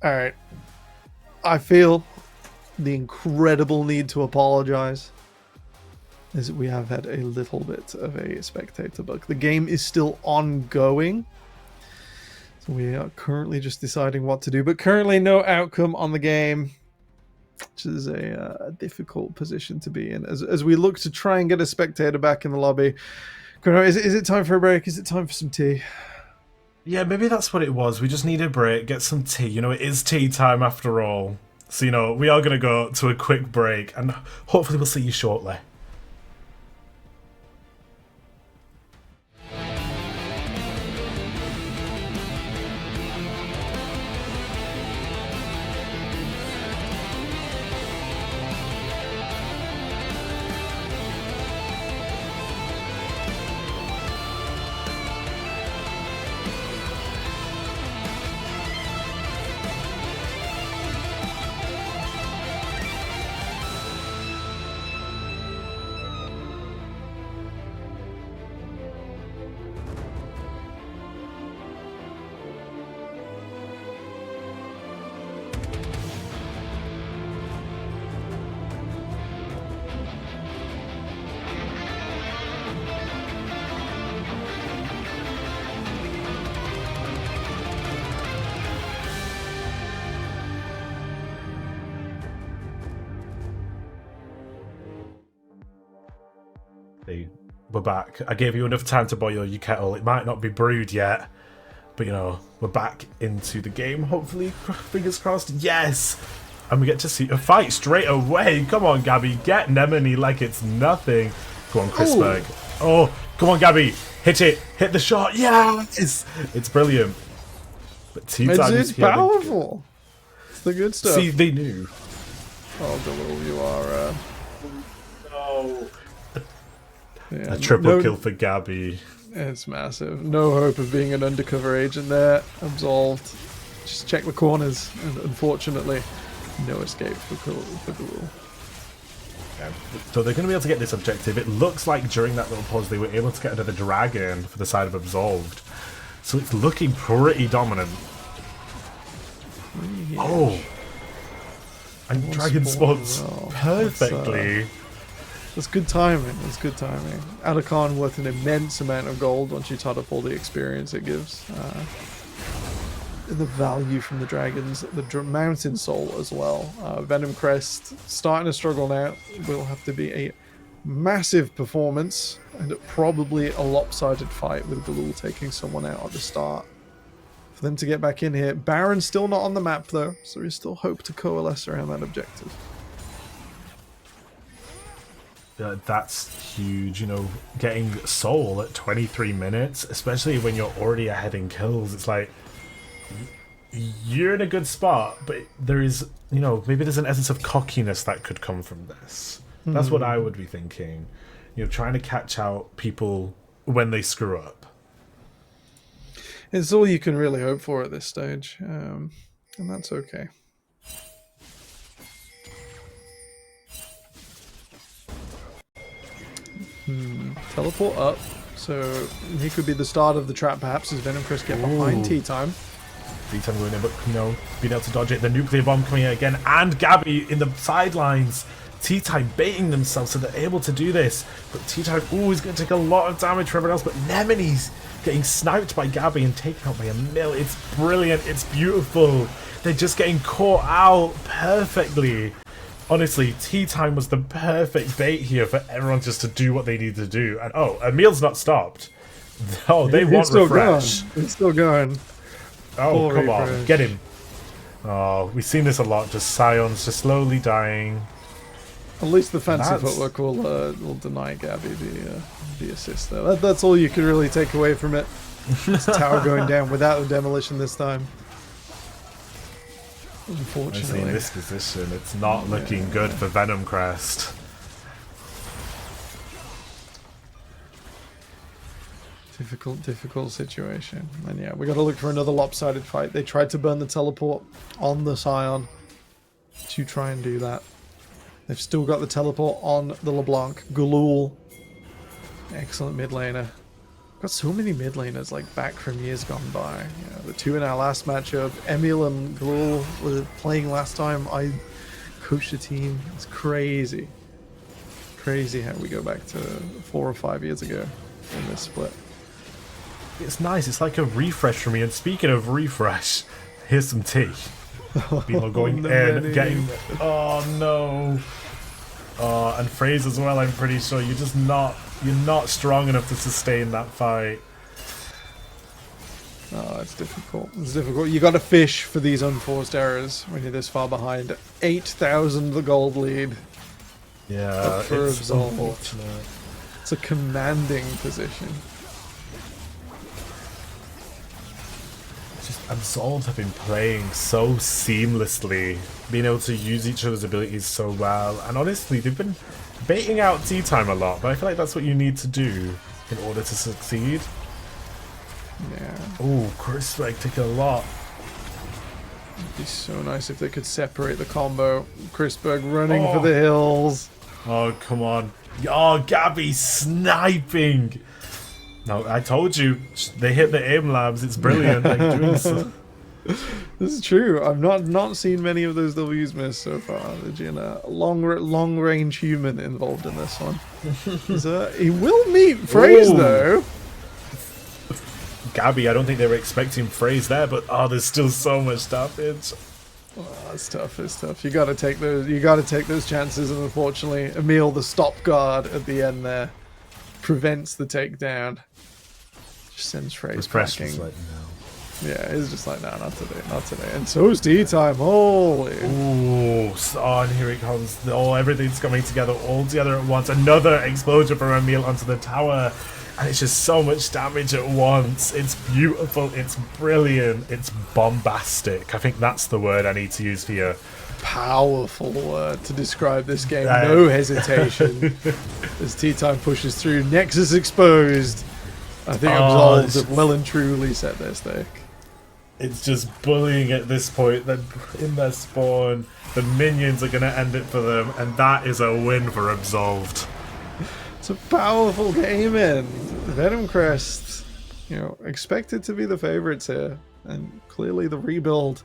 Alright. I feel the incredible need to apologize, as we have had a little bit of a spectator bug. The game is still ongoing, so we are currently just deciding what to do, but currently no outcome on the game, which is a difficult position to be in as we look to try and get a spectator back in the lobby. Is it time for a break? Is it time for some tea? Yeah, maybe that's what it was. We just need a break, get some tea. You know, it is tea time after all. So, you know, we are going to go to a quick break, and hopefully we'll see you shortly. We're back. I gave you enough time to boil your kettle. It might not be brewed yet, but you know, we're back into the game. Hopefully, fingers crossed. Yes! And we get to see a fight straight away. Come on, Gabby. Get Nemini like it's nothing. Go on, Chrisberg. Oh, come on, Gabby. Hit it. Hit the shot. Yes! It's brilliant. But T-Time is It's here. powerful. It's the good stuff. See, they knew. Oh, Galul, you are... No. Yeah, A triple kill for Gabby. It's massive. No hope of being an undercover agent there. Absolved. Just check the corners, and unfortunately, no escape for Galul. Yeah. So they're going to be able to get this objective. It looks like during that little pause they were able to get another dragon for the side of Absolved. So it's looking pretty dominant. Oh! And dragon spawns perfectly. That's good timing. That's good timing. Alakan worth an immense amount of gold once you tot up all the experience it gives. And the value from the dragons, the mountain soul as well. Venom Crest starting to struggle now. Will have to be a massive performance and probably a lopsided fight with Galul taking someone out at the start. For them to get back in here. Baron's still not on the map though, so we still hope to coalesce around that objective. That's huge, you know, getting Soul at 23 minutes, especially when you're already ahead in kills. It's like, you're in a good spot, but there is, you know, maybe there's an essence of cockiness that could come from this. That's what I would be thinking. You know, trying to catch out people when they screw up. It's all you can really hope for at this stage, and that's okay. Teleport up, so he could be the start of the trap perhaps as Venom Chris get behind T-Time. T-Time going in, but, you know, being able to dodge it. The nuclear bomb coming in again, and Gabby in the sidelines. T-Time baiting themselves so they're able to do this. But T-Time, is going to take a lot of damage from everyone else, but Nemini's getting sniped by Gabby and taken out by a mill. It's brilliant. It's beautiful. They're just getting caught out perfectly. Honestly, T-Time was the perfect bait here for everyone just to do what they need to do. And oh, Emil's not stopped. Oh, they want refresh. It's still going. Oh, Poor come refresh. on. Get him. Oh, we've seen this a lot. Just Scions just slowly dying. At least the fancy footwork will deny Gabby the assist there. That's all you can really take away from it. It's tower going down without the demolition this time. Unfortunately. In this position, it's not looking good for Venom Crest. Difficult situation. And yeah, we got to look for another lopsided fight. They tried to burn the teleport on the Scion to try and do that. They've still got the teleport on the LeBlanc. Galul. Excellent mid laner. Got so many mid laners like back from years gone by. You know, the two in our last matchup, Emil and Galul were playing last time I coached the team. It's crazy. Crazy how we go back to 4 or 5 years ago in this split. It's nice. It's like a refresh for me. And speaking of refresh, here's some tea. People going in, getting... Oh, no. And Fraze as well, I'm pretty sure. You're not strong enough to sustain that fight. Oh, it's difficult. It's difficult. You got to fish for these unforced errors when you're this far behind. 8,000 the gold lead. Yeah, it's unfortunate. It's a commanding position. Absolved have been playing so seamlessly, being able to use each other's abilities so well, and honestly, they've been baiting out T-Time a lot, but I feel like that's what you need to do in order to succeed. Yeah. Oh, Chrisberg took a lot. It'd be so nice if they could separate the combo. Chrisberg running for the hills. Oh, come on. Oh, Gabby sniping. No, I told you, they hit the aim labs. It's brilliant. Like doing so. This is true. I've not seen many of those W's miss so far. There's a long range human involved in this one. He will meet Fraze though. Gabby, I don't think they were expecting Fraze there, but there's still so much damage. Oh, it's tough. It's tough. You got to take those. You got to take those chances, and unfortunately, Emil, the stop guard at the end there, prevents the takedown. Just sends Fraze packing. Yeah, he's just like, nah, not today, not today. And so is T-Time, holy. Ooh, and here it comes. Everything's coming together all together at once. Another explosion from Emil onto the tower. And it's just so much damage at once. It's beautiful, it's brilliant, it's bombastic. I think that's the word I need to use for you. Powerful word to describe this game. No hesitation. As T-Time pushes through, Nexus exposed. I think Absolved have well and truly set their stake. It's just bullying at this point. Then in their spawn, the minions are going to end it for them, and that is a win for Absolved. It's a powerful game end. Venom Crest, expected to be the favorites here, and clearly the rebuild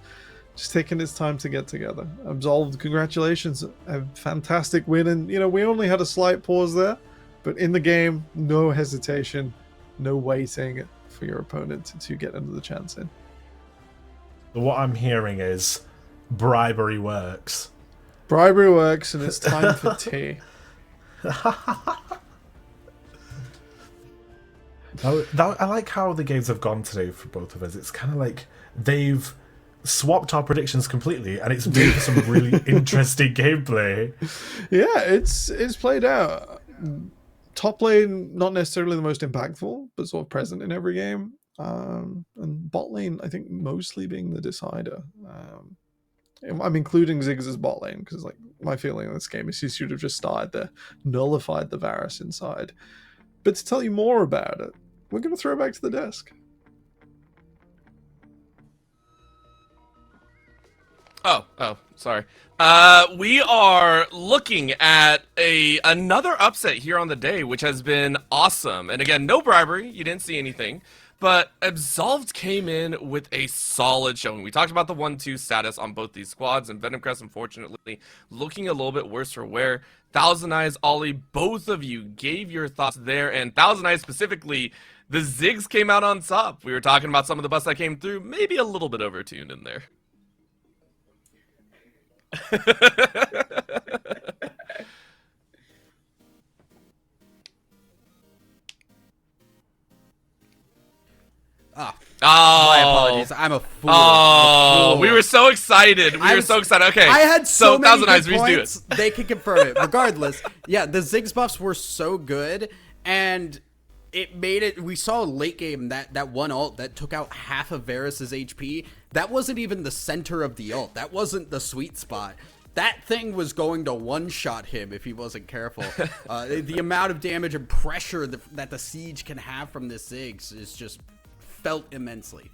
just taking its time to get together. Absolved, congratulations, a fantastic win, and we only had a slight pause there, but in the game, no hesitation, no waiting for your opponent to get another chance in. What I'm hearing is bribery works. Bribery works, and it's time for tea. I like how the games have gone today for both of us. It's kind of like they've swapped our predictions completely, and it's made for some really interesting gameplay. Yeah, it's played out. Top lane, not necessarily the most impactful, but sort of present in every game. And bot lane, I think, mostly being the decider. I'm including Ziggs' bot lane because, my feeling on this game is he should have just started there, nullified the Varus inside. But to tell you more about it, we're going to throw it back to the desk. Oh, sorry. We are looking at another upset here on the day, which has been awesome. And again, no bribery. You didn't see anything. But Absolved came in with a solid showing. We talked about the 1-2 status on both these squads, and Venom Crest, unfortunately, looking a little bit worse for wear. Thousand Eyes, Ollie, both of you gave your thoughts there, and Thousand Eyes specifically, the Ziggs came out on top. We were talking about some of the busts that came through, maybe a little bit overtuned in there. My apologies. I'm a fool. Oh, we were so excited. We were so excited. Okay. I had so many Thousand Eyes, good points. They can confirm it. Regardless, yeah, the Ziggs buffs were so good, and it made it. We saw late game that one ult that took out half of Varus's HP. That wasn't even the center of the ult. That wasn't the sweet spot. That thing was going to one-shot him if he wasn't careful. The amount of damage and pressure that the siege can have from this Ziggs is just felt immensely.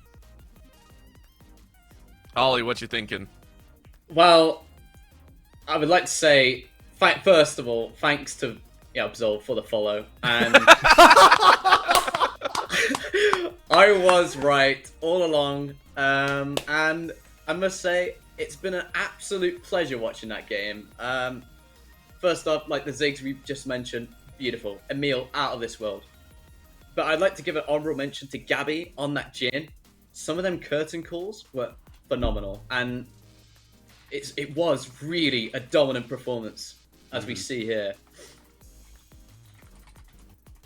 Ollie, what you thinking? Well, I would like to say, first of all, thanks to Absol for the follow. And I was right all along. And I must say, it's been an absolute pleasure watching that game. First off, like the Ziggs we just mentioned, beautiful. Emil, out of this world. But I'd like to give an honorable mention to Gabby on that Jhin. Some of them curtain calls were phenomenal. And it was really a dominant performance, as we see here.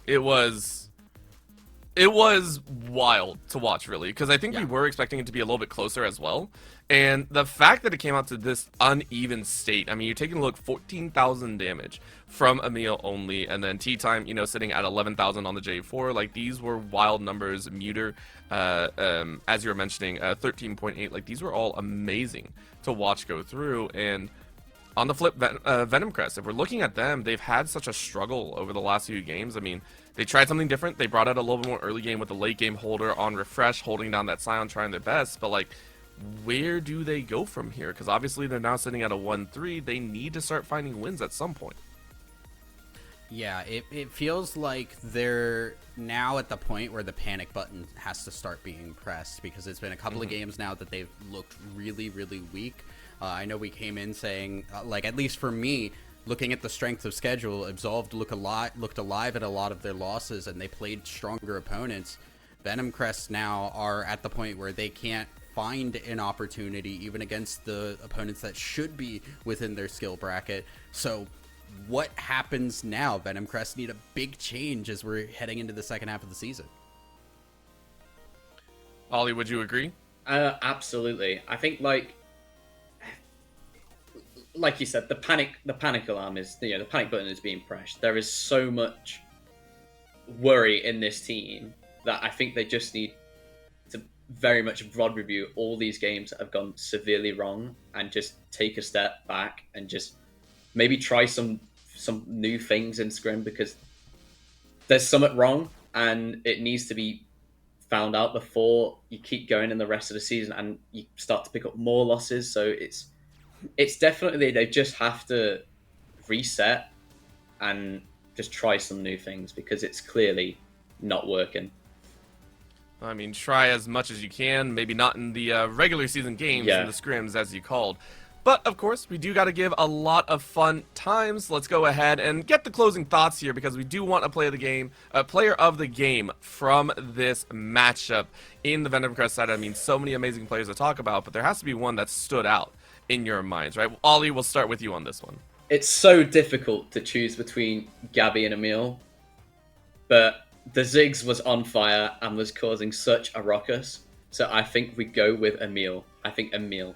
It was wild to watch, really, because I think we were expecting it to be a little bit closer as well. And the fact that it came out to this uneven state, I mean, you're taking a look, 14,000 damage from Emil only, and then T-Time, sitting at 11,000 on the J4. Like, these were wild numbers. Muter, as you were mentioning, 13.8. Like, these were all amazing to watch go through. And on the flip, Venom Crest, if we're looking at them, they've had such a struggle over the last few games. I mean, they tried something different. They brought out a little bit more early game with the late game holder on refresh, holding down that Scion, trying their best. But, like, where do they go from here? Because obviously they're now sitting at a 1-3. They need to start finding wins at some point. Yeah, it feels like they're now at the point where the panic button has to start being pressed, because it's been a couple of games now that they've looked really, really weak. I know we came in saying, at least for me, looking at the strength of schedule, Absolved looked alive at a lot of their losses, and they played stronger opponents. Venom Crest now are at the point where they can't find an opportunity even against the opponents that should be within their skill bracket. So what happens now? Venom Crest need a big change as we're heading into the second half of the season. Ollie, would you agree? Absolutely. I think like you said, the panic alarm is, the panic button is being pressed. There is so much worry in this team that I think they just need to very much VOD review all these games that have gone severely wrong and just take a step back and just maybe try some new things in Scrim, because there's something wrong and it needs to be found out before you keep going in the rest of the season and you start to pick up more losses. So it's definitely, they just have to reset and just try some new things, because it's clearly not working. I mean, try as much as you can. Maybe not in the regular season games Yeah. and the scrims, as you called. But, of course, we do got to give a lot of fun times. Let's go ahead and get the closing thoughts here, because we do want a player of the game from this matchup in the Venom Crest side. I mean, so many amazing players to talk about, but there has to be one that stood out in your minds, right? Ollie, we'll start with you on this one. It's so difficult to choose between Gabby and Emil, but the Ziggs was on fire and was causing such a ruckus. So I think we go with Emil. I think Emil.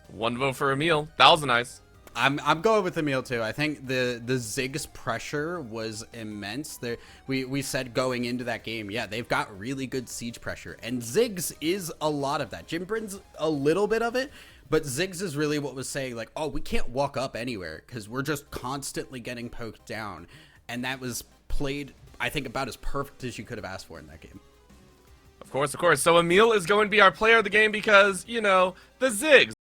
One vote for Emil. That was nice. I'm going with Emil too. I think the Ziggs pressure was immense. There, we said going into that game, yeah, they've got really good siege pressure, and Ziggs is a lot of that. Jim brings a little bit of it, but Ziggs is really what was saying, like, oh, we can't walk up anywhere because we're just constantly getting poked down, and that was played, I think, about as perfect as you could have asked for in that game. Of course, of course. So Emil is going to be our player of the game because, you know, the Ziggs.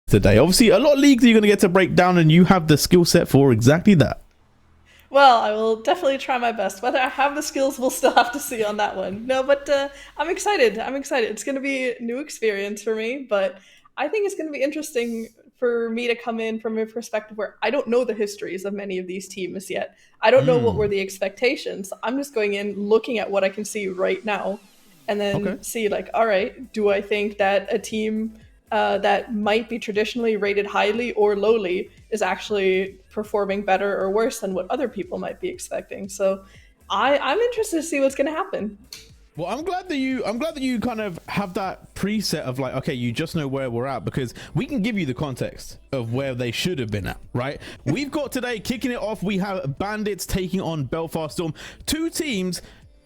today? Obviously, a lot of leagues you're going to get to break down, and you have the skill set for exactly that. Well, I will definitely try my best. Whether I have the skills, we'll still have to see on that one. No, but I'm excited. I'm excited. It's going to be a new experience for me, but I think it's going to be interesting for me to come in from a perspective where I don't know the histories of many of these teams yet. I don't know what were the expectations. I'm just going in, looking at what I can see right now, and then see like, all right, do I think that a team that might be traditionally rated highly or lowly is actually performing better or worse than what other people might be expecting? So I'm interested to see what's going to happen. Well, I'm glad that you kind of have that preset of like, okay, you just know where we're at, because we can give you the context of where they should have been at, right? We've got today kicking it off. We have Bandits taking on Belfast Storm, two teams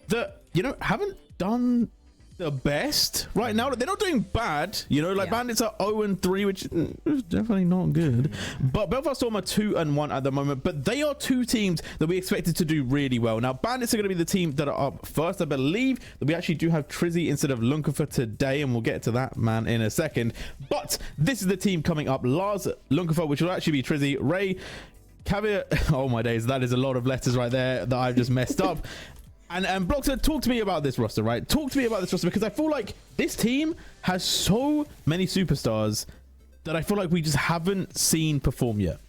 that, you know, haven't done the best right now. They're not doing bad, you know, like Bandits are 0-3, which is definitely not good, but Belfast Storm are 2-1 at the moment. But they are two teams that we expected to do really well. Now Bandits are going to be the team that are up first. I believe that we actually do have Trizzy instead of Lunkerfer today, and we'll get to that man in a second. But this is the team coming up: Lars, Lunkerfer, which will actually be Trizzy, Ray, Caviar. Oh my days, that is a lot of letters right there that I've just messed up. And Bloxer, talk to me about this roster, right? Talk to me about this roster, because I feel like this team has so many superstars that I feel like we just haven't seen perform yet.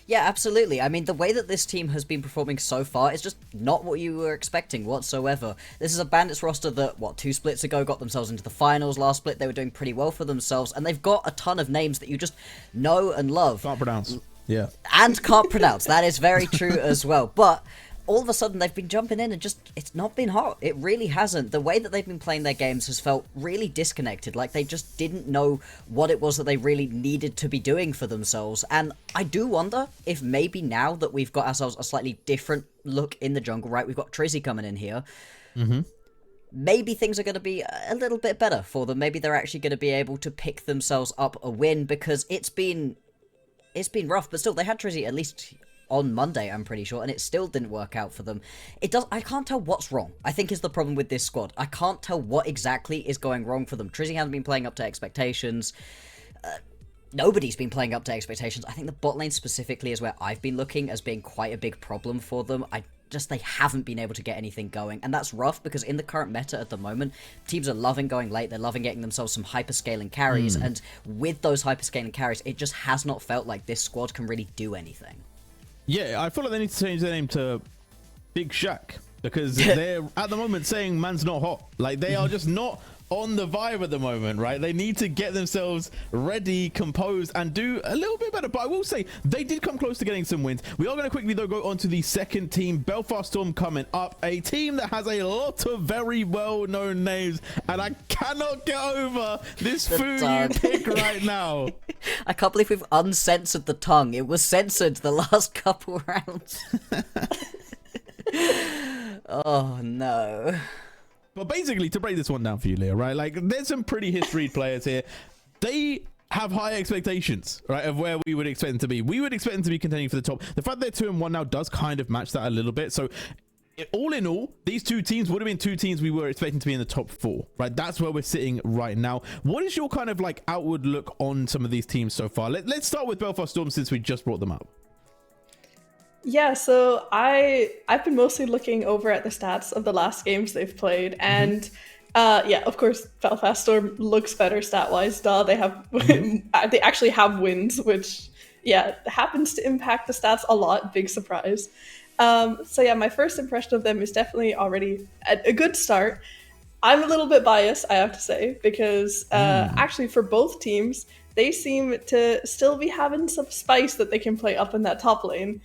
Yeah, absolutely. I mean, the way that this team has been performing so far is just not what you were expecting whatsoever. This is a Bandits roster that, 2 splits ago got themselves into the finals. Last split, they were doing pretty well for themselves, and they've got a ton of names that you just know and love. Can't pronounce. Yeah. And can't pronounce. That is very true as well. But all of a sudden they've been jumping in and just, it's not been hot. It really hasn't. The way that they've been playing their games has felt really disconnected, like they just didn't know what it was that they really needed to be doing for themselves. And I do wonder if maybe now that we've got ourselves a slightly different look in the jungle, right? We've got Trizzy coming in here. Maybe things are going to be a little bit better for them. Maybe they're actually going to be able to pick themselves up a win, because it's been rough, but still they had Trizzy at least on Monday, I'm pretty sure, and it still didn't work out for them. I can't tell what's wrong, I think, is the problem with this squad. I can't tell what exactly is going wrong for them. Trizzy hasn't been playing up to expectations. Nobody's been playing up to expectations. I think the bot lane specifically is where I've been looking as being quite a big problem for them. They haven't been able to get anything going, and that's rough, because in the current meta at the moment, teams are loving going late. They're loving getting themselves some hyperscaling carries, and with those hyperscaling carries, it just has not felt like this squad can really do anything. Yeah, I feel like they need to change their name to Big Shaq, because they're at the moment saying man's not hot. Like, they are just not on the vibe at the moment, right? They need to get themselves ready, composed, and do a little bit better. But I will say, they did come close to getting some wins. We are going to quickly, though, go on to the second team, Belfast Storm, coming up. A team that has a lot of very well-known names, and I cannot get over this food you pick right now. I can't believe we've uncensored the tongue. It was censored the last couple rounds. Oh, no. But basically, to break this one down for you, Leo, right? Like, there's some pretty historied players here. They have high expectations, right, of where we would expect them to be. We would expect them to be contending for the top. The fact they're 2-1 now does kind of match that a little bit. So, all in all, these two teams would have been two teams we were expecting to be in the top 4, right? That's where we're sitting right now. What is your kind of like outward look on some of these teams so far? Let's start with Belfast Storm, since we just brought them up. Yeah, so I've been mostly looking over at the stats of the last games they've played, and yeah, of course, Belfast Storm looks better stat-wise. They have they actually have wins, which happens to impact the stats a lot. Big surprise. So yeah, my first impression of them is definitely already a good start. I'm a little bit biased, I have to say, because actually for both teams, they seem to still be having some spice that they can play up in that top lane.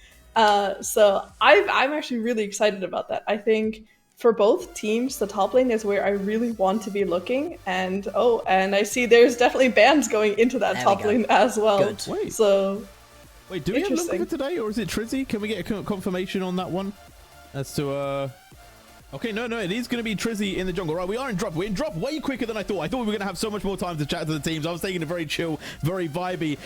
So I'm actually really excited about that. I think for both teams, the top lane is where I really want to be looking. And and I see there's definitely bans going into that top lane as well. Good. Wait. So Wait, do we have Lunkerfer today, or is it Trizzy? Can we get a confirmation on that one? As to, okay, no, it is going to be Trizzy in the jungle. Right, we are in drop. We're in drop way quicker than I thought. I thought we were going to have so much more time to chat to the teams. I was taking it very chill, very vibey.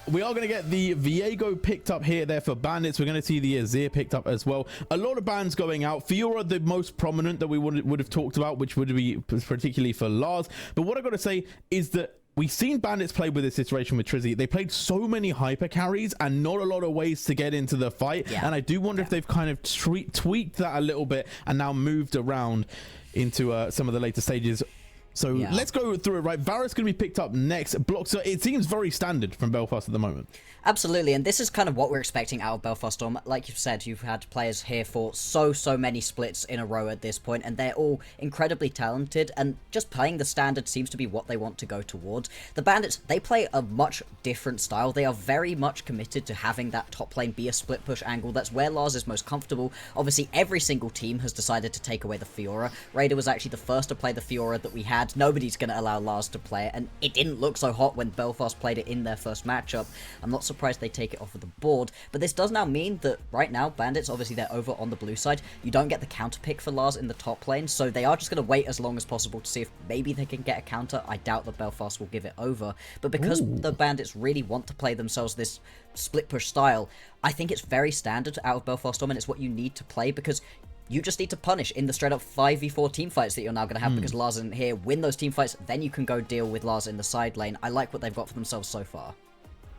We are going to get the Viego picked up here there for Bandits. We're going to see the Azir picked up as well. A lot of bans going out. Fiora, the most prominent that we would have talked about, which would be particularly for Lars. But what I got to say is that we've seen Bandits play with this situation with Trizzy. They played so many hyper carries and not a lot of ways to get into the fight. Yeah. And I do wonder if they've kind of tweaked that a little bit and now moved around into some of the later stages. So let's go through it, right? Varus going to be picked up next. Bloxer, it seems very standard from Belfast at the moment. Absolutely, and this is kind of what we're expecting out of Belfast Storm. Like you've said, you've had players here for so many splits in a row at this point, and they're all incredibly talented, and just playing the standard seems to be what they want to go towards. The Bandits, they play a much different style. They are very much committed to having that top lane be a split push angle. That's where Lars is most comfortable. Obviously, every single team has decided to take away the Fiora. Raider was actually the first to play the Fiora that we had. Nobody's going to allow Lars to play it, and it didn't look so hot when Belfast played it in their first matchup. I'm not surprised they take it off of the board, but this does now mean that right now Bandits, obviously they're over on the blue side, you don't get the counter pick for Lars in the top lane, so they are just going to wait as long as possible to see if maybe they can get a counter. I doubt that Belfast will give it over, but because the Bandits really want to play themselves this split push style, I think it's very standard out of Belfast Storm, and it's what you need to play, because you just need to punish in the straight up 5v4 team fights that you're now going to have because Lars isn't here. Win those team fights, then you can go deal with Lars in the side lane. I like what they've got for themselves so far.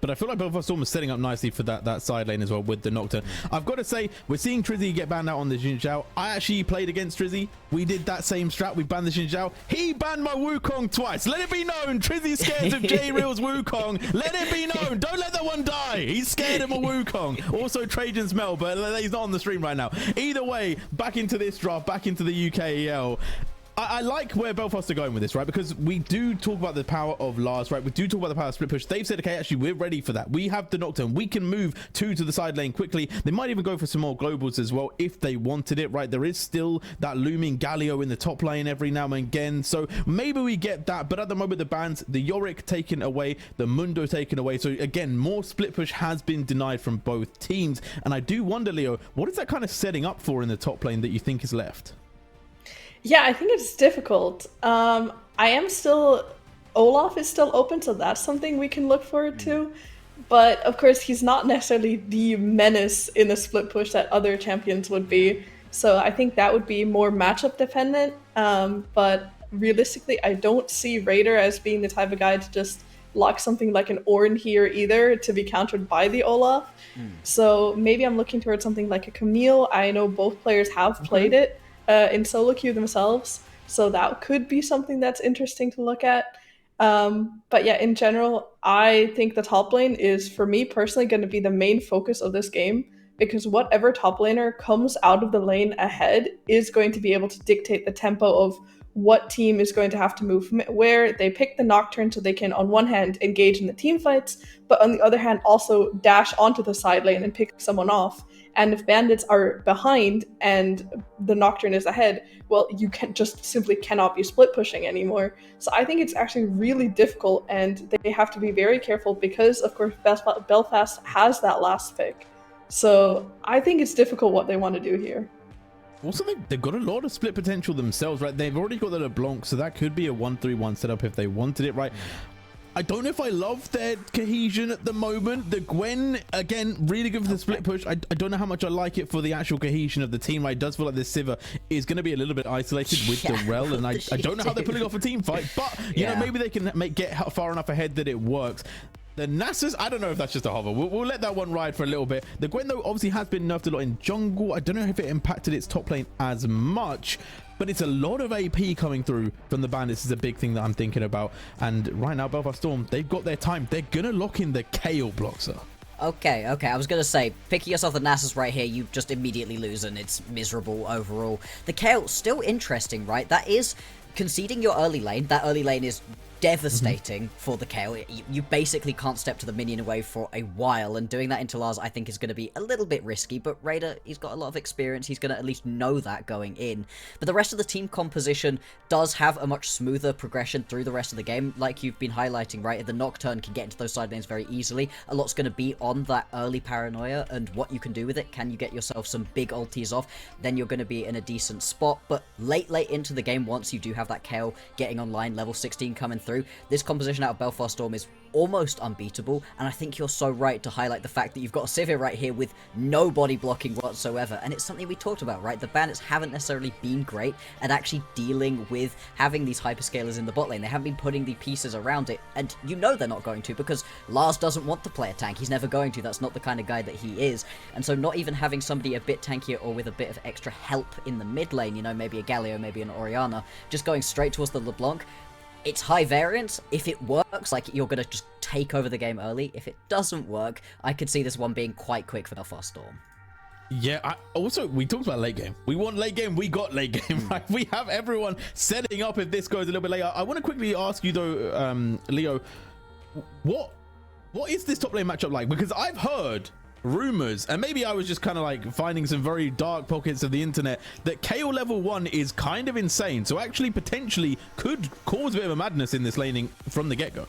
But I feel like Belfast Storm is setting up nicely for that side lane as well with the Nocturne. I've got to say, we're seeing Trizzy get banned out on the Jin Zhao. I actually played against Trizzy. We did that same strat. We banned the Jin Zhao. He banned my Wukong twice. Let it be known, Trizzy's scared of J-Real's Wukong. Let it be known. Don't let that one die. He's scared of a Wukong. Also Trajan's Mel, but he's not on the stream right now. Either way, back into this draft, back into the UKEL. I like where Belfast are going with this, right? Because we do talk about the power of Lars, right? We do talk about the power of split push. They've said, okay, actually, we're ready for that. We have the Nocturne. We can move to the side lane quickly. They might even go for some more globals as well if they wanted it, right? There is still that looming Galio in the top lane every now and again. So maybe we get that. But at the moment, the bans, the Yorick taken away, the Mundo taken away. So again, more split push has been denied from both teams. And I do wonder, Leo, what is that kind of setting up for in the top lane that you think is left? Yeah, I think it's difficult. Olaf is still open, so that's something we can look forward to. But of course, he's not necessarily the menace in the split push that other champions would be. So I think that would be more matchup dependent. But realistically, I don't see Raider as being the type of guy to just lock something like an Ornn here either to be countered by the Olaf. So maybe I'm looking towards something like a Camille. I know both players have played it in solo queue themselves, so that could be something that's interesting to look at. But yeah, in general, I think the top lane is, for me personally, going to be the main focus of this game, because whatever top laner comes out of the lane ahead is going to be able to dictate the tempo of what team is going to have to move from where. They pick the Nocturne so they can, on one hand, engage in the team fights, but on the other hand, also dash onto the side lane and pick someone off. And if Bandits are behind and the Nocturne is ahead, well, you simply cannot be split pushing anymore. So I think it's actually really difficult, and they have to be very careful because, of course, Belfast has that last pick. So I think it's difficult what they want to do here. Also, they've got a lot of split potential themselves, right? They've already got the LeBlanc, so that could be a 1-3-1 setup if they wanted it, right? I don't know if I love their cohesion at the moment. The Gwen, again, really good for the split push. I don't know how much I like it for the actual cohesion of the team. Right? It does feel like this Sivir is going to be a little bit isolated with the Rel, and I don't know how they're pulling off a team fight, but you know, maybe they can get far enough ahead that it works. The Nasus, I don't know if that's just a hover. We'll let that one ride for a little bit. The Gwen, though, obviously has been nerfed a lot in jungle. I don't know if it impacted its top lane as much, but it's a lot of AP coming through from the Bandits is a big thing that I'm thinking about. And right now, Belfast Storm, they've got their time. They're going to lock in the Kayle Bloxer. Okay, I was going to say, picking yourself the Nasus right here, you just immediately lose and it's miserable overall. The Kayle, still interesting, right? That is conceding your early lane. That early lane is devastating for the Kayle. You basically can't step to the minion away for a while, and doing that into Lars I think is going to be a little bit risky, but Raider, he's got a lot of experience, he's going to at least know that going in. But the rest of the team composition does have a much smoother progression through the rest of the game, like you've been highlighting, right? The Nocturne can get into those side lanes very easily. A lot's going to be on that early paranoia and what you can do with it. Can you get yourself some big ultis off? Then you're going to be in a decent spot. But late into the game, once you do have that Kayle getting online, level 16 coming through. This composition out of Belfast Storm is almost unbeatable, and I think you're so right to highlight the fact that you've got a Sivir right here with no body blocking whatsoever, and it's something we talked about, right? The bandits haven't necessarily been great at actually dealing with having these hyperscalers in the bot lane. They haven't been putting the pieces around it, and you know they're not going to, because Lars doesn't want to play a tank. He's never going to. That's not the kind of guy that he is. And so not even having somebody a bit tankier or with a bit of extra help in the mid lane, you know, maybe a Galio, maybe an Orianna, just going straight towards the LeBlanc, it's high variance. If it works, like, you're going to just take over the game early. If it doesn't work, I could see this one being quite quick for Belfast Storm. Yeah, also, we talked about late game. We want late game, we got late game, right? We have everyone setting up if this goes a little bit later. I want to quickly ask you, though, Leo, what is this top lane matchup like? Because I've heard rumors, and maybe I was just kind of like finding some very dark pockets of the internet, that KO level 1 is kind of insane, so actually potentially could cause a bit of a madness in this laning from the get-go.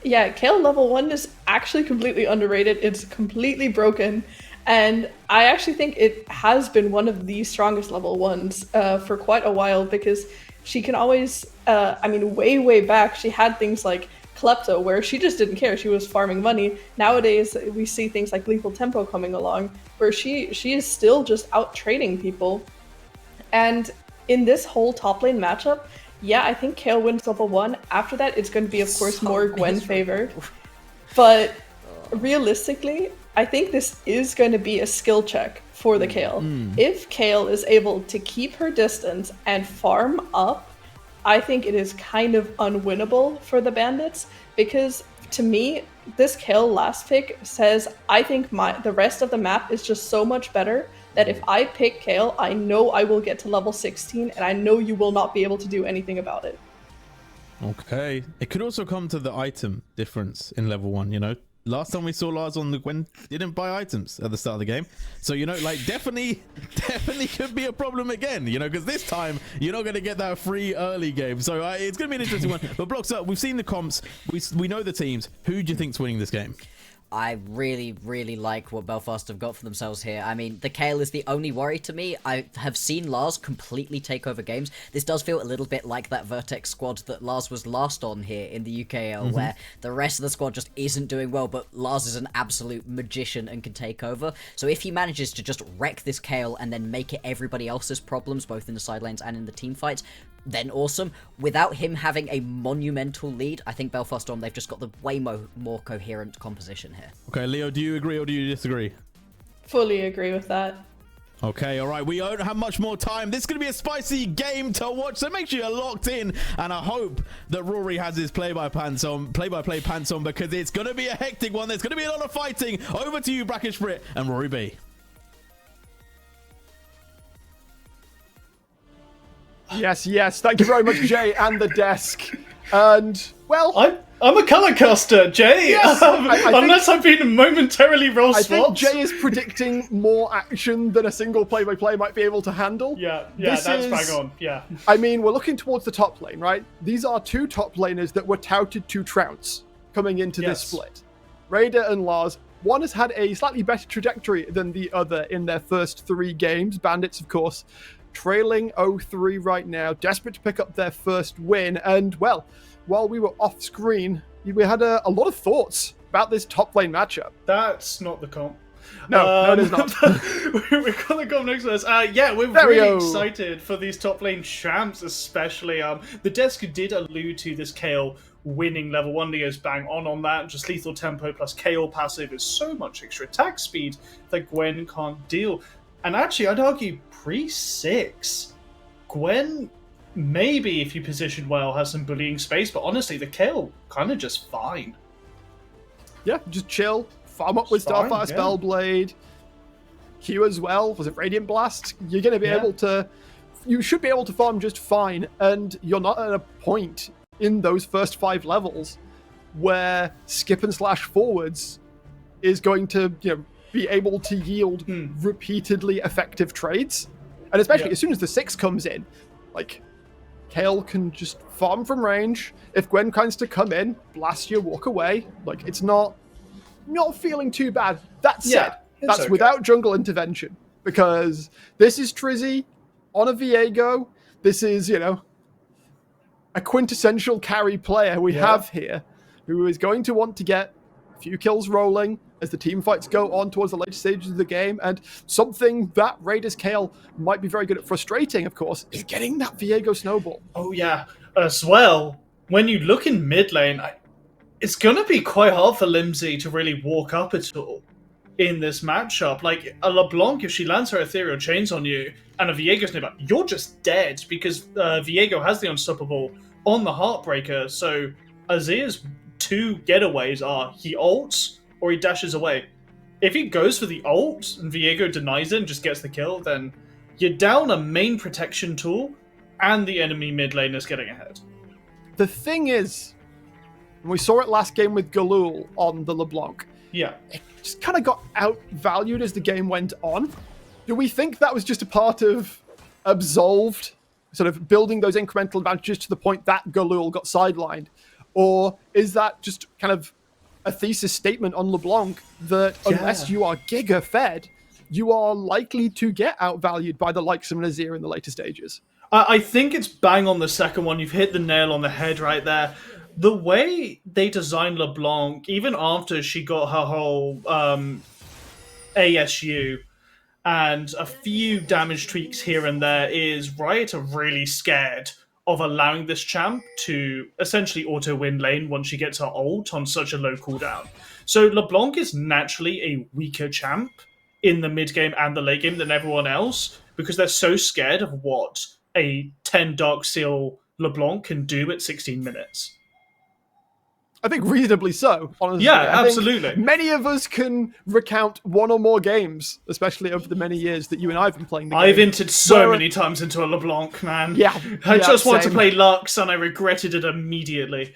Yeah, Kale level 1 is actually completely underrated. It's completely broken. And I actually think it has been one of the strongest level 1s for quite a while, because she can always, I mean, way back, she had things like Klepto, where she just didn't care. She was farming money. Nowadays, we see things like Lethal Tempo coming along, where she is still just out trading people. And in this whole top lane matchup, yeah, I think Kale wins level 1. After that, it's going to be, of course, more Gwen favored. But realistically, I think this is going to be a skill check for the Kale. If Kale is able to keep her distance and farm up, I think it is kind of unwinnable for the bandits, because to me, this Kale last pick says, I think the rest of the map is just so much better that if I pick Kale, I know I will get to level 16, and I know you will not be able to do anything about it. Okay. It could also come to the item difference in level 1, you know? Last time we saw Lars on the Gwen didn't buy items at the start of the game. So, you know, like, definitely could be a problem again, you know, because this time you're not going to get that free early game. So it's going to be an interesting one. But Blocks Up, we've seen the comps. We know the teams. Who do you think's winning this game? I really like what Belfast have got for themselves here. I mean, the Kale is the only worry to me. I have seen Lars completely take over games. This does feel a little bit like that Vertex squad that Lars was last on here in the UKL, where the rest of the squad just isn't doing well, but Lars is an absolute magician and can take over. So if he manages to just wreck this Kale and then make it everybody else's problems, both in the side lanes and in the team fights, then awesome. Without him having a monumental lead, I think Belfast Storm, they've just got the way more coherent composition here. Okay, Leo, do you agree or do you disagree? Fully agree with that. Okay, all right. We don't have much more time. This is going to be a spicy game to watch, so make sure you're locked in. And I hope that Rory has his play-by-play pants on, because it's going to be a hectic one. There's going to be a lot of fighting. Over to you, Brackish Brit and Rory B. Yes. Thank you very much, Jay, and the desk. And, well... I'm a color caster, Jay. Yes, Unless I've been momentarily role swapped. I think Jay is predicting more action than a single play-by-play might be able to handle. Yeah, that's bang on, yeah. I mean, we're looking towards the top lane, right? These are two top laners that were touted to trounce coming into this split. Raider and Lars. One has had a slightly better trajectory than the other in their first 3 games. Bandits, of course, trailing 0-3 right now, desperate to pick up their first win. And, well, while we were off screen, we had a lot of thoughts about this top lane matchup. That's not the comp. No, it is not. We've got the comp next to us. Yeah, we're really excited for these top lane champs, especially. The desk did allude to this Kale winning level 1. Leo's bang on that. Just lethal tempo plus Kale passive is so much extra attack speed that Gwen can't deal. And actually, I'd argue pre-6, Gwen, maybe if you position well, has some bullying space, but honestly, the Kale kind of just fine. Yeah, just chill. Farm up with Starfire Spellblade. Q as well. Was it Radiant Blast? You're going to be able to... You should be able to farm just fine, and you're not at a point in those first 5 levels where skip and slash forwards is going to, be able to yield repeatedly effective trades. And especially as soon as the 6 comes in, like, Kale can just farm from range. If Gwen tries to come in, blast you, walk away. Like, it's not feeling too bad. That said, that's without jungle intervention, because this is Trizzy on a Viego. This is, a quintessential carry player we have here, who is going to want to get a few kills rolling as the team fights go on towards the later stages of the game, and something that Raiders Kale might be very good at frustrating, of course, is getting that Viego snowball. Oh yeah, as well, when you look in mid lane, it's going to be quite hard for Limsey to really walk up at all in this matchup. Like, a LeBlanc, if she lands her Ethereal Chains on you, and a Viego's nearby, you're just dead, because Viego has the Unstoppable on the Heartbreaker, so Azir's 2 getaways are he ults or he dashes away. If he goes for the ult and Viego denies it and just gets the kill, then you're down a main protection tool and the enemy mid lane is getting ahead. The thing is, and we saw it last game with Galul on the LeBlanc, Yeah. it just kind of got outvalued as the game went on. Do we think that was just a part of Absolved, sort of building those incremental advantages to the point that Galul got sidelined? Or is that just kind of a thesis statement on LeBlanc that unless you are giga fed, you are likely to get outvalued by the likes of Nazir in the later stages? I think it's bang on the second one. You've hit the nail on the head right there. The way they designed LeBlanc, even after she got her whole ASU and a few damage tweaks here and there, is Riot are really scared of allowing this champ to essentially auto-win lane once she gets her ult on such a low cooldown. So LeBlanc is naturally a weaker champ in the mid game and the late game than everyone else, because they're so scared of what a 10 Dark Seal LeBlanc can do at 16 minutes. I think reasonably so, honestly. Yeah, I think absolutely. many of us can recount one or more games, especially over the many years that you and I have been playing the game. I've entered so many times into a LeBlanc, man. Yeah. I just wanted to same. play Lux and I regretted it immediately.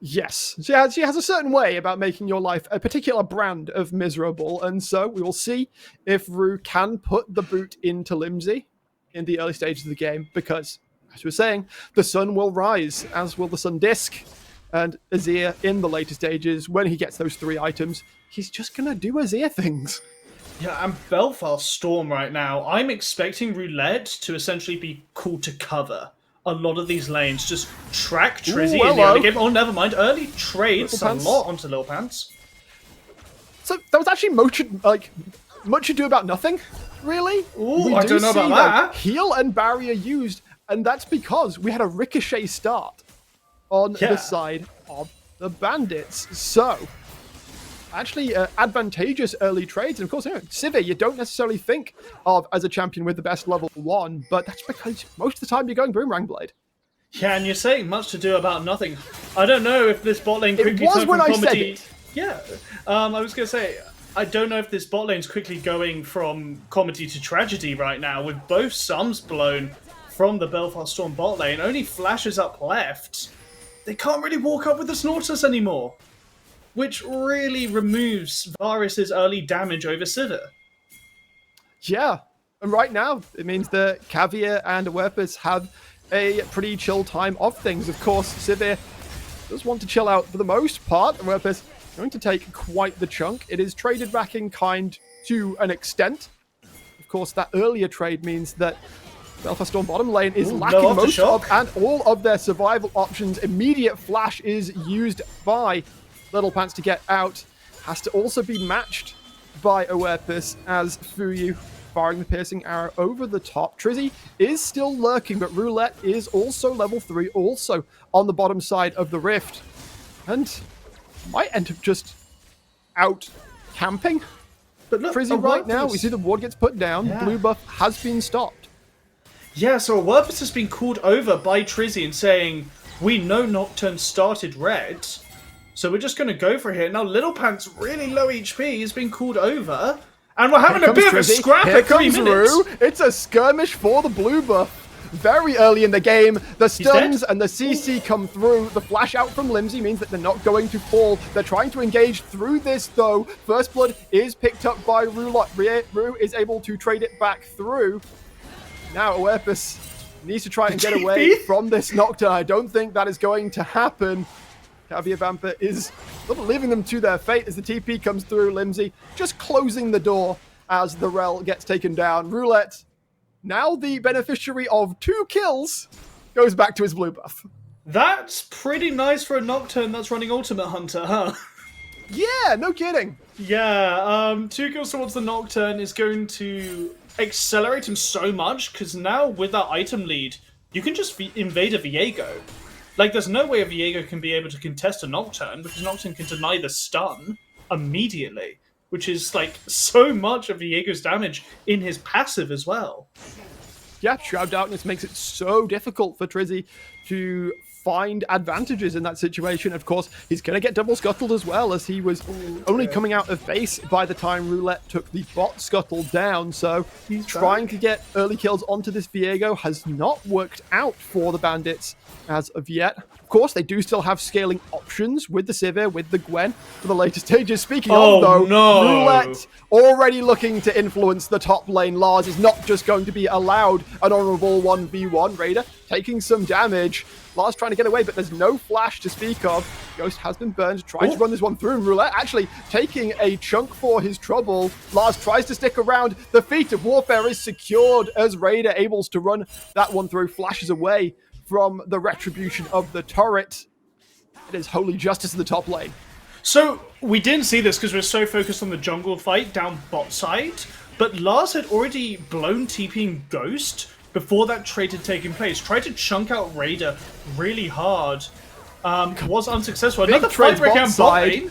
Yes. She has a certain way about making your life a particular brand of miserable, and so we will see if Rue can put the boot into Limsey in the early stages of the game, because, as we were saying, the sun will rise, as will the sun disk. And Azir, in the later stages, when he gets those 3 items, he's just going to do Azir things. Yeah, and Belfast Storm right now, I'm expecting Roulette to essentially be called to cover a lot of these lanes. Just track Trizzy in the early game. Oh, never mind. Early trades a lot onto Lil Pants. So that was actually much ado about nothing, really. Ooh, I don't know about that. Heal and barrier used, and that's because we had a ricochet start on the side of the bandits. So, actually, advantageous early trades. And of course, Sivir, you don't necessarily think of as a champion with the best level 1, but that's because most of the time you're going Boomerang Blade. Yeah, and you're saying much to do about nothing. I don't know if this bot lane quickly was turned when from I said comedy... it. Yeah, I was going to say, I don't know if this bot lane's quickly going from comedy to tragedy right now, with both sums blown from the Belfast Storm bot lane. Only flashes up left. They can't really walk up with the Snortus anymore, which really removes Varus' early damage over Sivir. Yeah, and right now, it means that Caviar and Awerpus have a pretty chill time of things. Of course, Sivir does want to chill out for the most part. Awerpus going to take quite the chunk. It is traded back in kind to an extent. Of course, that earlier trade means that Belfast Storm bottom lane is lacking most of and all of their survival options. Immediate flash is used by Little Pants to get out. Has to also be matched by Awerpus as Fuyu firing the piercing arrow over the top. Trizzy is still lurking, but Roulette is also level 3, also on the bottom side of the rift. And might end up just out camping. But look, Trizzy right now, we see the ward gets put down. Yeah. Blue buff has been stopped. Yeah, so Awerpus has been called over by Trizzy and saying, we know Nocturne started red, so we're just going to go for it here. Now, Little Pants, really low HP, has been called over, and we're having a bit of a scrap Here at 3 comes minutes. Rue. It's a skirmish for the blue buff. Very early in the game, the stuns and the CC come through. The flash out from Limsey means that they're not going to fall. They're trying to engage through this, though. First blood is picked up by Rue. Rue is able to trade it back through. Now Awerpus needs to try and get away from this Nocturne. I don't think that is going to happen. Caviar Vamper is sort of leaving them to their fate as the TP comes through. Limsey just closing the door as the Rel gets taken down. Roulette, now the beneficiary of 2 kills goes back to his blue buff. That's pretty nice for a Nocturne that's running Ultimate Hunter, huh? Yeah, no kidding. Yeah, 2 kills towards the Nocturne is going to accelerate him so much, because now with that item lead, you can just invade a Viego. Like, there's no way a Viego can be able to contest a Nocturne, because Nocturne can deny the stun immediately, which is, like, so much of Viego's damage in his passive as well. Yeah, Shroud Darkness makes it so difficult for Trizzy to find advantages in that situation. Of course, he's going to get double scuttled as well, as he was only coming out of base by the time Roulette took the bot scuttle down. So he's trying to get early kills onto this Viego has not worked out for the Bandits as of yet. Of course, they do still have scaling options with the Sivir, with the Gwen for the later stages. Speaking of, though, Roulette already looking to influence the top lane. Lars is not just going to be allowed an honorable 1v1. Raider taking some damage. Lars trying to get away, but there's no flash to speak of. Ghost has been burned, trying to run this one through. Roulette actually taking a chunk for his trouble. Lars tries to stick around. The feat of warfare is secured as Raider able to run that one through. Flashes away from the retribution of the turret. It is holy justice in the top lane. So, we didn't see this because we're so focused on the jungle fight down bot side, but Lars had already blown TPing Ghost before that trade had taken place. Tried to chunk out Raider really hard. Was unsuccessful. Another fight break down bot lane.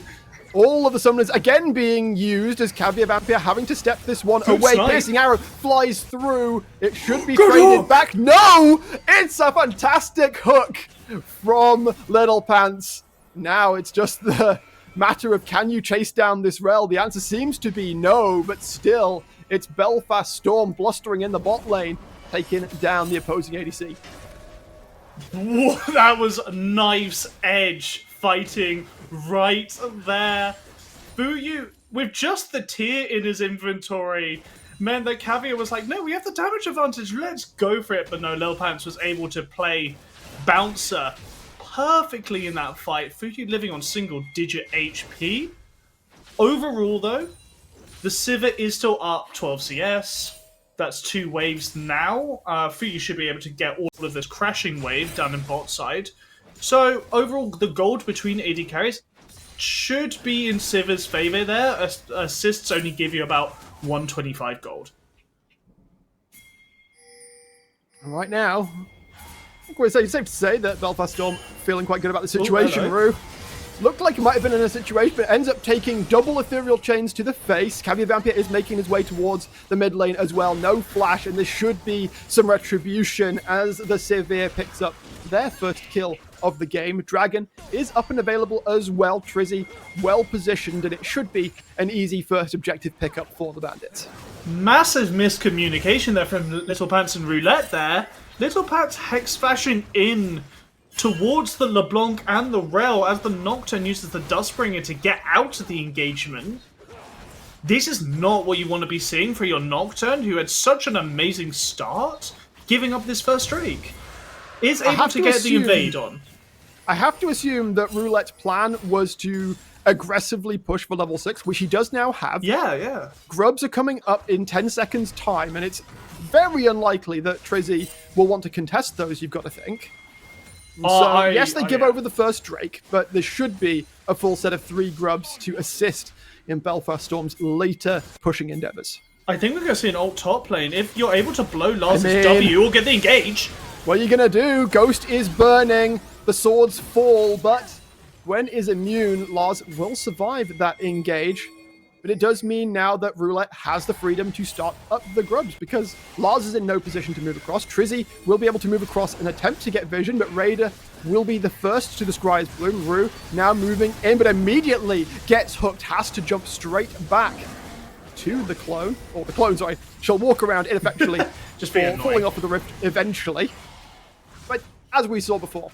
All of the summoners again being used as Caviar Vampire having to step this one away. Snipe. Piercing arrow flies through. It should be traded back. No! It's a fantastic hook from Little Pants. Now it's just the matter of, can you chase down this rel? The answer seems to be no, but still, it's Belfast Storm blustering in the bot lane, taking down the opposing ADC. Whoa, that was knife's edge fighting right there. Fuyu, with just the tier in his inventory, meant that Caviar was like, no, we have the damage advantage, let's go for it. But no, Lil Pants was able to play Bouncer perfectly in that fight. Fuyu living on single-digit HP. Overall, though, the Sivir is still up 12 CS. That's 2 waves now. Fuyu should be able to get all of this crashing wave down in bot side. So, overall, the gold between AD carries should be in Sivir's favor there. Assists only give you about 125 gold. Right now, I think it's safe to say that Belfast Storm feeling quite good about the situation. Rue looked like he might have been in a situation, but ends up taking double ethereal chains to the face. Caviar Vampire is making his way towards the mid lane as well. No flash, and this should be some retribution as the Sivir picks up their first kill of the game. Dragon is up and available as well. Trizzy well positioned, and it should be an easy first objective pickup for the Bandits. Massive miscommunication there from Little Pants and Roulette there. Little Pants hex fashion in towards the LeBlanc and the Rel as the Nocturne uses the Dustbringer to get out of the engagement. This is not what you want to be seeing for your Nocturne, who had such an amazing start, giving up this first streak. Is able to get the invade on. I have to assume that Roulette's plan was to aggressively push for level 6, which he does now have. Yeah. Grubs are coming up in 10 seconds time, and it's very unlikely that Trizzy will want to contest those, you've got to think. Yes, they give over the first Drake, but there should be a full set of 3 grubs to assist in Belfast Storm's later pushing endeavors. I think we're going to see an ult top lane. If you're able to blow Lars's W or get the engage. What are you going to do? Ghost is burning. The swords fall, but Gwen is immune. Lars will survive that engage. But it does mean now that Roulette has the freedom to start up the grubs, because Lars is in no position to move across. Trizzy will be able to move across and attempt to get vision, but Raider will be the first to descry his bloom. Rue now moving in, but immediately gets hooked, has to jump straight back to the clone. Or the clone, sorry. She'll walk around ineffectually, just falling off of the rift eventually. But as we saw before,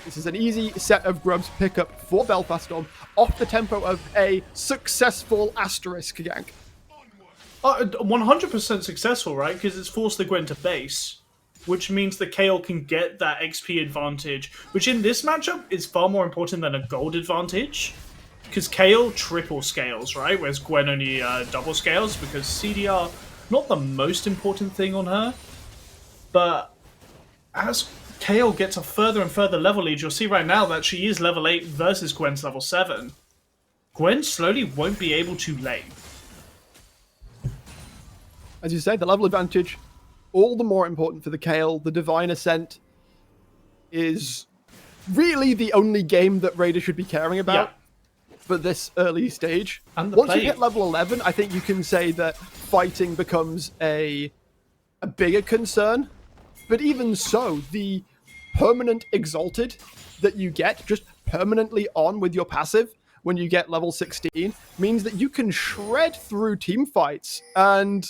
this is an easy set of grubs pickup for Belfast Storm off the tempo of a successful asterisk gank. 100% successful, right? Because it's forced the Gwen to base, which means the KO can get that XP advantage, which in this matchup is far more important than a gold advantage. Because KO triple scales, right? Whereas Gwen only double scales, because CDR, not the most important thing on her. But as Kale gets a further and further level lead, you'll see right now that she is level 8 versus Gwen's level 7. Gwen slowly won't be able to lane. As you say, the level advantage, all the more important for the Kale. The Divine Ascent is really the only game that Raider should be caring about for this early stage. And the Once you play. hit level 11, I think you can say that fighting becomes a bigger concern. But even so, the permanent Exalted that you get just permanently on with your passive when you get level 16 means that you can shred through team fights. And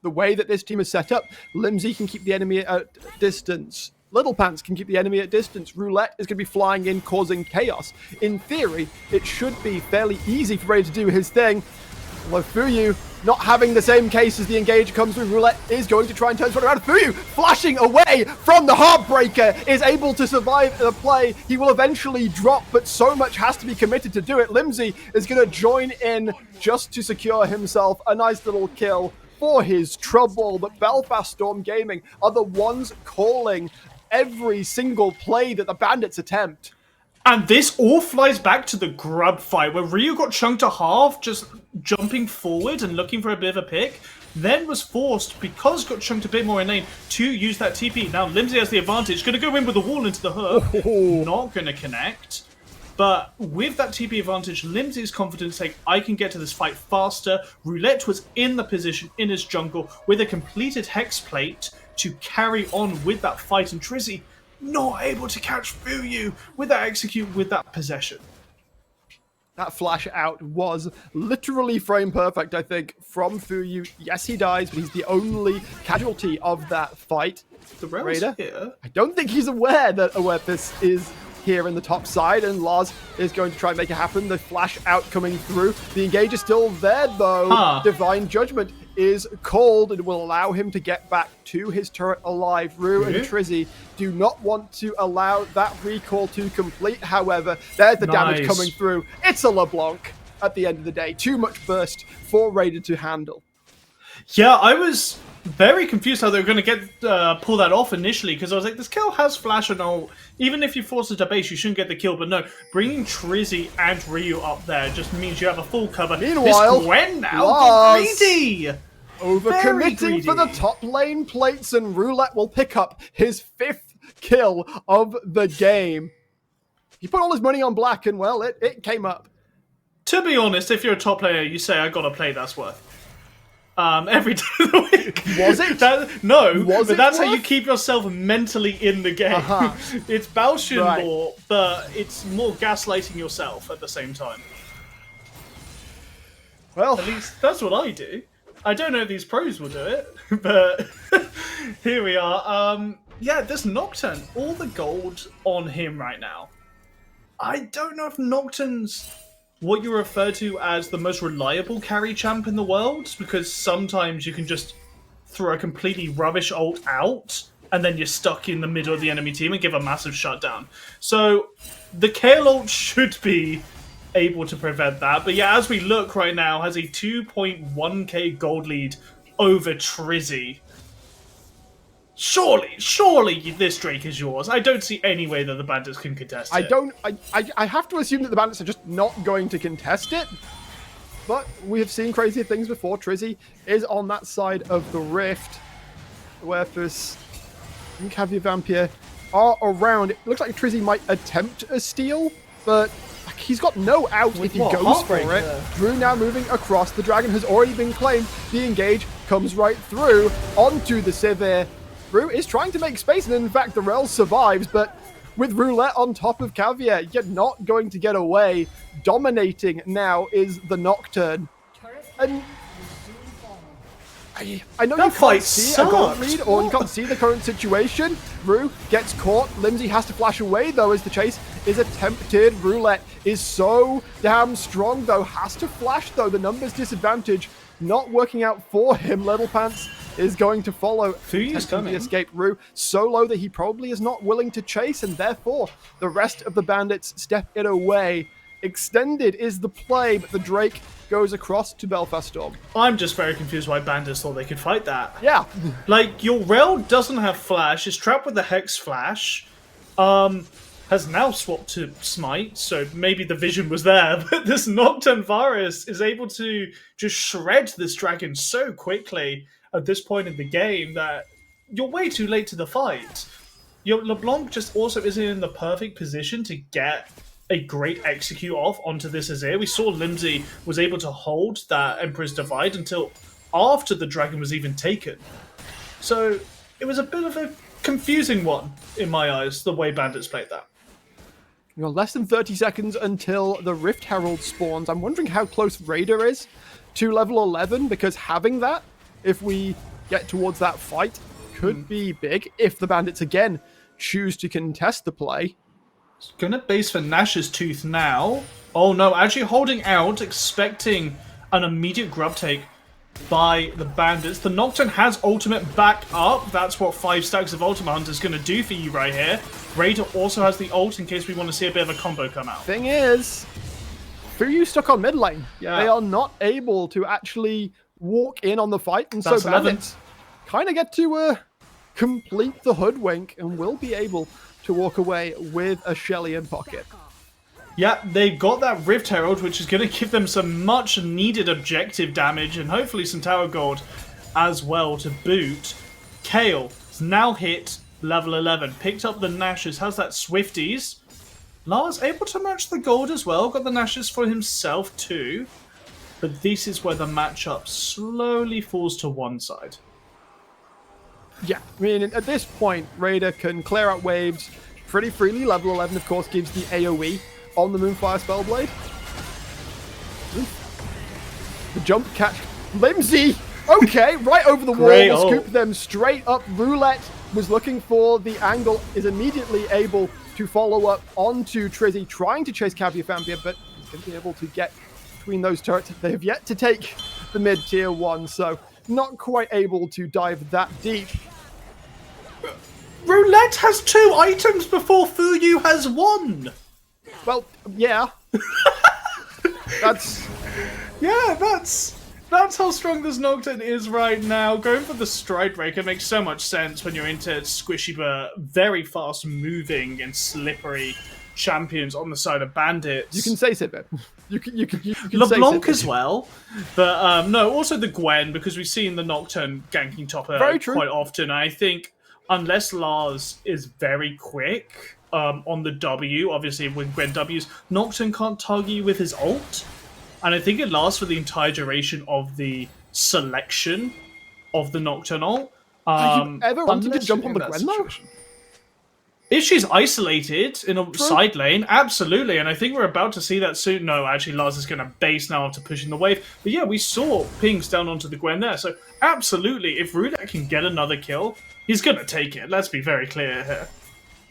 the way that this team is set up, Limsey can keep the enemy at distance. Little Pants can keep the enemy at distance. Roulette is going to be flying in, causing chaos. In theory, it should be fairly easy for Raider to do his thing. Although Fuyu, not having the same case as the engage comes through, Roulette is going to try and turn this one around. Fuyu, flashing away from the Heartbreaker, is able to survive the play. He will eventually drop, but so much has to be committed to do it. Limsey is going to join in just to secure himself a nice little kill for his trouble. But Belfast Storm Gaming are the ones calling every single play that the Bandits attempt. And this all flies back to the grub fight, where Ryu got chunked to half, just jumping forward and looking for a bit of a pick, then was forced, because got chunked a bit more in lane, to use that TP. Now Limsey has the advantage, going to go in with the wall into the hook, not going to connect. But with that TP advantage, Limsey's confident saying, I can get to this fight faster. Roulette was in the position in his jungle with a completed Hex Plate to carry on with that fight, and Trizzy not able to catch Fuyu with that execute, with that possession. That flash out was literally frame perfect, I think, from Fuyu. Yes, he dies, but he's the only casualty of that fight. The Rail's Raider, here. I don't think he's aware that Awerthis is here in the top side, and Lars is going to try and make it happen. The flash out coming through. The engage is still there, though. Divine Judgment is called and will allow him to get back to his turret alive. Rue and Trizzy do not want to allow that recall to complete. However, there's the damage coming through. It's a LeBlanc at the end of the day. Too much burst for Raider to handle. Yeah, I was very confused how they were going to get pull that off initially, because I was like, this kill has flash and all. Even if you force it to base, you shouldn't get the kill. But no, bringing Trizzy and Ryu up there just means you have a full cover. Meanwhile, this Gwen now Lars greedy! Overcommitting for the top lane plates, and Roulette will pick up his 5th kill of the game. He put all his money on black, and well, it came up. To be honest, if you're a top player, you say, I got a play that's worth. Every day of the week. Was it? But that's how you keep yourself mentally in the game. It's Baoshin law, but it's more gaslighting yourself at the same time. Well, at least that's what I do. I don't know if these pros will do it, but here we are. Yeah, this Nocturne, all the gold on him right now. I don't know if Nocturne's what you refer to as the most reliable carry champ in the world, because sometimes you can just throw a completely rubbish ult out, and then you're stuck in the middle of the enemy team and give a massive shutdown. So the Kale ult should be able to prevent that. But yeah, as we look right now, has a 2.1k gold lead over Trizzy. Surely this Drake is yours. I don't see any way that the Bandits can contest it. I have to assume that the Bandits are just not going to contest it. But we have seen crazier things before. Trizzy is on that side of the rift. Awerthis and Caviar Vampire are around. It looks like Trizzy might attempt a steal, but he's got no out if he goes for it. Drew now moving across. The dragon has already been claimed. The engage comes right through onto the Sivir. Drew is trying to make space, and in fact, the Rel survives, but with Roulette on top of Caviar, you're not going to get away. Dominating now is the Nocturne. And I know that you can't see a gold sucked. lead, or you can't see the current situation. Rue gets caught. Limsey has to flash away, though, as the chase is attempted. Roulette is so damn strong, though. Has to flash, though. The numbers disadvantage not working out for him. Little Pants is going to follow. Fuyu's coming. The escape. Rue so low that he probably is not willing to chase, and therefore the rest of the Bandits step it away. Extended is the play, but the Drake goes across to Belfast Storm. I'm just very confused why Bandits thought they could fight that. Yeah. Like, your Rel doesn't have Flash, is trapped with the Hex Flash, has now swapped to Smite, so maybe the vision was there, but this Nocturne Varus is able to just shred this dragon so quickly at this point in the game that you're way too late to the fight. Your LeBlanc just also isn't in the perfect position to get a great execute off onto this Azir. We saw Limsey was able to hold that Emperor's Divide until after the dragon was even taken. So it was a bit of a confusing one, in my eyes, the way Bandits played that. You know, less than 30 seconds until the Rift Herald spawns. I'm wondering how close Raider is to level 11, because having that, if we get towards that fight, could be big if the Bandits again choose to contest the play. Gonna base for Nash's Tooth now. Oh no, actually holding out, expecting an immediate grub take by the Bandits. The Nocturne has ultimate back up. That's what 5 stacks of Ultimate Hunter is gonna do for you right here. Raider also has the ult in case we want to see a bit of a combo come out. Thing is, Fuyu stuck on mid lane. Yeah. They are not able to actually walk in on the fight, and That's so Bandits kind of get to complete the hoodwink and will be able to walk away with a Shelly in pocket. Yeah, they got that Rift Herald, which is going to give them some much needed objective damage and hopefully some tower gold as well to boot. Kale is now hit level 11, picked up the Nashes, has that Swifties. Lars able to match the gold as well, got the Nashes for himself too. But this is where the matchup slowly falls to one side. Yeah, I mean, at this point, Raider can clear out waves pretty freely. Level 11, of course, gives the AoE on the Moonfire Spellblade. The jump catch. Limsey! Okay, right over the wall. Great Will scoop ult. them straight up. Roulette was looking for the angle, is immediately able to follow up onto Trizzy, trying to chase Cabia Fampia, but he's going to be able to get between those turrets. They have yet to take the mid tier 1, so not quite able to dive that deep. Roulette has 2 items before Fuyu has 1! Well, yeah. That's how strong this Nocturne is right now. Going for the Stride Breaker makes so much sense when you're into squishy but very fast moving and slippery champions on the side of Bandits. You can say Sibit. You can LeBlanc say as well, but no, also the Gwen, because we've seen the Nocturne ganking topper quite often. I think unless Lars is very quick on the W, obviously when Gwen W's, Nocturne can't target you with his ult, and I think it lasts for the entire duration of the selection of the Nocturne ult. Have you ever wanted to unless jump you're on in the that Gwen, though? situation. If she's isolated in a side lane, absolutely, and I think we're about to see that soon. No, actually, Lars is going to base now after pushing the wave. But yeah, we saw pings down onto the Gwen there, so absolutely, if Rudak can get another kill, he's going to take it. Let's be very clear here.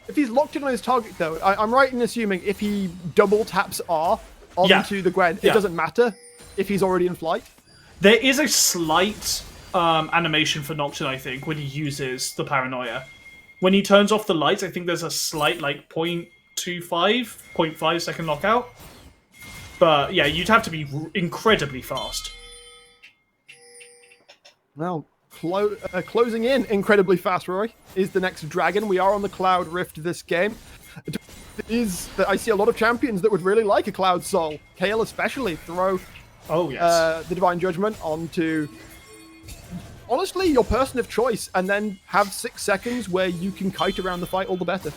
If he's locked in on his target, though, I'm right in assuming if he double taps R onto the Gwen, it doesn't matter if he's already in flight. There is a slight animation for Nocturne, I think, when he uses the Paranoia. When he turns off the lights, I think there's a slight, like, 0.5 second knockout. But, yeah, you'd have to be incredibly fast. Well, closing in incredibly fast, Rory, is the next dragon. We are on the Cloud Rift this game. Is that I see a lot of champions that would really like a Cloud Soul. Kale especially throw the Divine Judgment onto, honestly, your person of choice, and then have 6 seconds where you can kite around the fight, all the better.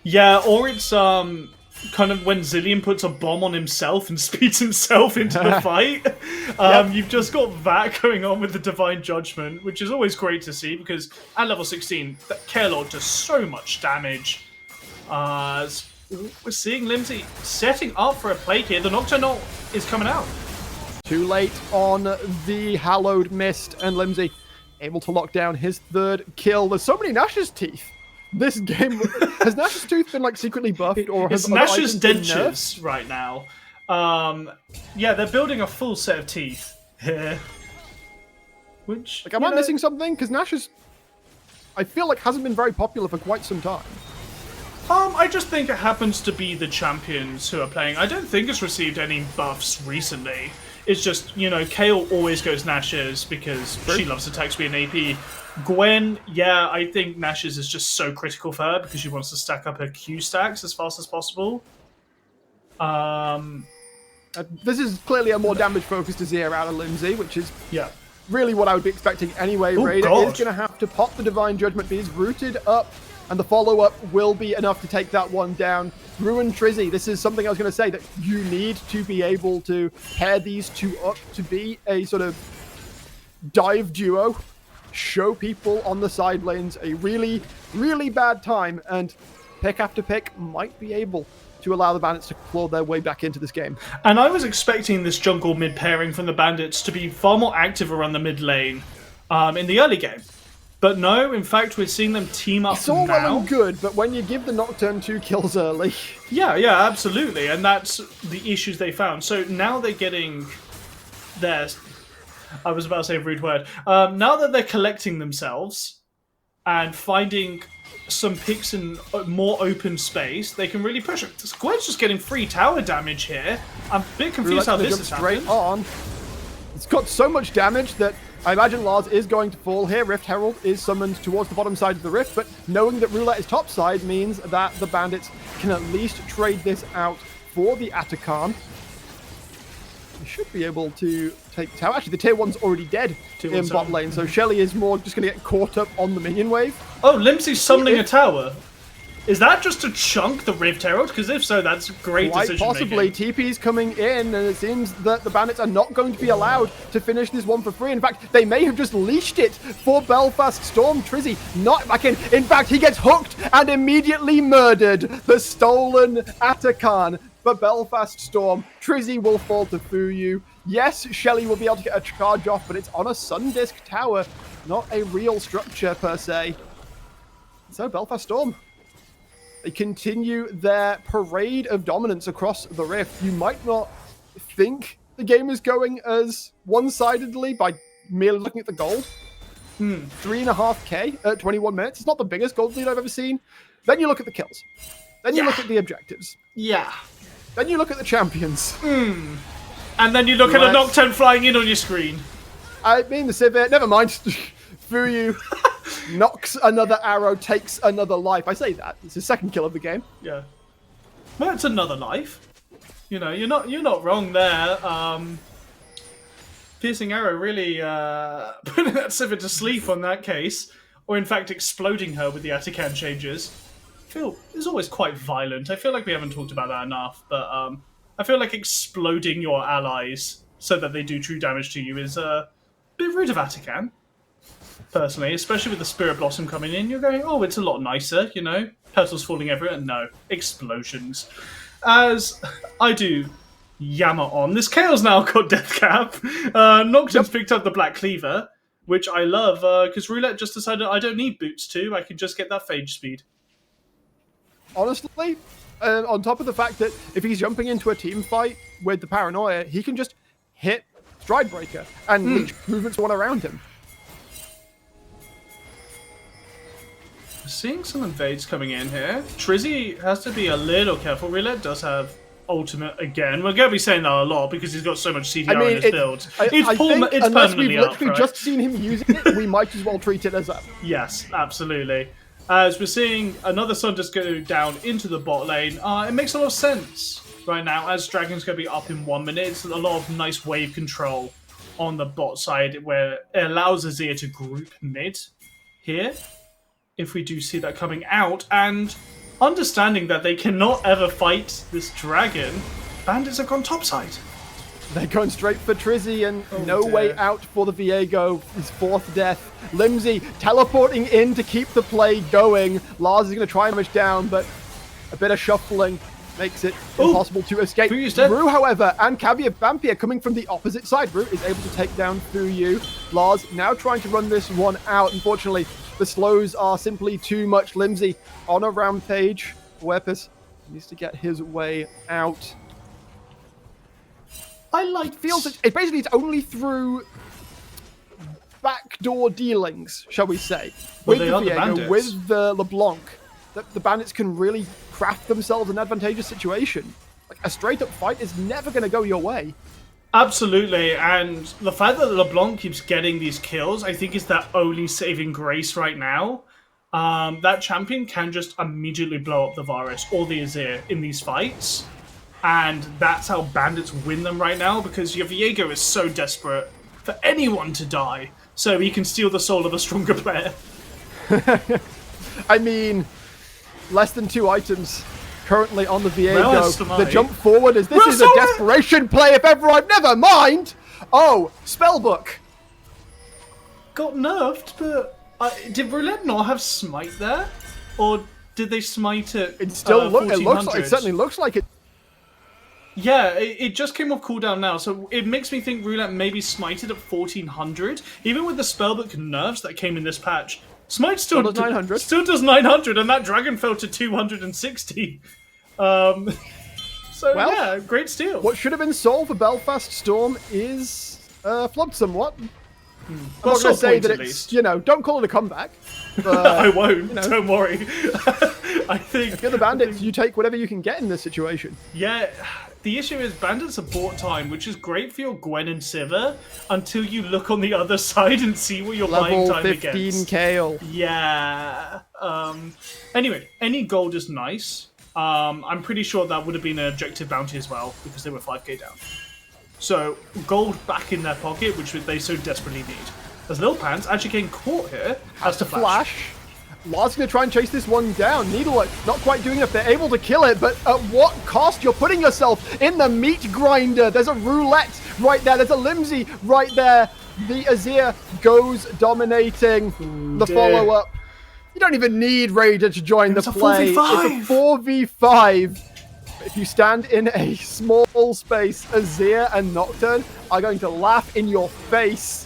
Yeah, or it's kind of when Zillion puts a bomb on himself and speeds himself into the fight. You've just got that going on with the Divine Judgment, which is always great to see, because at level 16, that Kael'Log does so much damage. We're seeing Limsey setting up for a play here. The Nocturne ult is coming out. Too late on the Hallowed Mist, and Limsey able to lock down his 3rd kill. There's so many Nash's Teeth. This game, has Nash's Tooth been like secretly buffed, or has It's other Nash's items been dentures nerfed? right now. Yeah, they're building a full set of teeth here. Which, Like, am I missing something? Because Nash's, I feel like, hasn't been very popular for quite some time. I just think it happens to be the champions who are playing. I don't think it's received any buffs recently. It's just, Kayle always goes Nash's because she loves attack speed and AP. Gwen, yeah, I think Nash's is just so critical for her because she wants to stack up her Q stacks as fast as possible. This is clearly a more damage-focused Azir out of Limsey, which is Yeah. really what I would be expecting anyway. Oh, Raider God. is going to have to pop the Divine Judgment, but he's rooted up, and the follow-up will be enough to take that one down. Ruin Trizzy, this is something I was going to say, that you need to be able to pair these two up to be a sort of dive duo, show people on the side lanes a really, really bad time, and pick after pick might be able to allow the Bandits to claw their way back into this game. And I was expecting this jungle mid pairing from the Bandits to be far more active around the mid lane in the early game. But no, in fact, we're seeing them team up It's all now. well and good, but when you give the Nocturne 2 kills early... Yeah, absolutely. And that's the issues they found. So now they're getting their... I was about to say a rude word. Now that they're collecting themselves and finding some picks in more open space, they can really push it. Squid's just getting free tower damage here. I'm a bit confused how this is straight happening. on. It's got so much damage that I imagine Lars is going to fall here. Rift Herald is summoned towards the bottom side of the rift, but knowing that Roulette is top side means that the Bandits can at least trade this out for the Atakan. You should be able to take tower. Actually, the tier 1's already dead in bot lane, so Shelly is more just going to get caught up on the minion wave. Oh, Limsey's summoning a tower. Is that just to chunk the Rift Herald? Because if so, that's great Quite decision possibly. making. TP's coming in, and it seems that the Bandits are not going to be allowed to finish this one for free. In fact, they may have just leashed it for Belfast Storm. Trizzy not back in. In fact, he gets hooked and immediately murdered. The stolen Atakan. But Belfast Storm, Trizzy will fall to Fuyu. Yes, Shelly will be able to get a charge off, but it's on a Sundisk tower, not a real structure per se. So Belfast Storm, they continue their parade of dominance across the Rift. You might not think the game is going as one-sidedly by merely looking at the gold. 3.5k at 21 minutes. It's not the biggest gold lead I've ever seen. Then you look at the kills. Then you look at the objectives. Yeah. Then you look at the champions. And then you look at a Nocturne flying in on your screen. I mean, the Sivir, never mind. Fuyu knocks another arrow, takes another life. I say that. It's his second kill of the game. Yeah. Well, it's another life. You're not wrong there. Piercing arrow really putting that Sivir to sleep on that case, or in fact exploding her with the Atakan changes. I feel is always quite violent. I feel like we haven't talked about that enough, but I feel like exploding your allies so that they do true damage to you is a bit rude of Atakan. Personally, especially with the Spirit Blossom coming in, you're going, oh, it's a lot nicer, petals falling everywhere. No, explosions. As I do yammer on, this Kale's now got Death Cap. Nocturne's picked up the Black Cleaver, which I love, because Roulette just decided I don't need boots too, I can just get that phage speed. Honestly, on top of the fact that if he's jumping into a team fight with the Paranoia, he can just hit Stride Breaker and leech movements one around him. Seeing some invades coming in here. Trizzy has to be a little careful. Roulette does have ultimate again. We're going to be saying that a lot because he's got so much CDR in his build. I think it's unless we've permanently up, literally right? just seen him using it, we might as well treat it as up. Yes, absolutely. As we're seeing another Sun just go down into the bot lane, it makes a lot of sense right now as Dragon's going to be up in 1 minute. It's a lot of nice wave control on the bot side where it allows Azir to group mid here. If we do see that coming out, and understanding that they cannot ever fight this dragon, Bandits have gone topside. They're going straight for Trizzy, and no way out for the Viego. His fourth death. Limsey teleporting in to keep the play going. Lars is going to try and push down, but a bit of shuffling makes it impossible to escape. Rue, however, and Vampire coming from the opposite side. Rue is able to take down Fuyu. Lars now trying to run this one out. Unfortunately, the slows are simply too much. Limsey on a rampage. Wepis needs to get his way out. It feels it basically it's only through backdoor dealings, shall we say, with the Viego, with the LeBlanc, that the Bandits can really craft themselves an advantageous situation. Like, a straight-up fight is never going to go your way. Absolutely, and the fact that LeBlanc keeps getting these kills, I think, is their only saving grace right now. That champion can just immediately blow up the Varus or the Azir in these fights, and that's how Bandits win them right now, because your Viego is so desperate for anyone to die, so he can steal the soul of a stronger player. I mean, less than 2 items currently on the Viego. The jump forward is this is a desperation play if ever I've never mind. Oh, Spellbook got nerfed, but did Roulette not have smite there, or did they smite it? It still it certainly looks like it. Yeah, it just came off cooldown now, so it makes me think Roulette maybe smited at 1400. Even with the Spellbook nerfs that came in this patch, Smite still does 900. Still does 900, and that dragon fell to 260. So well, yeah, great steal. What should have been solved for Belfast Storm is flubbed somewhat. I'm not going to say that it's, don't call it a comeback. But, I won't, don't worry. I think... If you're the Bandits, you take whatever you can get in this situation. Yeah, the issue is Bandits have bought time, which is great for your Gwen and Sivir, until you look on the other side and see what you're buying time against. Level 15 Kale. Yeah. Anyway, any gold is nice. I'm pretty sure that would have been an objective bounty as well, because they were 5k down. So, gold back in their pocket, which they so desperately need. As Lil Pants actually getting caught here, has to flash. Lars going to try and chase this one down. Needle not quite doing enough. They're able to kill it, but at what cost? You're putting yourself in the meat grinder. There's a Roulette right there. There's a Limsey right there. The Azir goes dominating. The follow-up. You don't even need Raider to join the play. It's a 4v5. If you stand in a small space, Azir and Nocturne are going to laugh in your face,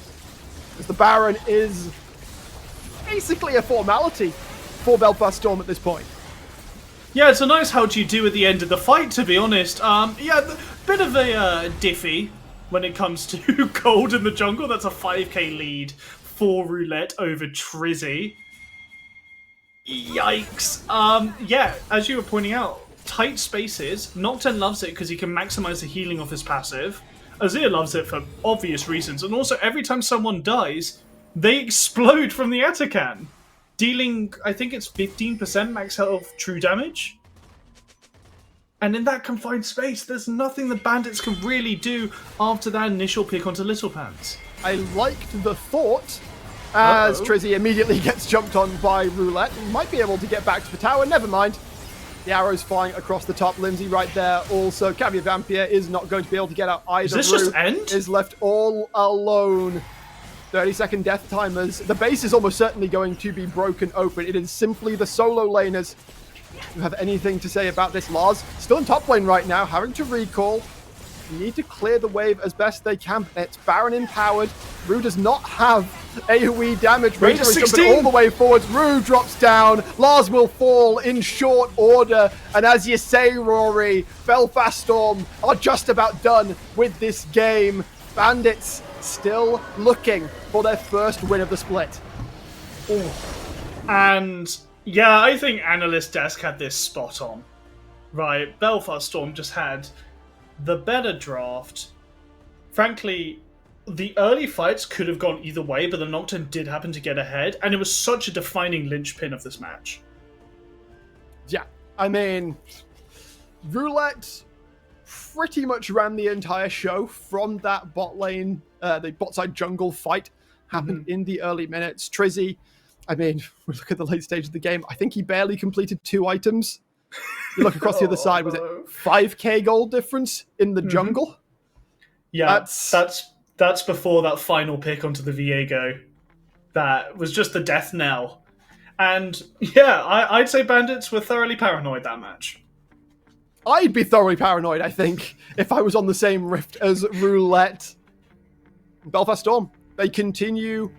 as the Baron is basically a formality for Belfast Storm at this point. Yeah, it's a nice how do you do at the end of the fight, to be honest. Yeah, bit of a diffy when it comes to gold in the jungle. That's a 5k lead for Roulette over Trizzy. Yikes. Yeah, as you were pointing out, tight spaces. Nocturne loves it because he can maximize the healing of his passive. Azir loves it for obvious reasons. And also, every time someone dies, they explode from the Atakan, dealing, I think it's 15% max health true damage. And in that confined space, there's nothing the Bandits can really do after that initial pick onto Little Pants. I liked the thought as Trizzy immediately gets jumped on by Roulette. Might be able to get back to the tower, never mind. The arrow's flying across the top. Limsey right there also. Caviar Vampire is not going to be able to get out either. Is this just end? Is left all alone. 30-second death timers. The base is almost certainly going to be broken open. It is simply the solo laners who have anything to say about this. Lars still in top lane right now, having to recall. Need to clear the wave as best they can. It's Baron empowered. Rue does not have AoE damage. Raider is jumping all the way forwards. Rue drops down. Lars will fall in short order. And as you say, Rory, Belfast Storm are just about done with this game. Bandits still looking for their first win of the split. Ooh. And yeah, I think Analyst Desk had this spot on. Right, Belfast Storm just had the better draft. Frankly, the early fights could have gone either way, but the Nocturne did happen to get ahead, and it was such a defining linchpin of this match. Yeah, I mean, Roulette pretty much ran the entire show from that bot lane, the bot side jungle fight happened in the early minutes. Trizzy, I mean, we look at the late stage of the game, I think he barely completed 2 items. You look across the other side, was it 5k gold difference in the jungle? Yeah, that's before that final pick onto the Viego. That was just the death knell. And yeah, I'd say Bandits were thoroughly paranoid that match. I'd be thoroughly paranoid, I think, if I was on the same rift as Roulette. Belfast Storm, they continue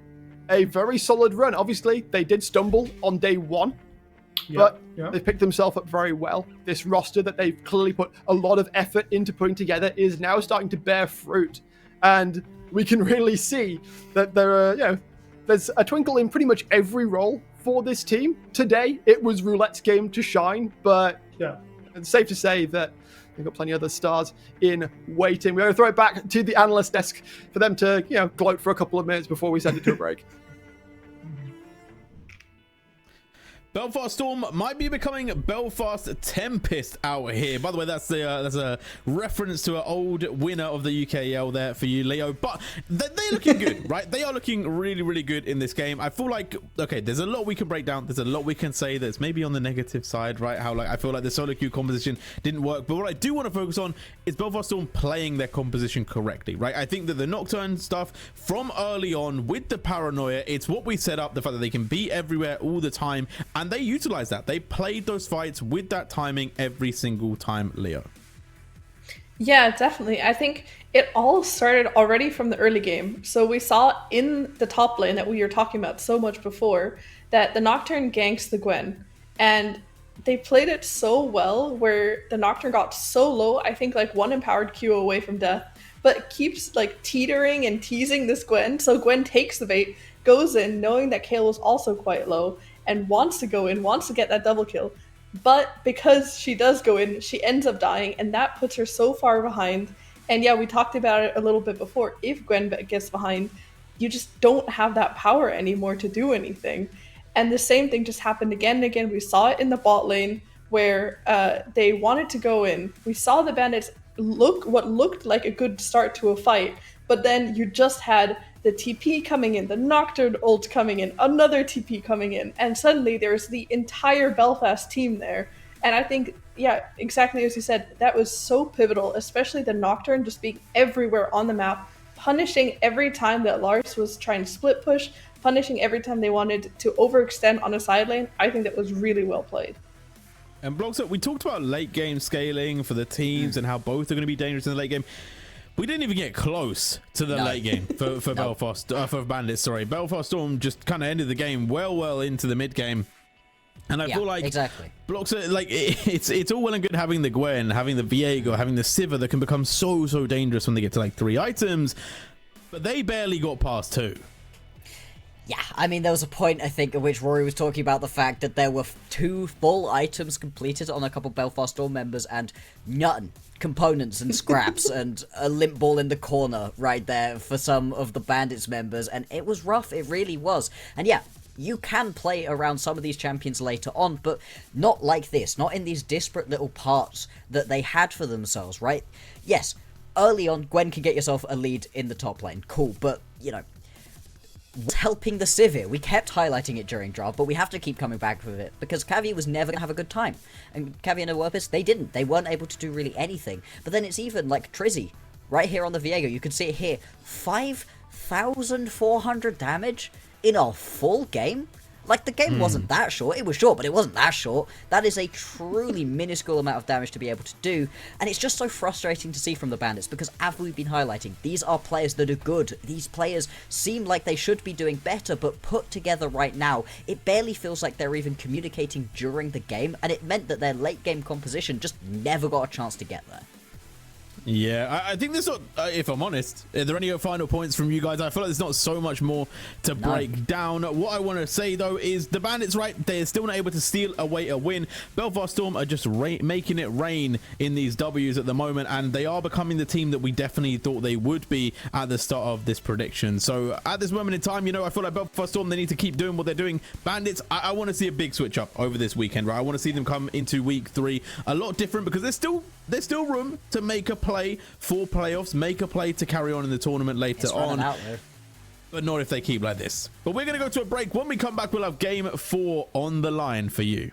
a very solid run. Obviously, they did stumble on day 1. But they've picked themselves up very well. This roster that they've clearly put a lot of effort into putting together is now starting to bear fruit. And we can really see that there are, there's a twinkle in pretty much every role for this team. Today, it was Roulette's game to shine, but Yeah. it's safe to say that they've got plenty of other stars in waiting. We're going to throw it back to the analyst desk for them to, gloat for a couple of minutes before we send it to a break. Belfast Storm might be becoming Belfast Tempest out here. By the way, that's a reference to an old winner of the UKL there for you, Leo. But they're looking good, right? They are looking really, really good in this game. I feel like, okay, there's a lot we can break down. There's a lot we can say that's maybe on the negative side, right? How I feel like the solo queue composition didn't work. But what I do want to focus on is Belfast Storm playing their composition correctly, right? I think that the Nocturne stuff from early on with the paranoia, it's what we set up, the fact that they can be everywhere all the time, and they utilized that. They played those fights with that timing every single time, Leo. Yeah, definitely. I think it all started already from the early game. So we saw in the top lane that we were talking about so much before that the Nocturne ganks the Gwen. And they played it so well where the Nocturne got so low, I think like one empowered Q away from death, but keeps like teetering and teasing this Gwen. So Gwen takes the bait, goes in knowing that Kayle was also quite low, and wants to go in, wants to get that double kill. But because she does go in, she ends up dying, and that puts her so far behind. And yeah, we talked about it a little bit before. If Gwen gets behind, you just don't have that power anymore to do anything. And the same thing just happened again and again. We saw it in the bot lane where they wanted to go in. We saw the bandits what looked like a good start to a fight, but then you just had the TP coming in, the Nocturne ult coming in, another TP coming in, and suddenly there's the entire Belfast team there. And I think, yeah, exactly as you said, that was so pivotal, especially the Nocturne just being everywhere on the map, punishing every time that Lars was trying to split push, punishing every time they wanted to overextend on a side lane. I think that was really well played. And Blogger, we talked about late game scaling for the teams and how both are going to be dangerous in the late game. We didn't even get close to the late game for Belfast, for Bandits. Sorry, Belfast Storm just kind of ended the game well into the mid game, and I feel like exactly. Blocks like it's all well and good having the Gwen, having the Viego, having the Sivir that can become so dangerous when they get to like 3 items, but they barely got past 2. Yeah, I mean, there was a point, I think, at which Rory was talking about the fact that there were 2 full items completed on a couple Belfast Storm members and none. Components and scraps and a limp ball in the corner right there for some of the Bandits members, and it was rough, it really was. And yeah, you can play around some of these champions later on, but not like this, not in these disparate little parts that they had for themselves, right? Yes, early on, Gwen can get yourself a lead in the top lane, cool, but, what's helping the Sivir? We kept highlighting it during draft, but we have to keep coming back with it, because Cavi was never going to have a good time. And Cavi and Awerpis, they didn't. They weren't able to do really anything. But then it's even like Trizzy, right here on the Viego, you can see it here, 5,400 damage in a full game? Like, the game wasn't that short. It was short, but it wasn't that short. That is a truly minuscule amount of damage to be able to do, and it's just so frustrating to see from the Bandits, because as we've been highlighting, these are players that are good. These players seem like they should be doing better, but put together right now, it barely feels like they're even communicating during the game, and it meant that their late game composition just never got a chance to get there. Yeah, I think there's not, if I'm honest, are there any final points from you guys? I feel like there's not so much more to break down. What I want to say, though, is the Bandits, right, they're still not able to steal away a win. Belfast Storm are just making it rain in these W's at the moment, and they are becoming the team that we definitely thought they would be at the start of this prediction. So at this moment in time, I feel like Belfast Storm, they need to keep doing what they're doing. Bandits, I want to see a big switch up over this weekend, right? I want to see them come into week 3 a lot different, because there's still room to make a play for playoffs, make a play to carry on in the tournament later on, but not if they keep like this. But we're going to go to a break. When we come back, we'll have game 4 on the line for you.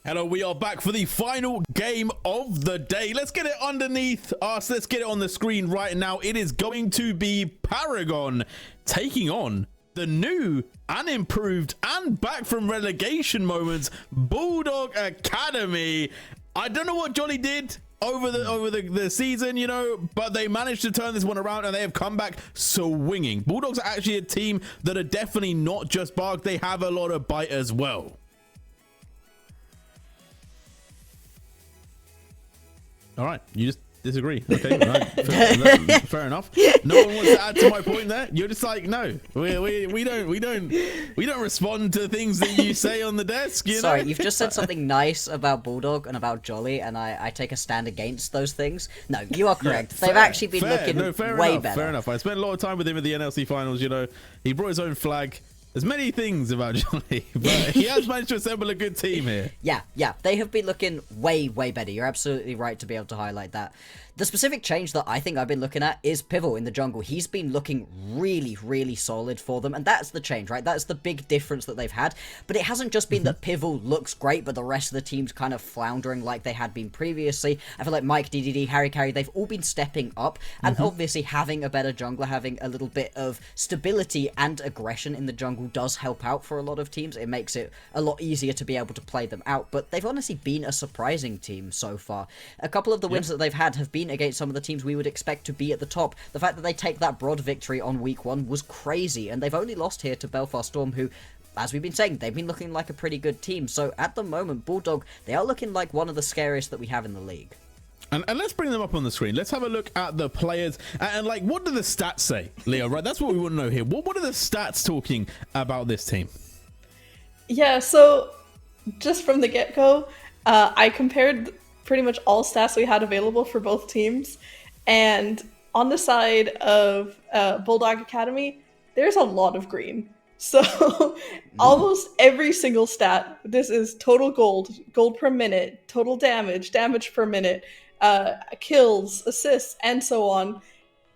Hello, we are back for the final game of the day. Let's get it underneath us. Let's get it on the screen right now. It is going to be Paragon taking on the new and improved and back from relegation moments Bulldog Academy. I don't know what Jolly did over the season, you know, but they managed to turn this one around and they have come back swinging. Bulldogs are actually a team that are definitely not just bark. They have a lot of bite as well. All right, you just disagree. Okay, right. Fair enough. No one wants to add to my point there. You're just like, no, we don't respond to things that you say on the desk. Sorry, you've just said something nice about Bulldog and about Jolly, and I take a stand against those things. No, you are correct. They've actually been looking way better. Fair enough. I spent a lot of time with him at the NLC finals. You know, he brought his own flag. There's many things about Johnny, but he has managed to assemble a good team here. Yeah, they have been looking way better. You're absolutely right to be able to highlight that. The specific change that I think I've been looking at is Pivotal in the jungle. He's been looking really solid for them, and that's the change, right? That's the big difference that they've had. But it hasn't just been that Pivotal looks great, but the rest of the team's kind of floundering like they had been previously. I feel like Mike, DDD, Harry Carey, they've all been stepping up, and obviously having a better jungler, having a little bit of stability and aggression in the jungle does help out for a lot of teams. It makes it a lot easier to be able to play them out, but they've honestly been a surprising team so far. A couple of the wins that they've had have been against some of the teams we would expect to be at the top. The fact that they take that broad victory on week 1 was crazy, and they've only lost here to Belfast Storm, who, as we've been saying, they've been looking like a pretty good team. So at the moment, Bulldog, they are looking like one of the scariest that we have in the league. And let's bring them up on the screen. Let's have a look at the players. And like, what do the stats say, Leo? Right, that's what we want to know here. What are the stats talking about this team? Yeah, so just from the get-go, I compared pretty much all stats we had available for both teams. And on the side of Bulldog Academy, there's a lot of green. So almost every single stat, this is total gold per minute, total damage per minute, kills, assists, and so on.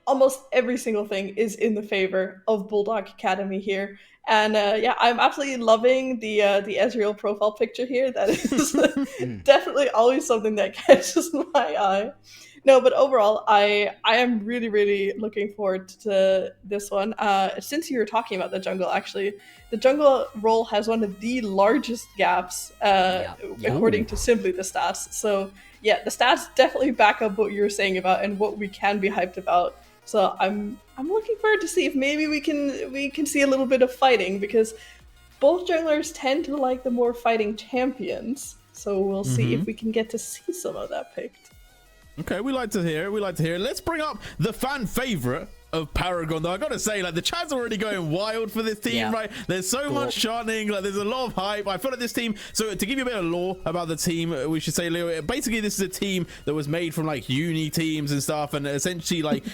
Almost every single thing is in the favor of Bulldog Academy here. And yeah, I'm absolutely loving the Ezreal profile picture here. That is definitely always something that catches my eye. No, but overall, I am really looking forward to this one. Since you were talking about the jungle, actually, the jungle role has one of the largest gaps, according to simply the stats. So yeah, the stats definitely back up what you're saying about and what we can be hyped about. So I'm looking forward to see if maybe we can see a little bit of fighting, because both junglers tend to like the more fighting champions. So we'll see if we can get to see some of that picked. Okay, we like to hear it. Let's bring up the fan favorite of Paragon, though. I gotta say, like, the chat's already going wild for this team, right? There's so much chanting, like, there's a lot of hype. I feel like this team, so to give you a bit of lore about the team, we should say, Leo, basically this is a team that was made from like uni teams and stuff, and essentially like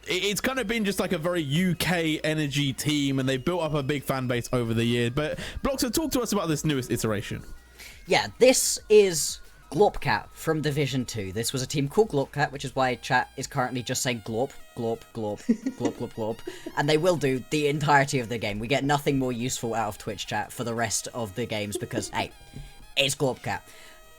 it's kind of been just like a very UK energy team, and they built up a big fan base over the years. But Bloxer, talk to us about this newest iteration. Yeah, this is Glopcat from Division 2. This was a team called Glopcat, which is why chat is currently just saying glop, glop, glop, glop, glop, glop. And they will do the entirety of the game. We get nothing more useful out of Twitch chat for the rest of the games because, hey, it's Glopcat.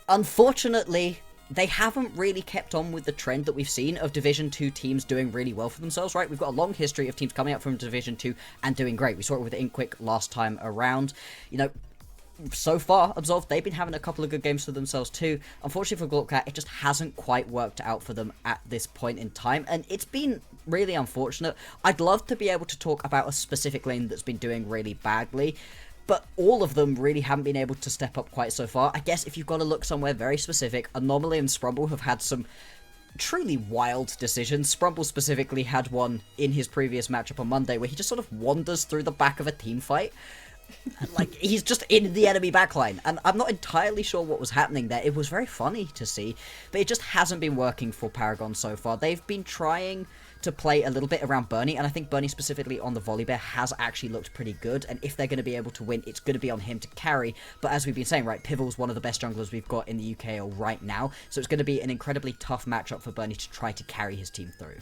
Unfortunately, they haven't really kept on with the trend that we've seen of Division 2 teams doing really well for themselves, right? We've got a long history of teams coming out from Division 2 and doing great. We saw it with Inquick last time around. You know, so far, Absolve, they've been having a couple of good games for themselves too. Unfortunately for Glopcat, it just hasn't quite worked out for them at this point in time, and it's been really unfortunate. I'd love to be able to talk about a specific lane that's been doing really badly, but all of them really haven't been able to step up quite so far. I guess if you've got to look somewhere very specific, Anomaly and Sprumble have had some truly wild decisions. Sprumble specifically had one in his previous matchup on Monday where he just sort of wanders through the back of a team fight. Like, he's just in the enemy backline, and I'm not entirely sure what was happening there. It was very funny to see, but it just hasn't been working for Paragon so far. They've been trying to play a little bit around Bernie, and I think Bernie specifically on the volley bear has actually looked pretty good, and if they're going to be able to win, it's going to be on him to carry. But as we've been saying, right, Pivotal's one of the best junglers we've got in the UKL right now, so it's going to be an incredibly tough matchup for Bernie to try to carry his team through.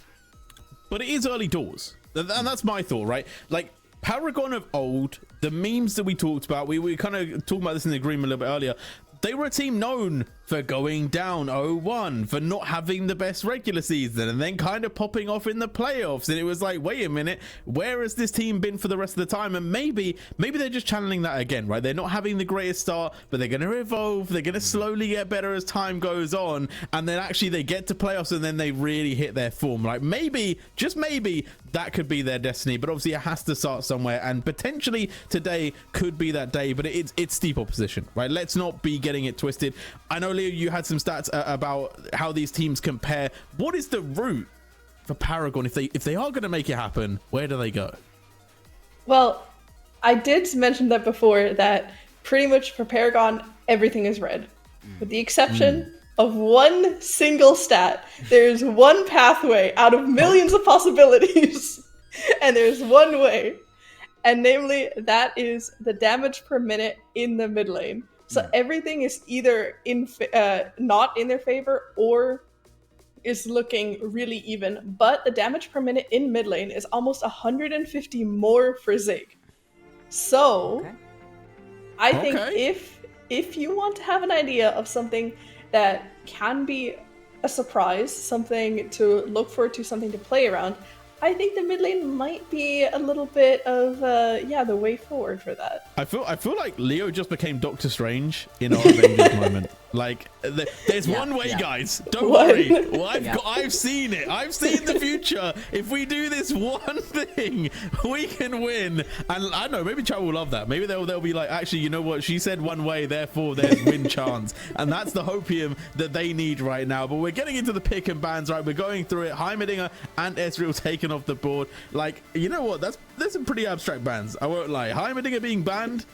But it is early doors, and that's my thought, right? Like, Paragon of old, the memes that we talked about, we kind of talked about this in the agreement a little bit earlier. they were a team known for going down 0-1, for not having the best regular season, and then kind of popping off in the playoffs. And it was like, wait a minute, where has this team been for the rest of the time? And maybe they're just channeling that again, right? They're not having the greatest start, but they're going to evolve. They're going to slowly get better as time goes on. And then actually they get to playoffs and then they really hit their form. Like maybe, just maybe, that could be their destiny. But obviously it has to start somewhere. And potentially today could be that day, but it's steep opposition, right? Let's not be getting it twisted. I know, Leo, you had some stats about how these teams compare. What is the route for Paragon if they are going to make it happen? Where do they go? Well, I did mention that before, that pretty much for Paragon everything is red, with the exception of one single stat. There's one pathway out of millions of possibilities, and there's one way, and namely that is the damage per minute in the mid lane. So everything is either not in their favor or is looking really even. But the damage per minute in mid lane is almost 150 more for Zig. So I think if you want to have an idea of something that can be a surprise, something to look forward to, something to play around, I think the mid lane might be a little bit of the way forward for that. I feel like Leo just became Doctor Strange in our Avengers moment. Like there's one way, guys. Don't worry. Well, I've seen it. I've seen the future. If we do this one thing, we can win. And I don't know, maybe chat will love that. Maybe they'll be like, actually, you know what? She said one way, therefore there's win chance. And that's the hopium that they need right now. But we're getting into the pick and bans, right? We're going through it. Heimerdinger and Ezreal taken off the board. Like, you know what? There's some pretty abstract bans. I won't lie. Heimerdinger being banned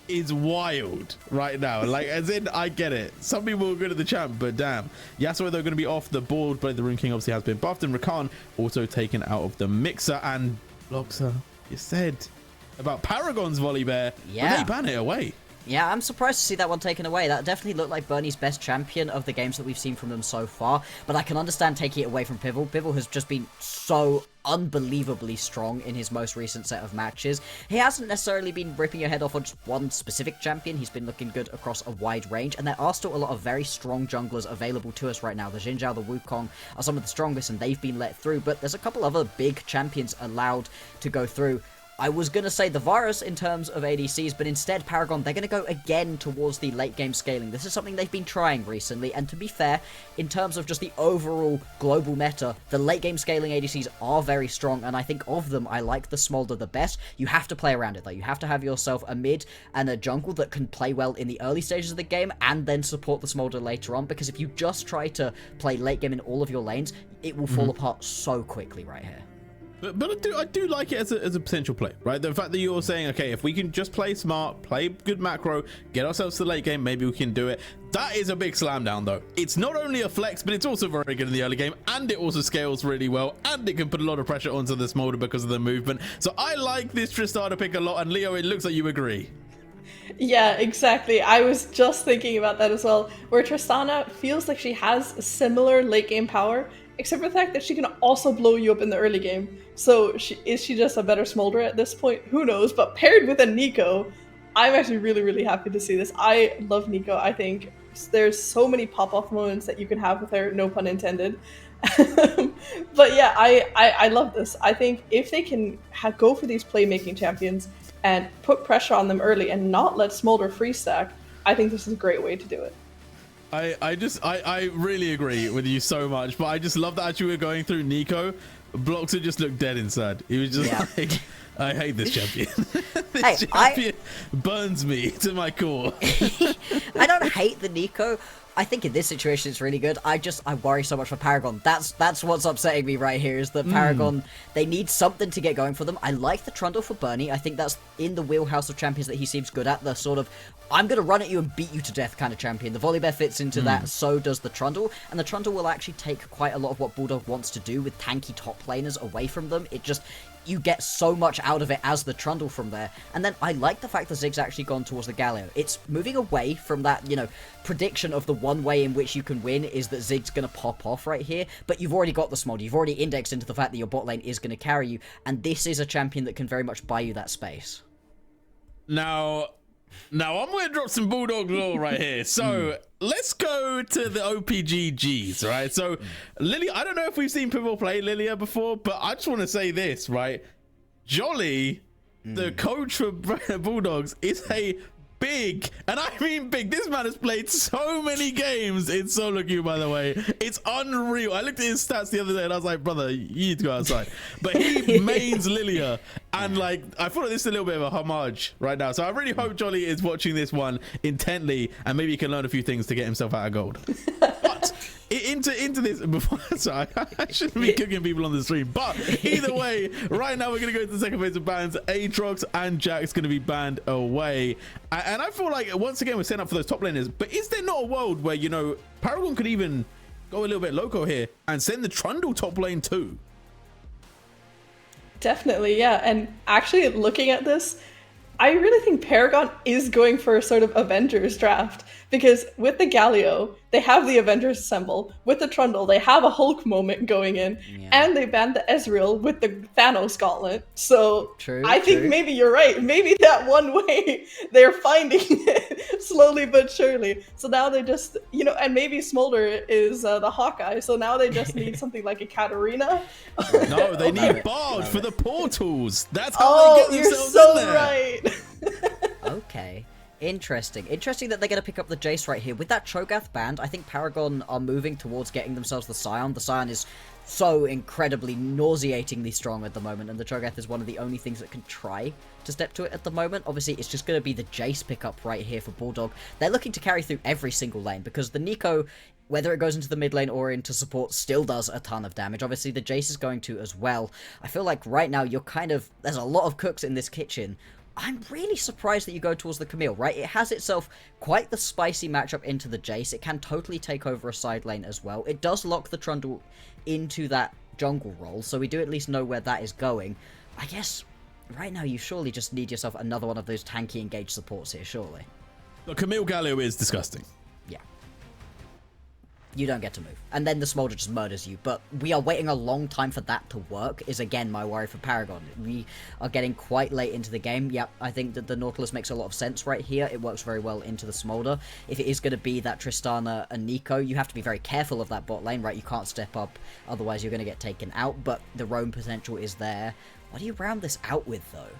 is wild right now. Like, as in, I get it. Some people are good at the champ, but damn. Yasuo, they're going to be off the board, but the Rune King obviously has been buffed, and Rakan also taken out of the mixer. And Bloxer, you said about Paragon's volley bear. Yeah. Will they ban it away? Yeah, I'm surprised to see that one taken away. That definitely looked like Bernie's best champion of the games that we've seen from them so far. But I can understand taking it away from Pivel. Pivel has just been so unbelievably strong in his most recent set of matches. He hasn't necessarily been ripping your head off on just one specific champion. He's been looking good across a wide range. And there are still a lot of very strong junglers available to us right now. The Xin Zhao, the Wukong are some of the strongest, and they've been let through. But there's a couple other big champions allowed to go through. I was going to say the Varus in terms of ADCs, but instead Paragon, they're going to go again towards the late game scaling. This is something they've been trying recently, and to be fair, in terms of just the overall global meta, the late game scaling ADCs are very strong, and I think of them, I like the Smolder the best. You have to play around it though. You have to have yourself a mid and a jungle that can play well in the early stages of the game and then support the Smolder later on, because if you just try to play late game in all of your lanes, it will fall apart so quickly right here. But I do like it as a potential play, right? The fact that you're saying, okay, if we can just play smart, play good macro, get ourselves to the late game, maybe we can do it. That is a big slam down, though. It's not only a flex, but it's also very good in the early game, and it also scales really well, and it can put a lot of pressure onto the Smolder because of the movement. So I like this Tristana pick a lot, and Leo, it looks like you agree. Yeah, exactly. I was just thinking about that as well, where Tristana feels like she has a similar late game power, except for the fact that she can also blow you up in the early game. So is she just a better Smolder at this point? Who knows? But paired with a Nico, I'm actually really, really happy to see this. I love Nico. I think there's so many pop-off moments that you can have with her, no pun intended. But yeah, I love this. I think if they can go for these playmaking champions and put pressure on them early and not let Smolder free stack, I think this is a great way to do it. I really agree with you so much, but I just love that as you were going through Nico, Bloxer just looked dead inside. He was just like, I hate this champion. This champion burns me to my core. I don't hate the Nico. I think in this situation it's really good. I worry so much for Paragon. That's what's upsetting me right here, is that Paragon, they need something to get going for them. I like the Trundle for Bernie. I think that's in the wheelhouse of champions that he seems good at. The sort of, I'm going to run at you and beat you to death kind of champion. The Volibear fits into that, so does the Trundle. And the Trundle will actually take quite a lot of what Bulldog wants to do with tanky top laners away from them. It just, you get so much out of it as the Trundle from there. And then I like the fact that Zig's actually gone towards the Galio. It's moving away from that, prediction of the one way in which you can win is that Zig's going to pop off right here, but you've already got the Smolder. You've already indexed into the fact that your bot lane is going to carry you, and this is a champion that can very much buy you that space. Now, Now I'm gonna drop some Bulldog lore right here. So let's go to the OPGGs, right? So Lilia, I don't know if we've seen people play Lilia before, but I just want to say this, right? Jolly, the coach for Bulldogs, is a big, and I mean big. This man has played so many games in solo queue, by the way. It's unreal. I looked at his stats the other day and I was like, brother, you need to go outside. But he mains Lilia, and like, I feel like this is a little bit of a homage right now. So I really hope Jolly is watching this one intently, and maybe he can learn a few things to get himself out of gold. But into this before, sorry, I shouldn't be cooking people on the stream, but either way, right now we're gonna go to the second phase of bans. Aatrox and Jack's gonna be banned away, and I feel like once again we're setting up for those top laners. But is there not a world where, you know, Paragon could even go a little bit loco here and send the Trundle top lane too? Definitely, yeah. And actually, looking at this, I really think Paragon is going for a sort of Avengers draft, because with the Galio, they have the Avengers assemble. With the Trundle, they have a Hulk moment going in, and they banned the Ezreal with the Thanos gauntlet. So I think maybe you're right. Maybe that one way they're finding it slowly but surely. So now they just, you know, and maybe Smolder is the Hawkeye. So now they just need something like a Katarina. No, they need Bard for the portals. That's how they get themselves you're so in there. right. Okay. Interesting that they're going to pick up the Jace right here. With that Cho'Gath banned, I think Paragon are moving towards getting themselves the Scion. The Scion is so incredibly nauseatingly strong at the moment, and the Cho'Gath is one of the only things that can try to step to it at the moment. Obviously, it's just going to be the Jace pickup right here for Bulldog. They're looking to carry through every single lane, because the Nico, whether it goes into the mid lane or into support, still does a ton of damage. Obviously, the Jace is going to as well. I feel like right now you're there's a lot of cooks in this kitchen. I'm really surprised that you go towards the Camille, right? It has itself quite the spicy matchup into the Jace. It can totally take over a side lane as well. It does lock the Trundle into that jungle role, so we do at least know where that is going. I guess right now you surely just need yourself another one of those tanky engaged supports here, surely. The Camille Galio is disgusting. Yeah. You don't get to move. And then the Smolder just murders you. But we are waiting a long time for that to work, is again my worry for Paragon. We are getting quite late into the game. Yep, I think that the Nautilus makes a lot of sense right here. It works very well into the Smolder. If it is going to be that Tristana and Nico, you have to be very careful of that bot lane, right? You can't step up, otherwise you're going to get taken out. But the roam potential is there. What do you round this out with, though?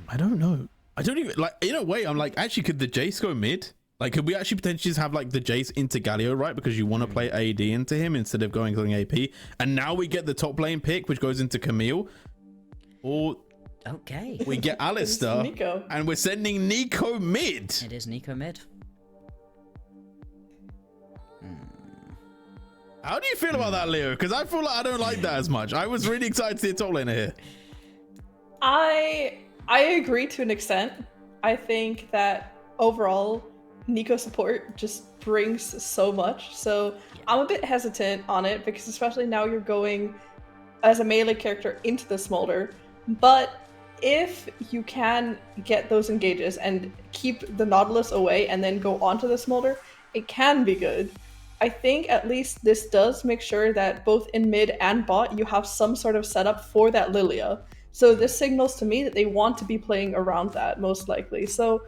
I don't know. I don't even, like, in a way, I'm like, actually, could the Jace go mid? Like, could we actually potentially just have, like, the Jace into Galio, right? Because you want to play AD into him instead of going AP. And now we get the top lane pick, which goes into Camille. Or okay, we get Alistar, and we're sending Nico mid. It is Nico mid. How do you feel about that, Leo? Because I feel like I don't like that as much. I was really excited to see a top laner here. I agree to an extent. I think that overall, Nico support just brings so much. So I'm a bit hesitant on it, because especially now you're going as a melee character into the Smolder. But if you can get those engages and keep the Nautilus away and then go onto the Smolder, it can be good. I think at least this does make sure that both in mid and bot you have some sort of setup for that Lilia. So this signals to me that they want to be playing around that, most likely. So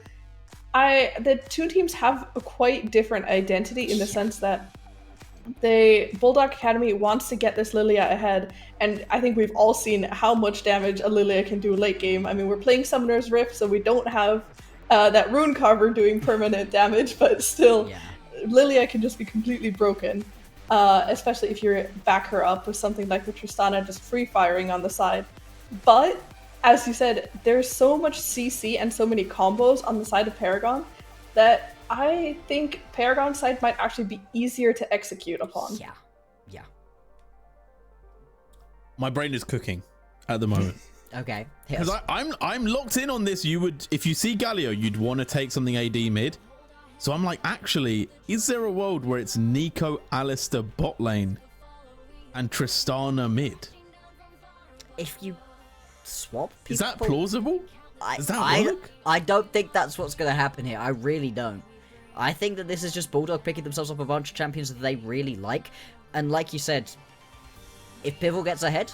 the two teams have a quite different identity in the sense that the Bulldog Academy wants to get this Lilia ahead, and I think we've all seen how much damage a Lilia can do late game. I mean, we're playing Summoner's Rift, so we don't have that Rune Carver doing permanent damage, but still, Lilia can just be completely broken, especially if you back her up with something like the Tristana just free firing on the side. But as you said, there's so much CC and so many combos on the side of Paragon that I think Paragon's side might actually be easier to execute upon. Yeah. My brain is cooking at the moment. Okay. Because I'm locked in on this. You would, if you see Galio, you'd want to take something AD mid. So I'm like, actually, is there a world where it's Nico, Alistar bot lane and Tristana mid? If you swap people, is that plausible? Does that work? I don't think that's what's going to happen here. I really don't. I think that this is just Bulldog picking themselves up a bunch of champions that they really like. And like you said, if Pivel gets ahead,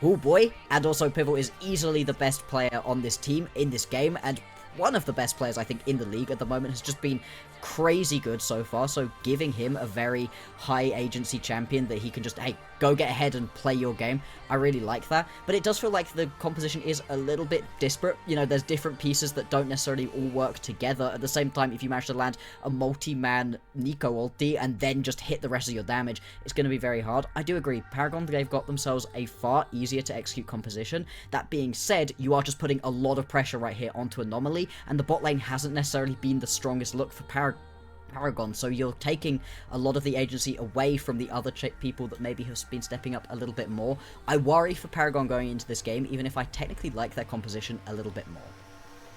Oh boy. And also Pivotal is easily the best player on this team in this game, and one of the best players I think in the league at the moment, has just been crazy good so far, so giving him a very high agency champion that he can just, hey, go get ahead and play your game, I really like that. But it does feel like the composition is a little bit disparate. You know, there's different pieces that don't necessarily all work together. At the same time, if you manage to land a multi-man Nico ulti and then just hit the rest of your damage, it's going to be very hard. I do agree, Paragon, they've got themselves a far easier to execute composition. That being said, you are just putting a lot of pressure right here onto Anomaly, and the bot lane hasn't necessarily been the strongest look for Paragon, so you're taking a lot of the agency away from the other people that maybe have been stepping up a little bit more. I worry for Paragon going into this game, even if I technically like their composition a little bit more.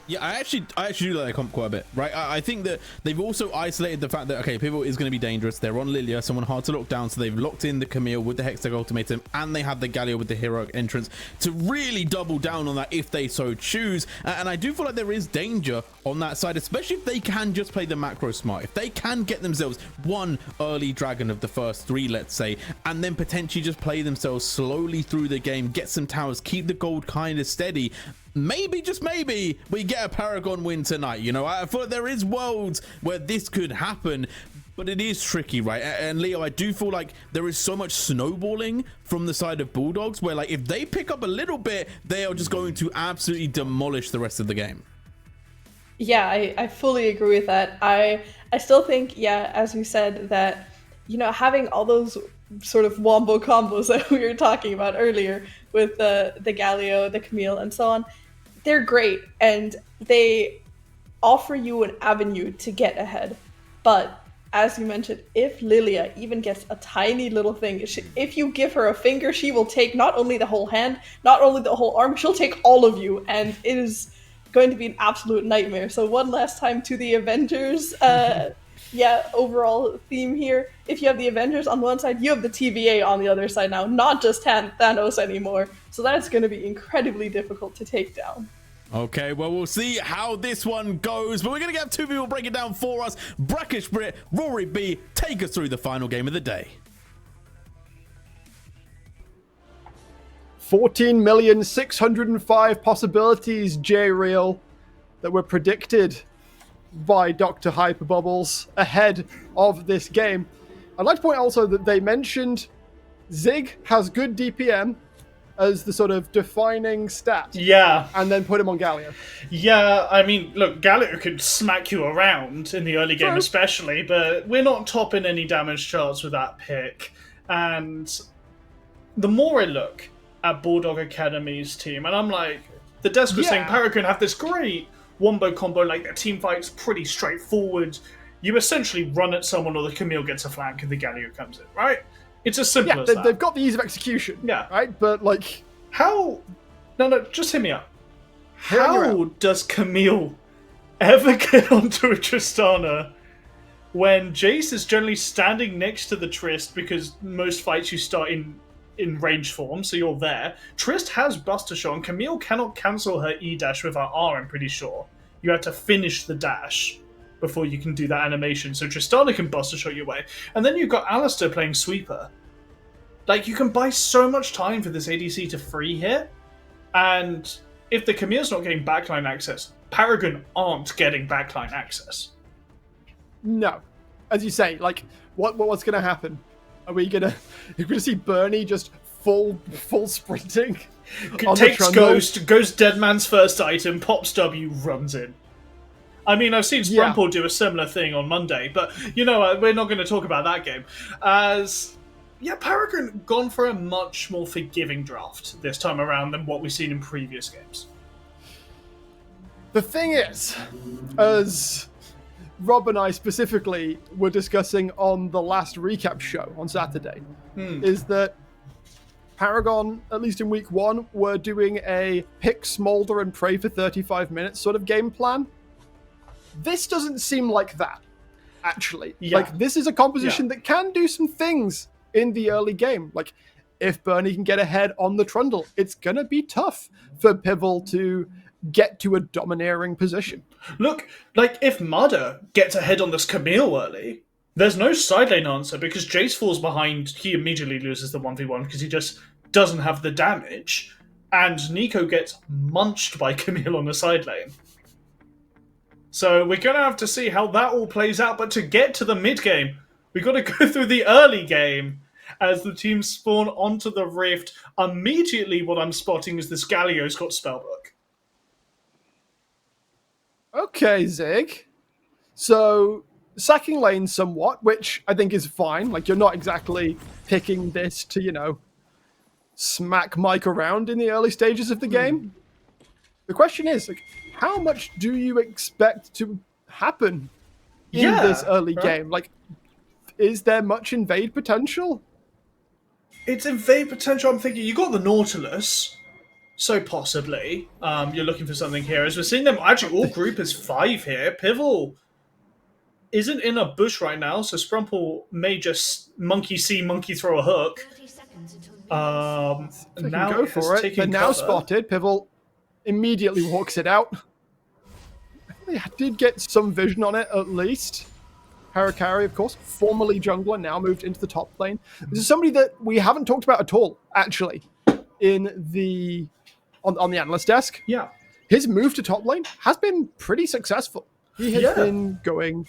Yeah, I actually do like their comp quite a bit, right? I think that they've also isolated the fact that, okay, Pivotal is going to be dangerous. They're on Lilia, someone hard to lock down, so they've locked in the Camille with the Hextech Ultimatum, and they have the Galio with the heroic entrance to really double down on that if they so choose. And I do feel like there is danger on that side, especially if they can just play the macro smart. If they can get themselves one early dragon of the first 3, let's say, and then potentially just play themselves slowly through the game, get some towers, keep the gold kind of steady, maybe, just maybe, we get a Paragon win tonight. You know, I feel like there is worlds where this could happen, but it is tricky, right? And Leo, I do feel like there is so much snowballing from the side of Bulldogs where, like, if they pick up a little bit, they are just going to absolutely demolish the rest of the game. Yeah, I fully agree with that. I still think, yeah, as you said, that, you know, having all those sort of wombo combos that we were talking about earlier with the Galio, the Camille, and so on, they're great, and they offer you an avenue to get ahead. But as you mentioned, if Lilia even gets a tiny little thing, if you give her a finger, she will take not only the whole hand, not only the whole arm, she'll take all of you, and it is going to be an absolute nightmare. So one last time to the Avengers, overall theme here. If you have the Avengers on one side, you have the TVA on the other side now, not just Thanos anymore. So that's going to be incredibly difficult to take down. Okay, well, we'll see how this one goes, but we're going to get 2 people break it down for us. Brackish Brit, Rory B, take us through the final game of the day. 14,605 possibilities, J-Real, that were predicted by Dr. Hyperbubbles ahead of this game. I'd like to point also that they mentioned Zig has good DPM as the sort of defining stat. Yeah. And then put him on Galio. Yeah, I mean, look, Galio could smack you around in the early game especially, but we're not topping any damage charts with that pick. And the more I look at Bulldog Academy's team, and I'm like, the desk was saying Paragon have this great wombo combo, like their team fight's pretty straightforward. You essentially run at someone or the Camille gets a flank and the Galio comes in, right? It's as simple as that. They've got the ease of execution. Yeah. Right? But, like... How... No, just hear me out. How does Camille ever get onto a Tristana when Jace is generally standing next to the Trist, because most fights you start in range form, so you're there. Trist has Buster Shot, and Camille cannot cancel her E-dash with her R, I'm pretty sure. You have to finish the dash before you can do that animation, so Tristana can Buster Shot your way. And then you've got Alistair playing Sweeper. Like, you can buy so much time for this ADC to free here, and if the Camille's not getting backline access, Paragon aren't getting backline access. No. As you say, like, what's going to happen? Are we gonna see Bernie just full sprinting? Takes Ghost Dead Man's first item, pops W, runs in. I mean, I've seen Sprumple do a similar thing on Monday, but you know, we're not going to talk about that game. Paragon gone for a much more forgiving draft this time around than what we've seen in previous games. The thing is, as Rob and I specifically were discussing on the last recap show on Saturday, is that Paragon, at least in week 1, were doing a pick, smolder, and pray for 35 minutes sort of game plan. This doesn't seem like that, actually. Yeah. Like, this is a composition that can do some things in the early game. Like, if Bernie can get ahead on the Trundle, it's going to be tough for Pivotal to get to a domineering position. Look, like, if Mudder gets ahead on this Camille early, there's no side lane answer, because Jace falls behind, he immediately loses the 1v1, because he just doesn't have the damage, and Nico gets munched by Camille on the side lane. So we're going to have to see how that all plays out, but to get to the mid game, we've got to go through the early game as the teams spawn onto the Rift. Immediately what I'm spotting is this Galio's got Spellbook. Okay, Zig. So, sacking lane somewhat, which I think is fine. Like, you're not exactly picking this to, smack Mike around in the early stages of the game. The question is, like, how much do you expect to happen in this early game? Like, is there much invade potential? It's invade potential. I'm thinking you got the Nautilus, so possibly you're looking for something here. As we're seeing them actually all group as 5 here. Pivel isn't in a bush right now, so Sprumple may just monkey see, monkey throw a hook. Now go for it. They're now spotted. Pivel immediately walks it out. They did get some vision on it at least. Harakari, of course, formerly jungler, now moved into the top lane. This is somebody that we haven't talked about at all, actually, in the on the analyst desk. Yeah. His move to top lane has been pretty successful. He has been going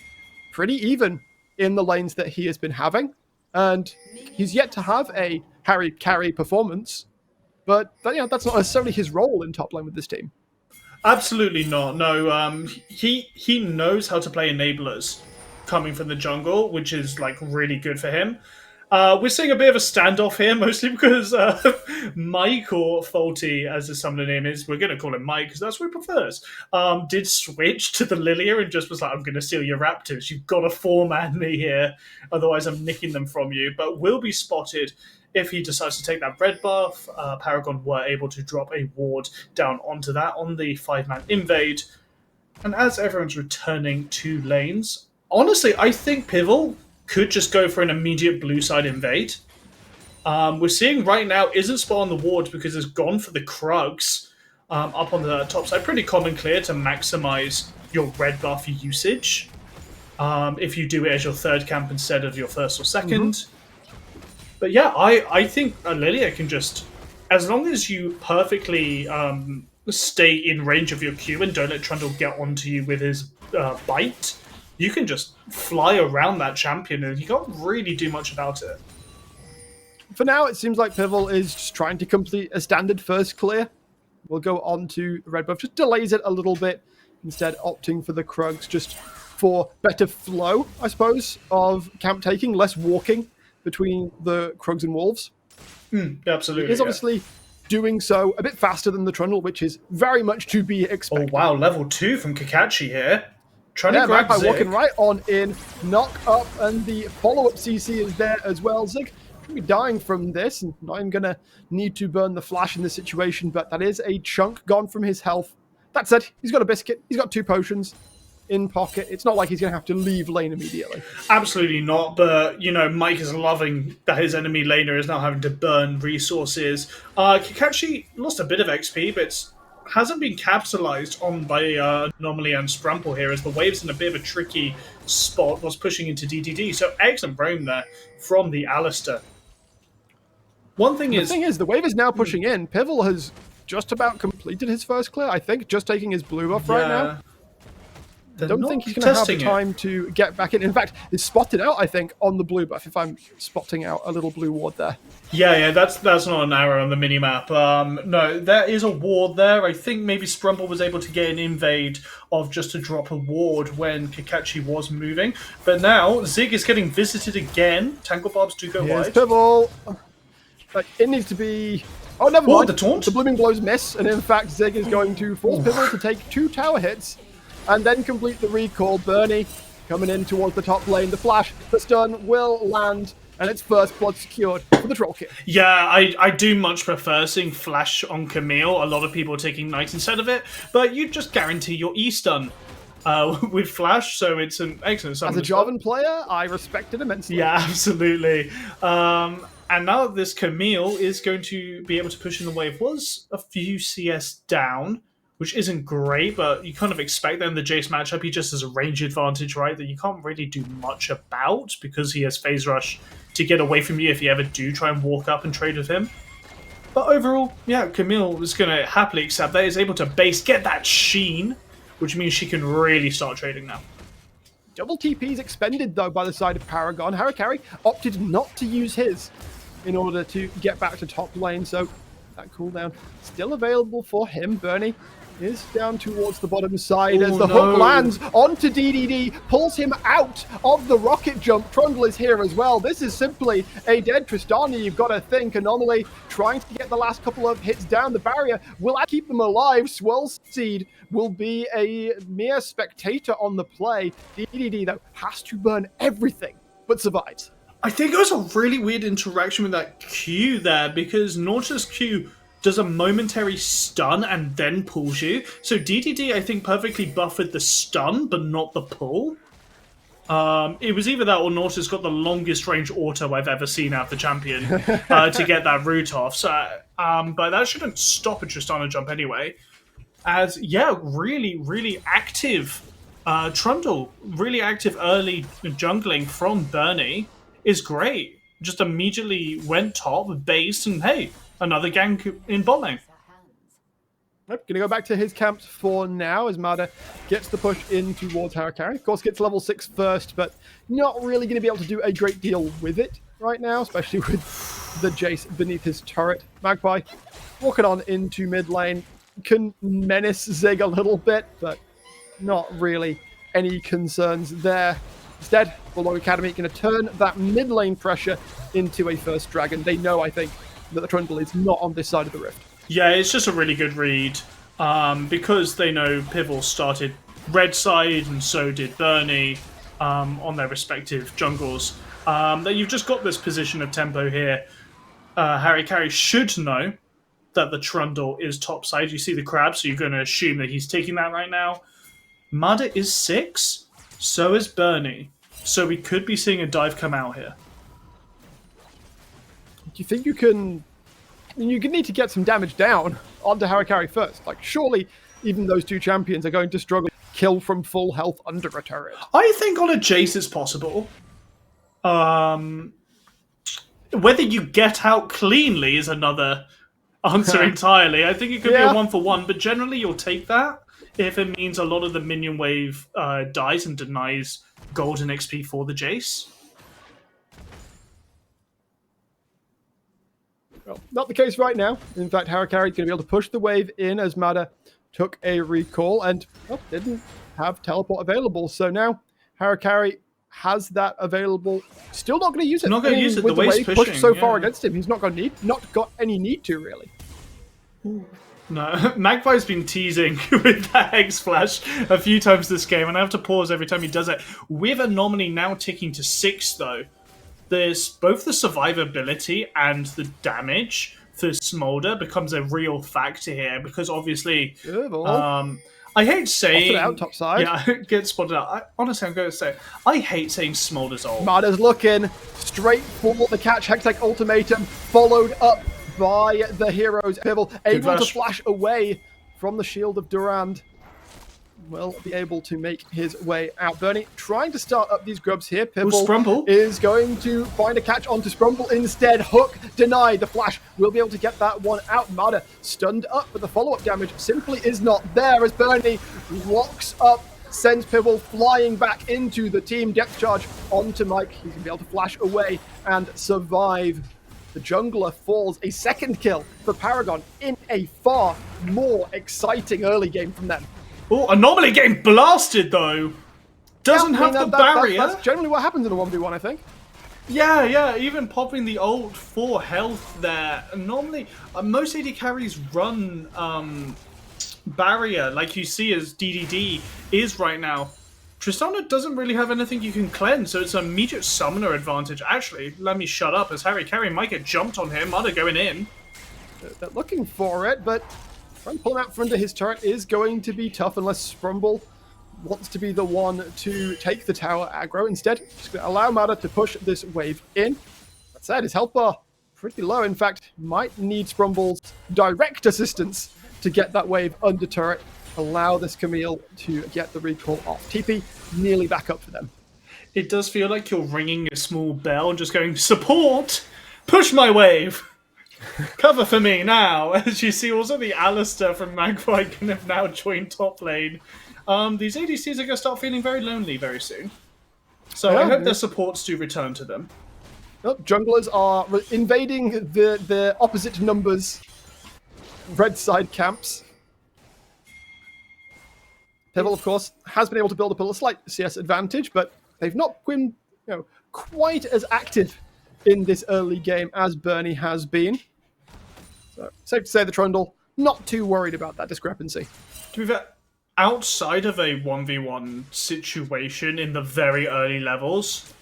pretty even in the lanes that he has been having, and he's yet to have a carry performance, but that's not necessarily his role in top lane with this team. Absolutely not. No, he knows how to play enablers coming from the jungle, which is like really good for him. We're seeing a bit of a standoff here, mostly because Mike, or Faulty, as his summoner name is, we're going to call him Mike because that's what he prefers, did switch to the Lilia and just was like, I'm going to steal your Raptors. You've got to 4-man me here, otherwise I'm nicking them from you. But will be spotted if he decides to take that red buff. Paragon were able to drop a ward down onto that on the 5-man invade. And as everyone's returning to lanes, honestly, I think Pivel could just go for an immediate blue side invade. We're seeing right now isn't spot on the ward because it's gone for the Krugs up on the top side. Pretty common clear to maximize your red buff usage. If you do it as your third camp instead of your first or second. But yeah, I think Lilia can just, as long as you perfectly stay in range of your Q and don't let Trundle get onto you with his bite, you can just fly around that champion and you can't really do much about it. For now, it seems like Pivel is just trying to complete a standard first clear. We'll go on to the red buff, just delays it a little bit, instead opting for the Krugs just for better flow, I suppose, of camp taking, less walking between the Krugs and Wolves. Absolutely. He's obviously doing so a bit faster than the Trundle, which is very much to be expected. Oh wow, level 2 from Kakashi here. Trying to grab Zig. Walking right on in, knock up, and the follow-up CC is there as well. Zig could be dying from this, and not even going to need to burn the flash in this situation, but that is a chunk gone from his health. That said, he's got a biscuit, he's got 2 potions in pocket. It's not like he's going to have to leave lane immediately. Absolutely not, but, Mike is loving that his enemy laner is now having to burn resources. Kakashi lost a bit of XP, but hasn't been capitalized on by Anomaly and Sprumple here, as the wave's in a bit of a tricky spot, was pushing into DDD. So excellent roam there from the Alistair. The thing is, the wave is now pushing in. Pivel has just about completed his first clear, I think, just taking his blue buff right now. I don't think he's going to have the time to get back in. In fact, it's spotted out, I think, on the blue buff, if I'm spotting out a little blue ward there. Yeah, that's not an arrow on the minimap. No, there is a ward there. I think maybe Sprumple was able to get an invade of just to drop a ward when Kakashi was moving. But now, Zig is getting visited again. Tangle Barbs do go wide. Pivel. It needs to be... Oh, never mind. The taunt? The Blooming Blows miss, and in fact, Zig is going to force Pivel to take 2 tower hits and then complete the recall. Bernie coming in towards the top lane. The flash, the stun will land, and it's first blood secured for the troll kill. Yeah, I do much prefer seeing flash on Camille. A lot of people are taking Knight instead of it, but you just guarantee your E-stun with flash, so it's an excellent summon. As a Jarvan player, I respect it immensely. Yeah, absolutely. And now this Camille is going to be able to push in the wave. Was a few CS down, which isn't great, but you kind of expect that in the Jace matchup. He just has a range advantage, right, that you can't really do much about because he has phase rush to get away from you if you ever do try and walk up and trade with him. But overall, yeah, Camille is going to happily accept that. Is able to base, get that sheen, which means she can really start trading now. Double TPs expended, though, by the side of Paragon. Harakari opted not to use his in order to get back to top lane, so that cooldown still available for him. Bernie is down towards the bottom side as the hook lands onto DDD, pulls him out of the rocket jump. Trundle is here as well. This is simply a dead Tristana, you've got to think. Anomaly trying to get the last couple of hits down the barrier. Will that keep them alive? Swirlseed will be a mere spectator on the play. DDD, though, has to burn everything, but survives. I think it was a really weird interaction with that Q there, because Nautilus Q does a momentary stun and then pulls you. So DDD, I think, perfectly buffered the stun, but not the pull. It was either that or Nautilus got the longest range auto I've ever seen out of the champion to get that root off. So, but that shouldn't stop a Tristana jump anyway. As, yeah, really, really active Trundle, really active early jungling from Bernie is great. Just immediately went top, base, and hey, another gank in bot lane. Nope, gonna go back to his camps for now as Mada gets the push in towards Harakari. Of course, gets level 6 first, but not really gonna be able to do a great deal with it right now, especially with the Jace beneath his turret. Magpie walking on into mid lane, can menace Zig a little bit, but not really any concerns there. Instead, Bulldog Academy going to turn that mid lane pressure into a first dragon. They know, I think, that the Trundle is not on this side of the rift. Yeah, it's just a really good read. Because they know Pivel started red side and so did Bernie on their respective jungles. That you've just got this position of tempo here. Harakari should know that the Trundle is top side. You see the crab, so you're going to assume that he's taking that right now. Mada is 6, so is Bernie. So we could be seeing a dive come out here. Do you think you can... You need to get some damage down onto Harakari first. Like, surely even those two champions are going to struggle to kill from full health under a turret. I think on a Jace it's possible. Whether you get out cleanly is another answer entirely. I think it could be a 1-for-1, but generally you'll take that if it means a lot of the minion wave dies and denies golden XP for the Jace. Well, not the case right now. In fact, Harakari is going to be able to push the wave in as Mada took a recall and didn't have teleport available. So now Harakari has that available. Still not going to use it. Not going to use it. With the the wave wave pushing, pushed so far against him, he's not got any need to really. No, Magpie's been teasing with that Hex Flash a few times this game, and I have to pause every time he does it. With Anomaly now ticking to 6, though, there's both the survivability and the damage for Smolder becomes a real factor here, because obviously, I hate saying... out top side. Yeah, get spotted out. Honestly, I'm going to say, I hate saying Smolder's ult. Mada's looking straight for the catch. Hextech ultimatum followed up by the heroes. Pivel able to flash away from the shield of Durand. Will be able to make his way out. Bernie trying to start up these grubs here. Pivel is going to find a catch onto Sprumble instead. Hook denied. The flash will be able to get that one out. Mada stunned up, but the follow-up damage simply is not there as Bernie locks up, sends Pivel flying back into the team. Depth charge onto Mike. He's going to be able to flash away and survive. The jungler falls. A second kill for Paragon in a far more exciting early game from them. Oh, Anomaly getting blasted, though. Doesn't have the barrier. That's generally what happens in a 1v1, I think. Yeah, even popping the ult for health there. Normally, most AD carries run barrier, like you see as DDD is right now. Tristana doesn't really have anything you can cleanse, so it's an immediate summoner advantage. Actually, let me shut up, as Harakari might get jumped on him. Mada going in. They're looking for it, but trying to pull him out from under his turret is going to be tough unless Sprumble wants to be the one to take the tower aggro. Instead, just going to allow Mada to push this wave in. That said, his health bar pretty low. In fact, might need Sprumble's direct assistance to get that wave under turret. Allow this Camille to get the recall off. TP nearly back up for them. It does feel like you're ringing a small bell and just going, support! Push my wave! Cover for me now. As you see, also the Alistair from Magpie can have now joined top lane. These ADCs are going to start feeling very lonely very soon. So I hope their supports do return to them. Oh, junglers are invading the opposite numbers red side camps. Pebble, of course, has been able to build up a slight CS advantage, but they've not been quite as active in this early game as Bernie has been. So, safe to say the Trundle, not too worried about that discrepancy. To be fair, outside of a 1v1 situation in the very early levels,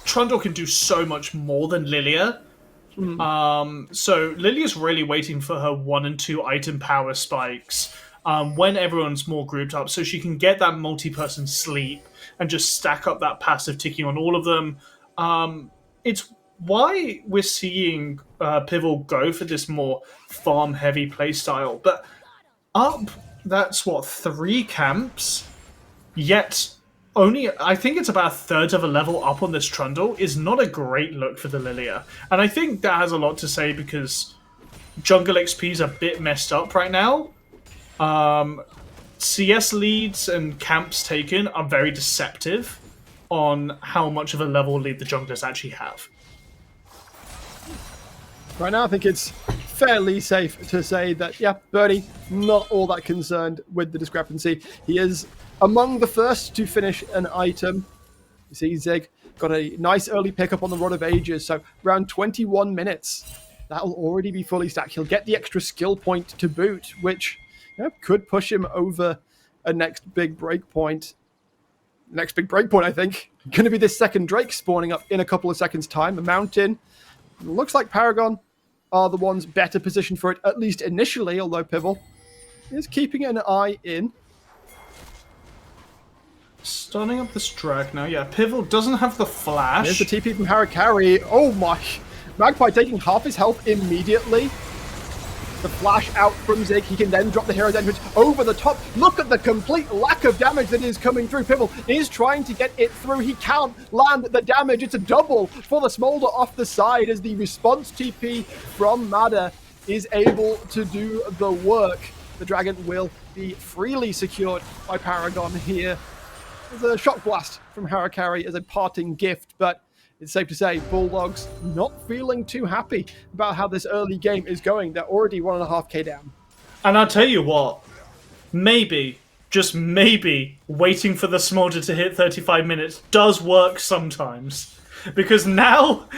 Trundle can do so much more than Lilia. So Lilia's really waiting for her 1 and 2 item power spikes when everyone's more grouped up, so she can get that multi-person sleep and just stack up that passive ticking on all of them. It's why we're seeing Pivotal go for this more farm-heavy playstyle. But up, that's what, 3 camps? Yet only, I think it's about a third of a level up on this Trundle is not a great look for the Lilia. And I think that has a lot to say because jungle XP is a bit messed up right now. CS leads and camps taken are very deceptive on how much of a level lead the junglers actually have. Right now, I think it's fairly safe to say that, yeah, Bernie, not all that concerned with the discrepancy. He is among the first to finish an item. You see Zig got a nice early pickup on the Rod of Ages, so around 21 minutes. That'll already be fully stacked. He'll get the extra skill point to boot, which could push him over a next big breakpoint. Next big breakpoint, I think, going to be this second Drake spawning up in a couple of seconds' time. A mountain. Looks like Paragon are the ones better positioned for it, at least initially, although Pivotal is keeping an eye in. Starting up this drag now. Yeah, Pivotal doesn't have the flash. There's the TP from Harakari. Oh my. Magpie taking half his health immediately. The flash out from Zig. He can then drop the hero's entrance over the top. Look at the complete lack of damage that is coming through. Pivotal is trying to get it through. He can't land the damage. It's a double for the Smolder off the side as the response TP from Mada is able to do the work. The dragon will be freely secured by Paragon here. There's a shock blast from Harakari as a parting gift, but it's safe to say Bulldogs not feeling too happy about how this early game is going. They're already 1.5k down. And I'll tell you what, maybe, just maybe, waiting for the Smolder to hit 35 minutes does work sometimes. Because now,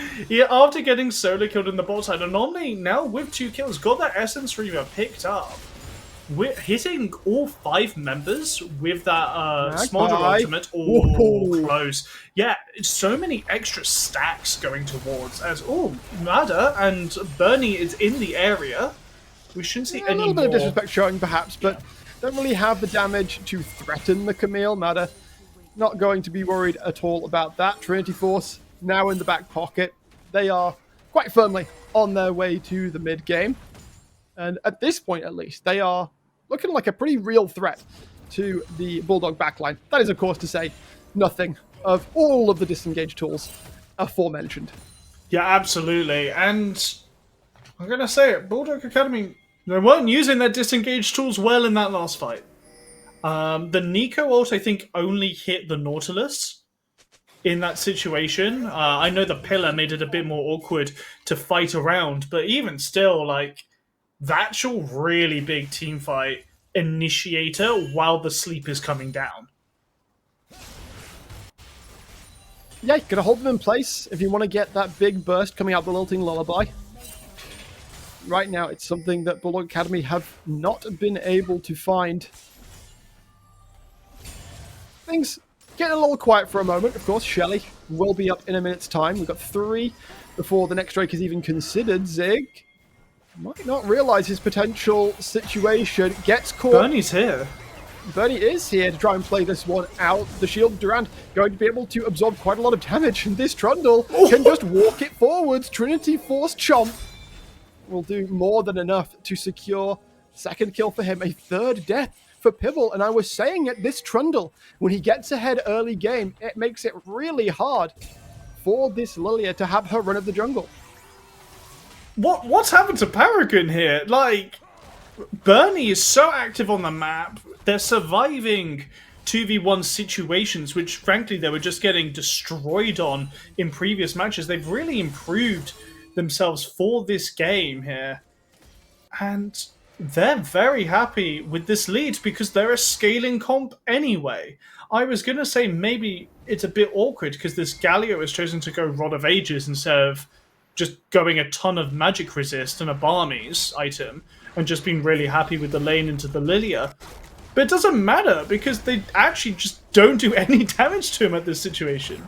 after getting solo killed in the bot side, and Omni now with 2 kills, got that Essence Reaver picked up. We're hitting all 5 members with that Smolder ultimate. Oh, close. Yeah, so many extra stacks going towards as, Mada and Bernie is in the area. We shouldn't see any more. A little bit of disrespect showing perhaps, but don't really have the damage to threaten the Camille. Mada not going to be worried at all about that. Trinity Force now in the back pocket. They are quite firmly on their way to the mid game. And at this point, at least, they are looking like a pretty real threat to the Bulldog backline. That is, of course, to say nothing of all of the disengage tools aforementioned. Yeah, absolutely. And I'm going to say it, Bulldog Academy, they weren't using their disengage tools well in that last fight. The Nico ult, I think, only hit the Nautilus in that situation. I know the Pillar made it a bit more awkward to fight around, but even still, like, the actual really big teamfight initiator while the sleep is coming down. Yeah, you gotta hold them in place if you want to get that big burst coming out the Lilting Lullaby. Right now, it's something that Bulldog Academy have not been able to find. Things getting a little quiet for a moment. Of course, Shelly will be up in a minute's time. We've got 3 before the next Drake is even considered. Zig might not realize his potential situation. Gets caught. Bernie's here. Bernie is here to try and play this one out. The Shield Durand going to be able to absorb quite a lot of damage, and this Trundle can just walk it forwards. Trinity Force Chomp will do more than enough to secure second kill for him, a 3rd death for Pibble. And I was saying it, this Trundle, when he gets ahead early game, it makes it really hard for this Lilia to have her run of the jungle. what's happened to Paragon here? Like, Bernie is so active on the map. They're surviving 2v1 situations, which frankly they were just getting destroyed on in previous matches. They've really improved themselves for this game here. And they're very happy with this lead because they're a scaling comp anyway. I was going to say maybe it's a bit awkward because this Galio has chosen to go Rod of Ages instead of just going a ton of magic resist and a Barmies item and just being really happy with the lane into the Lilia. But it doesn't matter because they actually just don't do any damage to him at this situation.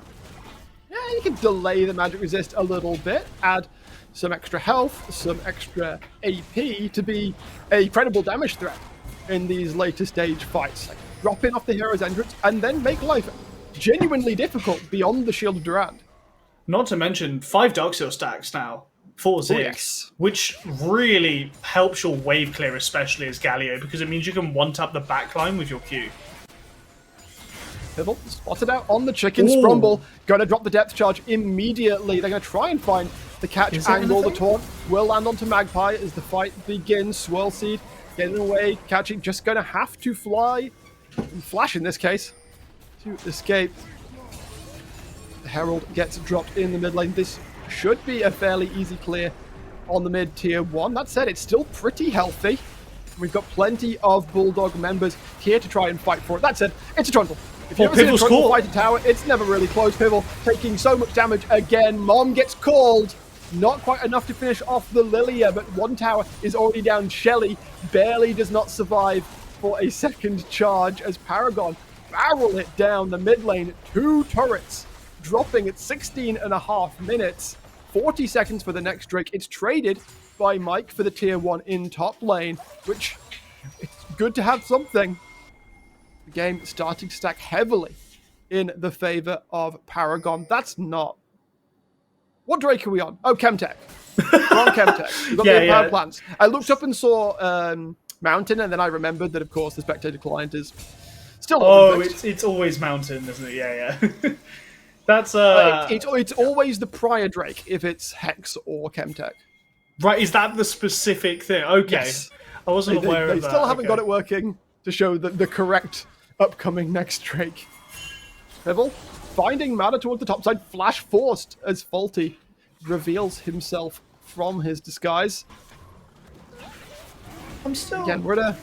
Yeah, you can delay the magic resist a little bit, add some extra health, some extra AP to be a credible damage threat in these later stage fights. Like, drop in off the hero's entrance and then make life genuinely difficult beyond the Shield of Durand. Not to mention 5 Dark Seal stacks now for Zig, yes. which really helps your wave clear, especially as Galio, because it means you can one-tap the backline with your Q. Pibble spotted out on the chicken. Sprumble gonna drop the depth charge immediately. They're gonna try and find the catch angle. The taunt will land onto Magpie as the fight begins. Swirl Seed getting away, catching, just gonna have to fly, and flash in this case, to escape. The Herald gets dropped in the mid lane. This should be a fairly easy clear on the mid tier 1. That said, it's still pretty healthy. We've got plenty of Bulldog members here to try and fight for it. That said, it's a Trundle. If you ever seen a Trundle fight a tower, it's never really close. Pibble taking so much damage again. Mom gets called. Not quite enough to finish off the Lilia, but one tower is already down. Shelly barely does not survive for a second charge as Paragon barrel it down the mid lane. 2 turrets dropping at 16.5 minutes. 40 seconds for the next Drake. It's traded by Mike for the tier 1 in top lane, which it's good to have something. The game starting to stack heavily in the favor of Paragon. That's not... What Drake are we on? Oh, Chemtech. We're on Chemtech. We've got the Empire plants. I looked up and saw Mountain, and then I remembered that, of course, the spectator client is still... Oh, it's always Mountain, isn't it? Yeah. That's it's always the prior Drake if it's Hex or Chemtech. Right, is that the specific thing? Okay. Yes. I wasn't aware of that. They still haven't got it working to show the correct upcoming next Drake. Pibble finding Mana towards the top side, flash forced as Faulty reveals himself from his disguise. I'm still... Again, we're at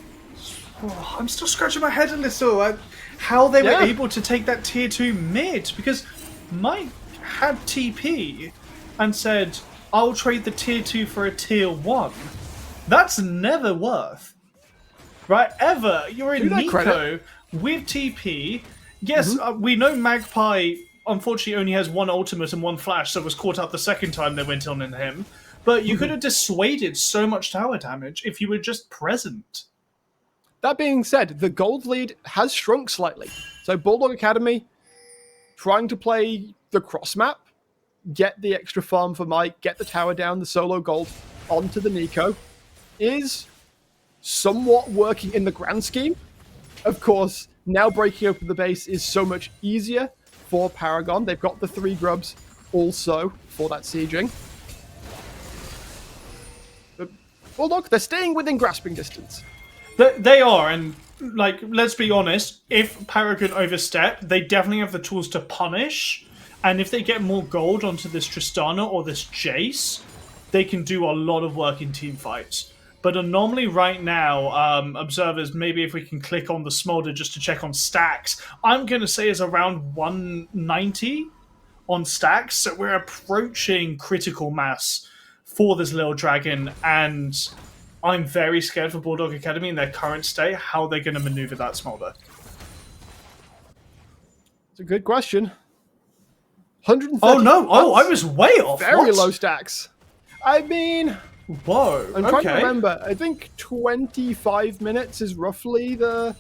I'm still scratching my head a little. How they were able to take that tier 2 mid, because Mike had TP and said, I'll trade the tier 2 for a tier 1. That's never worth. Right? Ever. You're in Nico with TP. Yes, we know Magpie unfortunately only has 1 ultimate and 1 flash, so was caught out the second time they went on in him. But you could have dissuaded so much tower damage if you were just present. That being said, the gold lead has shrunk slightly. So Bulldog Academy trying to play the cross map, get the extra farm for Mike, get the tower down, the solo gold onto the Nico, is somewhat working in the grand scheme. Of course, now breaking open the base is so much easier for Paragon. They've got the 3 grubs also for that sieging. But Bulldog, they're staying within grasping distance. They are, and like, let's be honest, if Paragon overstep, they definitely have the tools to punish, and if they get more gold onto this Tristana or this Jace, they can do a lot of work in team fights. But anomaly right now, observers, maybe if we can click on the Smolder just to check on stacks, I'm going to say is around 190 on stacks, so we're approaching critical mass for this little dragon, and I'm very scared for Bulldog Academy in their current state, how they're going to maneuver that Smolder. It's a good question. 130. Oh no! Oh, I was way off. Very low stacks. I mean, whoa. I'm trying to remember. I think 25 minutes is roughly the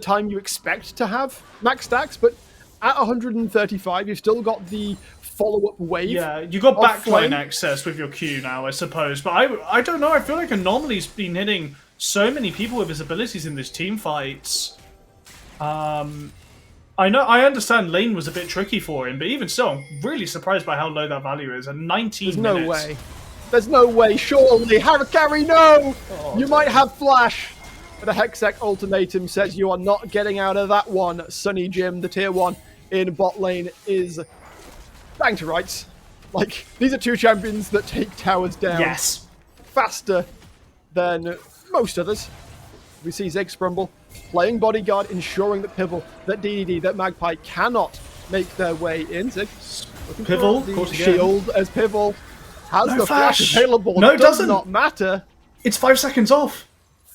time you expect to have max stacks, but at 135, you've still got the follow-up wave. Yeah, you got backline access with your Q now, I suppose. But I don't know. I feel like Anomaly's been hitting so many people with his abilities in this team fights. I understand lane was a bit tricky for him, but even still, I'm really surprised by how low that value is. At 19 There's minutes. no way. There's no way, surely. Harikari, no! You might have flash. But a Hextech ultimatum says you are not getting out of that one. Sunny Jim, the tier 1 in bot lane, is bang to rights. Like, these are two champions that take towers down faster than most others. We see Zig Sprumble playing bodyguard, ensuring that Pivel, that DDD, that Magpie cannot make their way in. Zig Pivel, the shield as Pivel has No the flash available. No, it does doesn't. not matter. It's 5 seconds off.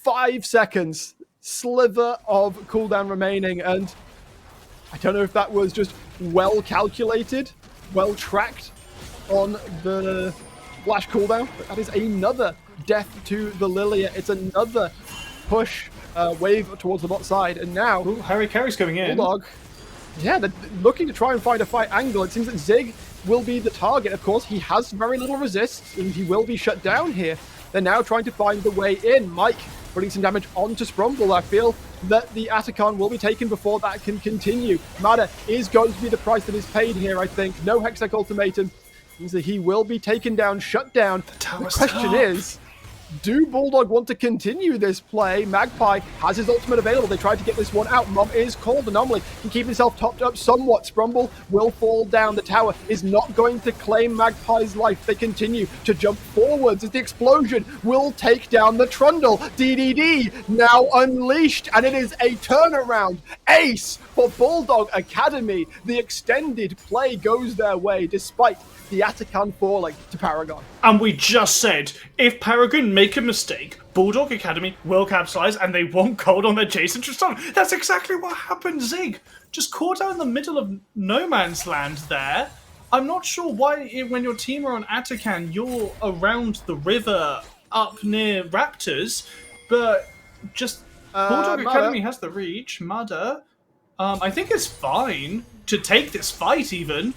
5 seconds. Sliver of cooldown remaining, and I don't know if that was just well calculated, well tracked on the flash cooldown, but that is another death to the Lilia. It's another push wave towards the bot side, and now Ooh, Harry Carey's going in. Bulldog, yeah, they're looking to try and find a fight angle. It seems that Zig will be the target. Of course, he has very little resist, and he will be shut down here. They're now trying to find the way in. Mike putting some damage onto Sprumble. I feel that the Atacon will be taken before that can continue. Mada is going to be the price that is paid here, I think. No Hextech ultimatum means that he will be taken down, shut down. The question is, do Bulldog want to continue this play? Magpie has his ultimate available. They tried to get this one out. Mom is called. Anomaly can keep himself topped up somewhat. Sprumble will fall down. The tower is not going to claim Magpie's life. They continue to jump forwards as the explosion will take down the Trundle. DDD now unleashed, and it is a turnaround ace for Bulldog Academy. The extended play goes their way despite the Atacon falling to Paragon. And we just said, if Paragon make a mistake, Bulldog Academy will capitalize and they won't gold on their Jason Tristan. That's exactly what happened, Zig. Just caught out in the middle of no man's land there. I'm not sure why, when your team are on Atacon, you're around the river up near Raptors, but just Bulldog Academy has the reach. Mada, I think it's fine to take this fight even.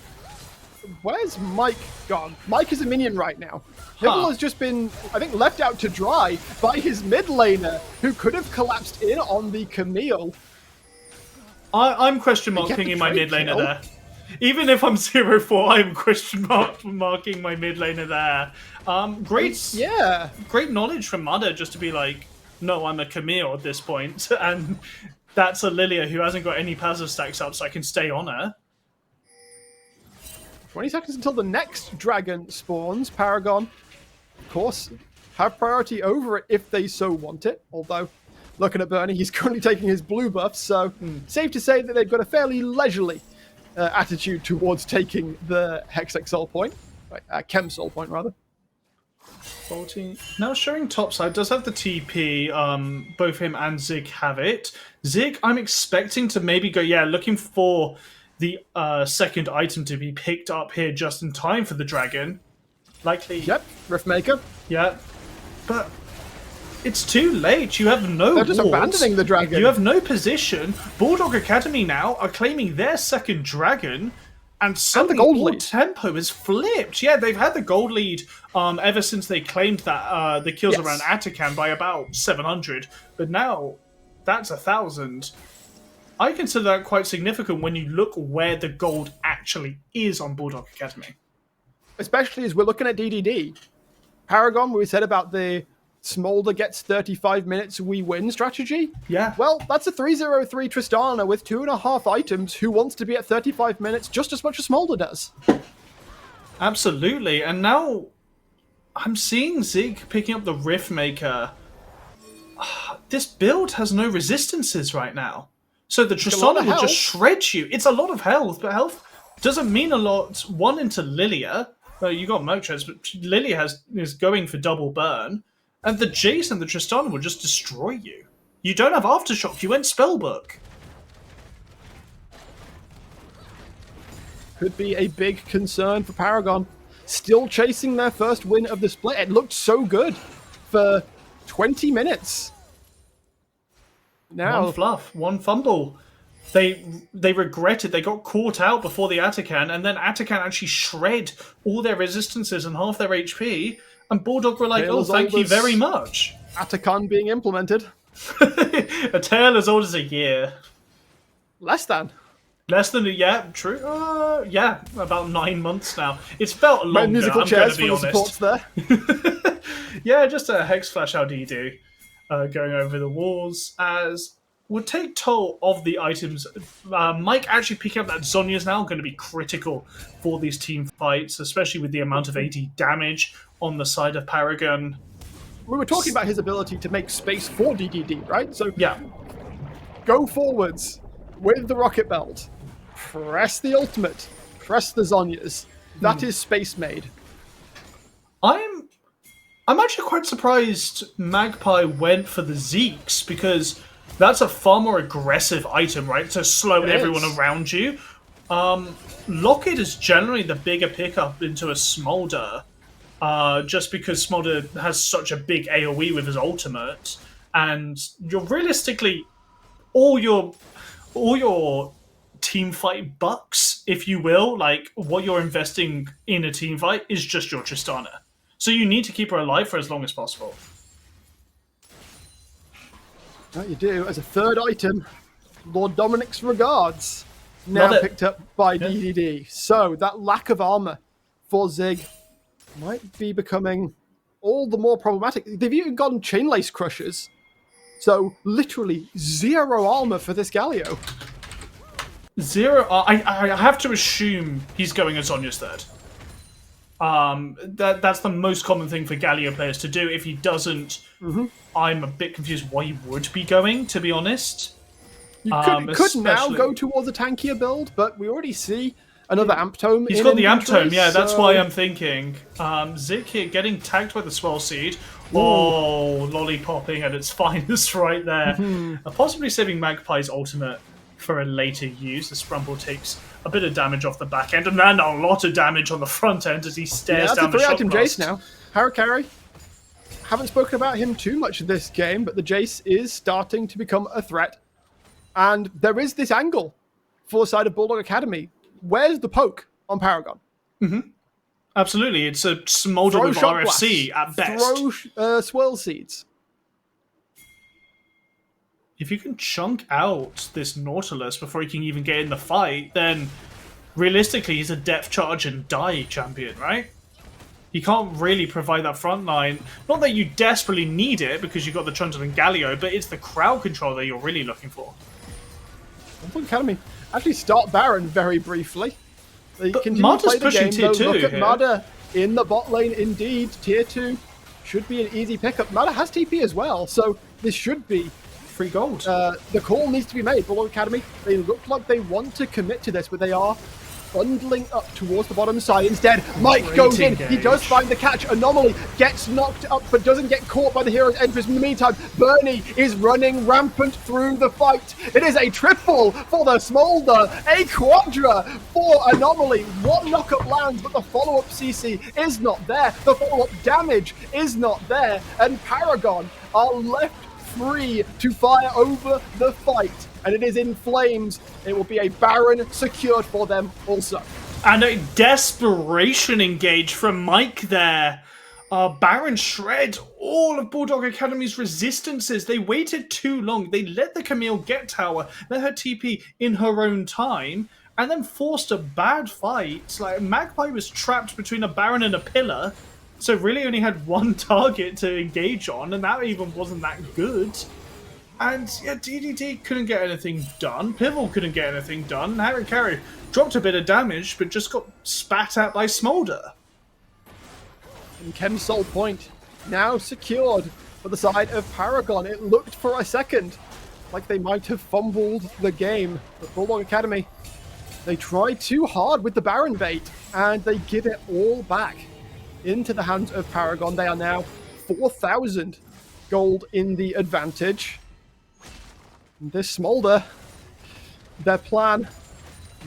Where's Mike gone? Mike is a minion right now. Hibble has just been, I think, left out to dry by his mid laner, who could have collapsed in on the Camille. I'm question marking my mid laner there. Even if I'm 0-4, I'm question marking my mid laner there. Great knowledge from Mada just to be like, no, I'm a Camille at this point, and that's a Lilia who hasn't got any passive stacks up, so I can stay on her. 20 seconds until the next dragon spawns. Paragon, of course, have priority over it if they so want it. Although, looking at Bernie, he's currently taking his blue buff, so safe to say that they've got a fairly leisurely attitude towards taking the Hextech Soul Point. Right, Chem Soul Point, rather. 14. Now showing topside does have the TP. Both him and Zig have it. Zig, I'm expecting to maybe go, looking for the second item to be picked up here just in time for the dragon. Likely. Yep, Riftmaker. Yeah. But it's too late. You have no They're just wards. abandoning the dragon. You have no position. Bulldog Academy now are claiming their second dragon. And suddenly all tempo is flipped. Yeah, they've had the gold lead ever since they claimed that the kills around Atacon by about 700. But now that's 1,000. I consider that quite significant when you look where the gold actually is on Bulldog Academy. Especially as we're looking at DDD. Paragon, we said about the Smolder gets 35 minutes, we win strategy. Yeah. Well, that's a 303 Tristana with 2.5 items who wants to be at 35 minutes just as much as Smolder does. Absolutely. And now I'm seeing Zig picking up the Riftmaker. This build has no resistances right now. So the Tristana will just shred you. It's a lot of health, but health doesn't mean a lot. One into Lilia. Well, you got Motors, but Lilia is going for double burn. And the Jace and the Tristana will just destroy you. You don't have Aftershock, you went Spellbook. Could be a big concern for Paragon. Still chasing their first win of the split. It looked so good for 20 minutes. Now, one fluff, one fumble. They regretted, they got caught out before the Atacon, and then Atacon actually shred all their resistances and half their HP, and Bulldog were like, oh, thank you very much. Atacon being implemented. A tale as old as a year. Less than. Less than true. Yeah, about 9 months now. It's felt My longer. musical I'm chairs for going the to be honest. supports there. Yeah, just a Hex Flash LDD going over the walls as would take toll of the items. Mike actually picking up that Zhonya is now going to be critical for these team fights, especially with the amount of AD damage on the side of Paragon. We were talking about his ability to make space for DDD, right? So Yeah. go forwards with the rocket belt, press the ultimate, press the Zhonyas. That is space made. I'm actually quite surprised Magpie went for the Zeeks because that's a far more aggressive item, right? To slow everyone around you. Locket is generally the bigger pickup into a Smolder, just because Smolder has such a big AoE with his ultimate, and you're realistically all your team fight bucks, if you will, like what you're investing in a team fight is just your Tristana. So you need to keep her alive for as long as possible. That you do. As a third item, Lord Dominic's Regards, now picked up by DDD. So that lack of armor for Zig might be becoming all the more problematic. They've even gotten Chainlace Crushers. So literally 0 armor for this Galio. 0. I have to assume he's going as Zhonya's third. That's the most common thing for Galio players to do. If he doesn't, I'm a bit confused why he would be going, to be honest. You could now go towards a tankier build, but we already see another Amp Tome. He's got the Amp Tome, yeah, that's why I'm thinking. Zik here getting tagged by the Swell Seed. Oh, lollipopping at its finest right there. Possibly saving Magpie's ultimate for a later use. The Sprumple takes a bit of damage off the back end, and then a lot of damage on the front end as he stares down the shot. That's a 3-item Jace now. Harakari. Haven't spoken about him too much in this game, but the Jace is starting to become a threat. And there is this angle for the side of Bulldog Academy. Where's the poke on Paragon? Absolutely, it's a Smolder with RFC at best. Throw Swirl Seeds. If you can chunk out this Nautilus before he can even get in the fight, then realistically he's a depth charge and die champion, right? He can't really provide that front line. Not that you desperately need it because you've got the Trundle and Galio, but it's the crowd control that you're really looking for. Bulldog Academy actually start Baron very briefly. They continue Mada's to play the pushing game. tier 2 Look at here. Mada in the bot lane. Indeed, tier 2 should be an easy pickup. Mada has TP as well, so this should be free gold. The call needs to be made. Bulldog Academy, they look like they want to commit to this, but they are bundling up towards the bottom side instead. Mike goes in. He does find the catch. Anomaly gets knocked up, but doesn't get caught by the hero's entrance. In the meantime, Bernie is running rampant through the fight. It is a triple for the Smolder, a quadra for Anomaly. One knockup lands, but the follow-up CC is not there. The follow-up damage is not there, and Paragon are left free to fire over the fight, and it is in flames. It will be a Baron secured for them also. And a desperation engage from Mike there. Baron shred all of Bulldog Academy's resistances. They waited too long. They let the Camille get tower, let her TP in her own time, and then forced a bad fight. Like, Magpie was trapped between a Baron and a pillar, so really only had one target to engage on, and that even wasn't that good. And yeah, DDD couldn't get anything done. Pivotal couldn't get anything done. Harakari dropped a bit of damage, but just got spat at by Smolder. And Chem's Soul Point now secured for the side of Paragon. It looked for a second like they might have fumbled the game, but Bulldog Academy, they tried too hard with the Baron bait, and they give it all back into the hands of Paragon. They are now 4,000 gold in the advantage. And this Smolder, their plan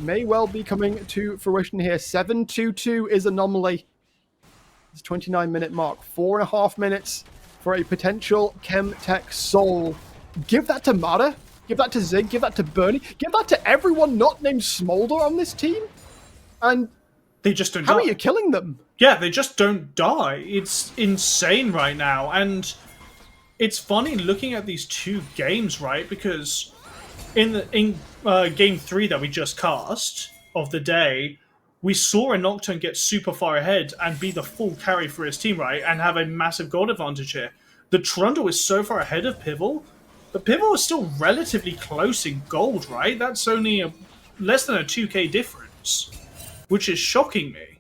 may well be coming to fruition here. 7-2-2 is Anomaly. It's 29-minute mark. 4.5 minutes for a potential Chemtech Soul. Give that to Mada. Give that to Zig. Give that to Bernie. Give that to everyone not named Smolder on this team. And they just don't How die. are you killing them? Yeah, they just don't die. It's insane right now. And it's funny looking at these two games, right? Because in game 3 that we just cast of the day, we saw a Nocturne get super far ahead and be the full carry for his team, right, and have a massive gold advantage here. The Trundle is so far ahead of Pivel, but Pivel is still relatively close in gold, right? That's only less than a 2k difference, which is shocking me.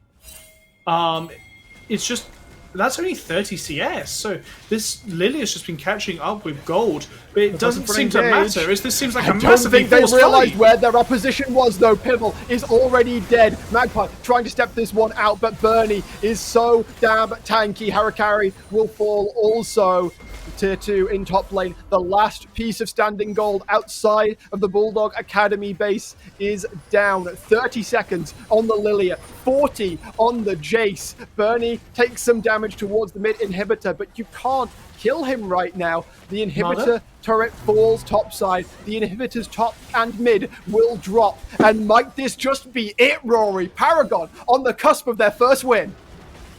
It's just, that's only 30 CS, so this Lily has just been catching up with gold, but it doesn't seem to matter. This seems like a massively they forced realised fight. where their opposition was, though. Pivel is already dead. Magpie trying to step this one out, but Bernie is so damn tanky. Harakari will fall also. Tier 2 in top lane. The last piece of standing gold outside of the Bulldog Academy base is down. 30 seconds on the Lilia, 40 on the Jace. Bernie takes some damage towards the mid inhibitor, but you can't kill him right now. The inhibitor turret falls topside. The inhibitor's top and mid will drop. And might this just be it, Rory? Paragon on the cusp of their first win.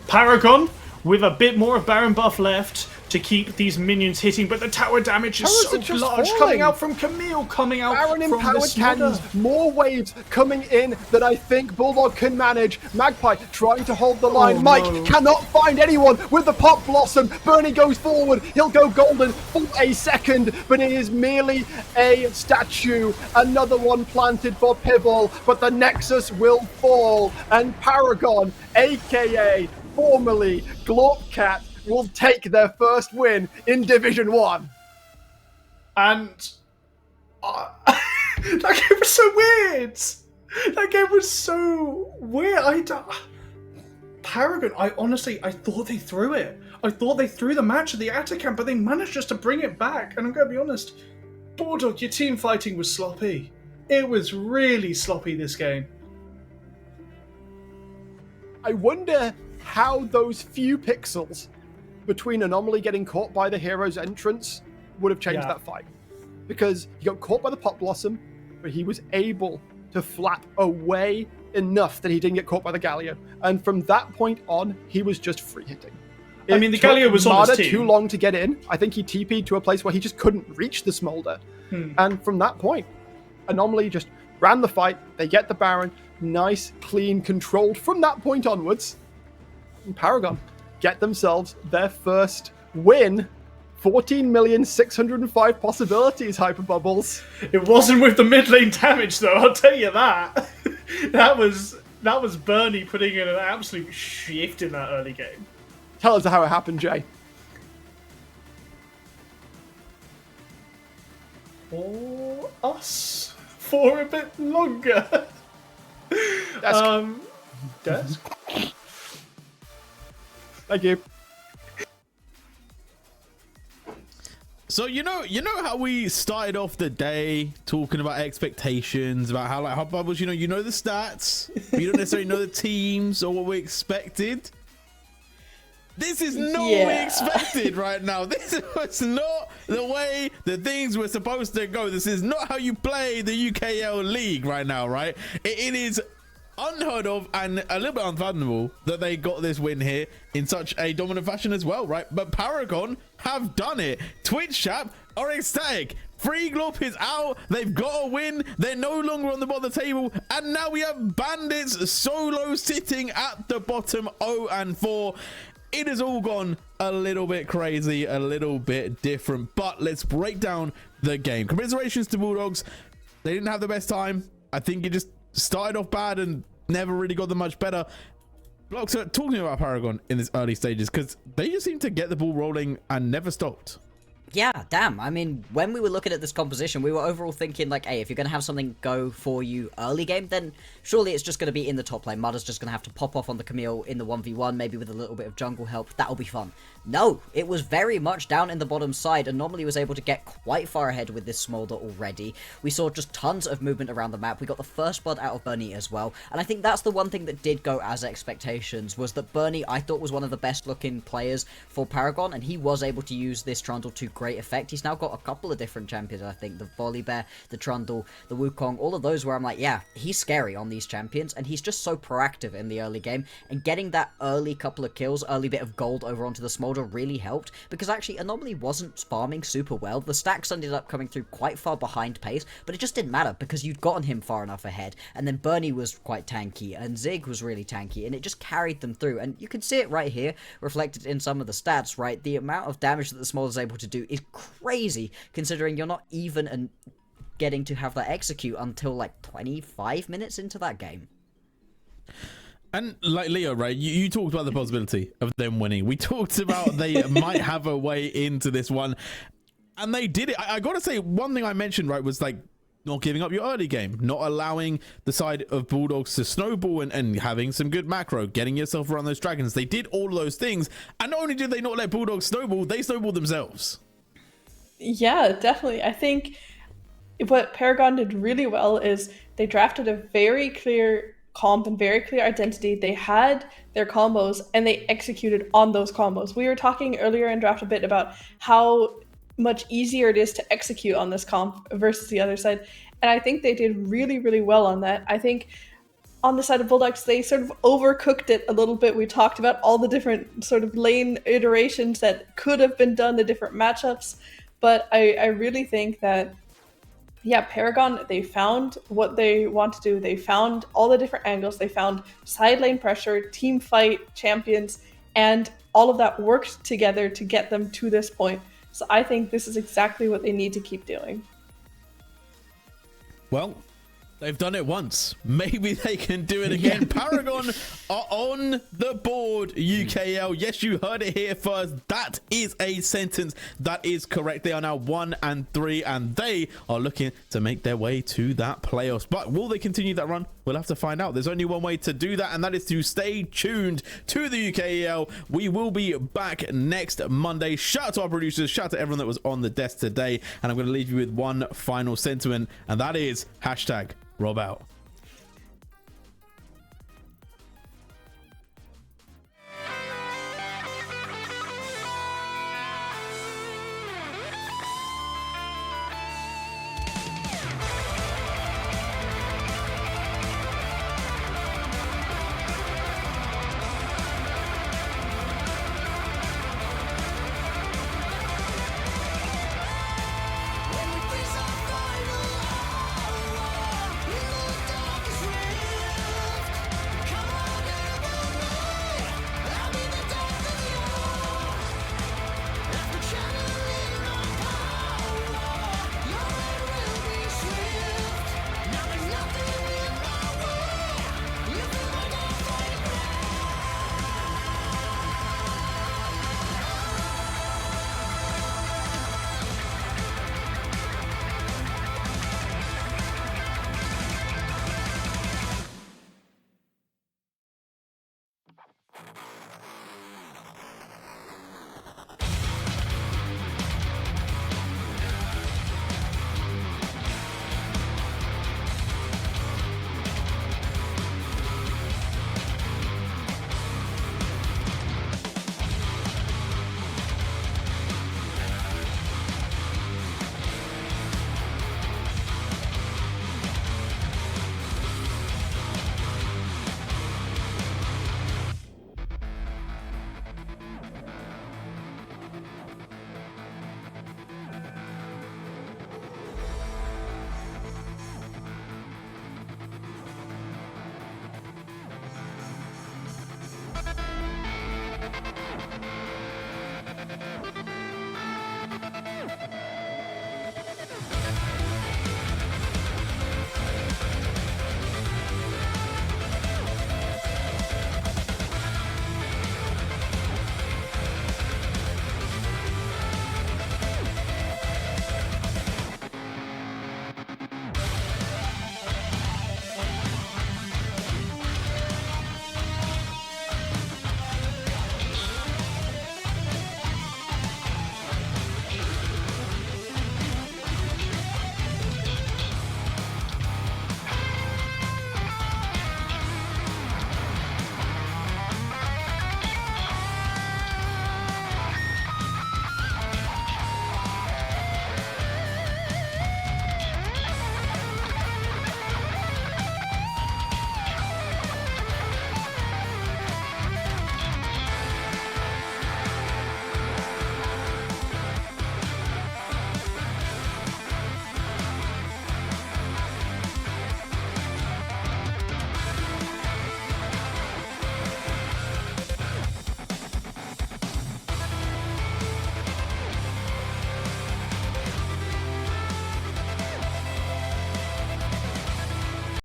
Paragon with a bit more of Baron buff left to keep these minions hitting, but the tower damage is so large. Coming out from Camille, coming out Baron from empowered this cannons, more waves coming in that I think Bulldog can manage. Magpie trying to hold the line. Mike cannot find anyone with the Pop Blossom. Bernie goes forward. He'll go golden for a second, but it is merely a statue. Another one planted for Pivel, but the Nexus will fall, and Paragon, aka formerly Glorpcat, will take their first win in Division 1. And that game was so weird. That game was so weird. Paragon, I thought they threw it. I thought they threw the match at the Atacamp, but they managed just to bring it back. And I'm going to be honest, Bulldog, your team fighting was sloppy. It was really sloppy, this game. I wonder how those few pixels between Anomaly getting caught by the hero's entrance would have changed that fight. Because he got caught by the Pop Blossom, but he was able to flap away enough that he didn't get caught by the Galio. And from that point on, he was just free hitting. I mean, the Galio was on his team. Too long to get in. I think he TP'd to a place where he just couldn't reach the Smolder. And from that point, Anomaly just ran the fight. They get the Baron. Nice, clean, controlled from that point onwards. And Paragon get themselves their first win. 14,605,000 possibilities, Hyperbubbles. It wasn't with the mid lane damage, though, I'll tell you that. That was Bernie putting in an absolute shift in that early game. Tell us how it happened, Jay. Or us for a bit longer. Desk. Thank you. So you know how we started off the day talking about expectations, about how like Hot Bubbles, you know the stats, but you don't necessarily know the teams or what we expected. This is not what we expected right now. This was not the way the things were supposed to go. This is not how you play the UKL League right now, right? It is unheard of and a little bit unfathomable that they got this win here in such a dominant fashion as well, right? But Paragon have done it. Twitch chat are ecstatic. Free Glorp is out. They've got a win. They're no longer on the bottom of the table. And now we have Bandits solo sitting at the bottom 0-4. It has all gone a little bit crazy, a little bit different. But let's break down the game. Commiserations to Bulldogs. They didn't have the best time. I think it just started off bad and never really got them much better. Blocks are talking about Paragon in this early stages because they just seem to get the ball rolling and never stopped. Yeah, damn. I mean, when we were looking at this composition, we were overall thinking, like, hey, if you're going to have something go for you early game, then surely it's just going to be in the top lane. Mudder's just going to have to pop off on the Camille in the 1v1, maybe with a little bit of jungle help. That'll be fun. No, it was very much down in the bottom side. Anomaly was able to get quite far ahead with this Smolder already. We saw just tons of movement around the map. We got the first blood out of Bernie as well. And I think that's the one thing that did go as expectations, was that Bernie, I thought, was one of the best looking players for Paragon, and he was able to use this Trundle to great effect. He's now got a couple of different champions, I think. The Volibear, the Trundle, the Wukong, all of those where I'm like, yeah, he's scary on these champions, and he's just so proactive in the early game, and getting that early couple of kills, early bit of gold over onto the Smolder really helped, because actually Anomaly wasn't farming super well. The stacks ended up coming through quite far behind pace, but it just didn't matter, because you'd gotten him far enough ahead, and then Bernie was quite tanky, and Zig was really tanky, and it just carried them through, and you can see it right here, reflected in some of the stats, right? The amount of damage that the Smolder's able to do is crazy, considering you're not even getting to have that execute until like 25 minutes into that game. And like Leo, right, you talked about the possibility of them winning. We talked about they might have a way into this one, and they did it. I gotta say, one thing I mentioned, right, was like not giving up your early game, not allowing the side of Bulldogs to snowball, and having some good macro, getting yourself around those dragons. They did all of those things, and not only did they not let Bulldogs snowball, they snowballed themselves. Yeah, definitely. I think what Paragon did really well is they drafted a very clear comp and very clear identity. They had their combos and they executed on those combos. We were talking earlier in draft a bit about how much easier it is to execute on this comp versus the other side, and I think they did really, really well on that. I think on the side of Bulldogs, they sort of overcooked it a little bit. We talked about all the different sort of lane iterations that could have been done, the different matchups, but I really think that, yeah, Paragon, they found what they want to do. They found all the different angles. They found side lane pressure, team fight, champions, and all of that worked together to get them to this point. So I think this is exactly what they need to keep doing. Well, they've done it once. Maybe they can do it again. Paragon are on the board, UKL. Yes, you heard it here first. That is a sentence that is correct. They are now 1-3, and they are looking to make their way to that playoffs. But will they continue that run? We'll have to find out. There's only one way to do that, and that is to stay tuned to the UKL. We will be back next Monday. Shout out to our producers. Shout out to everyone that was on the desk today. And I'm going to leave you with one final sentiment, and that is #Rob out.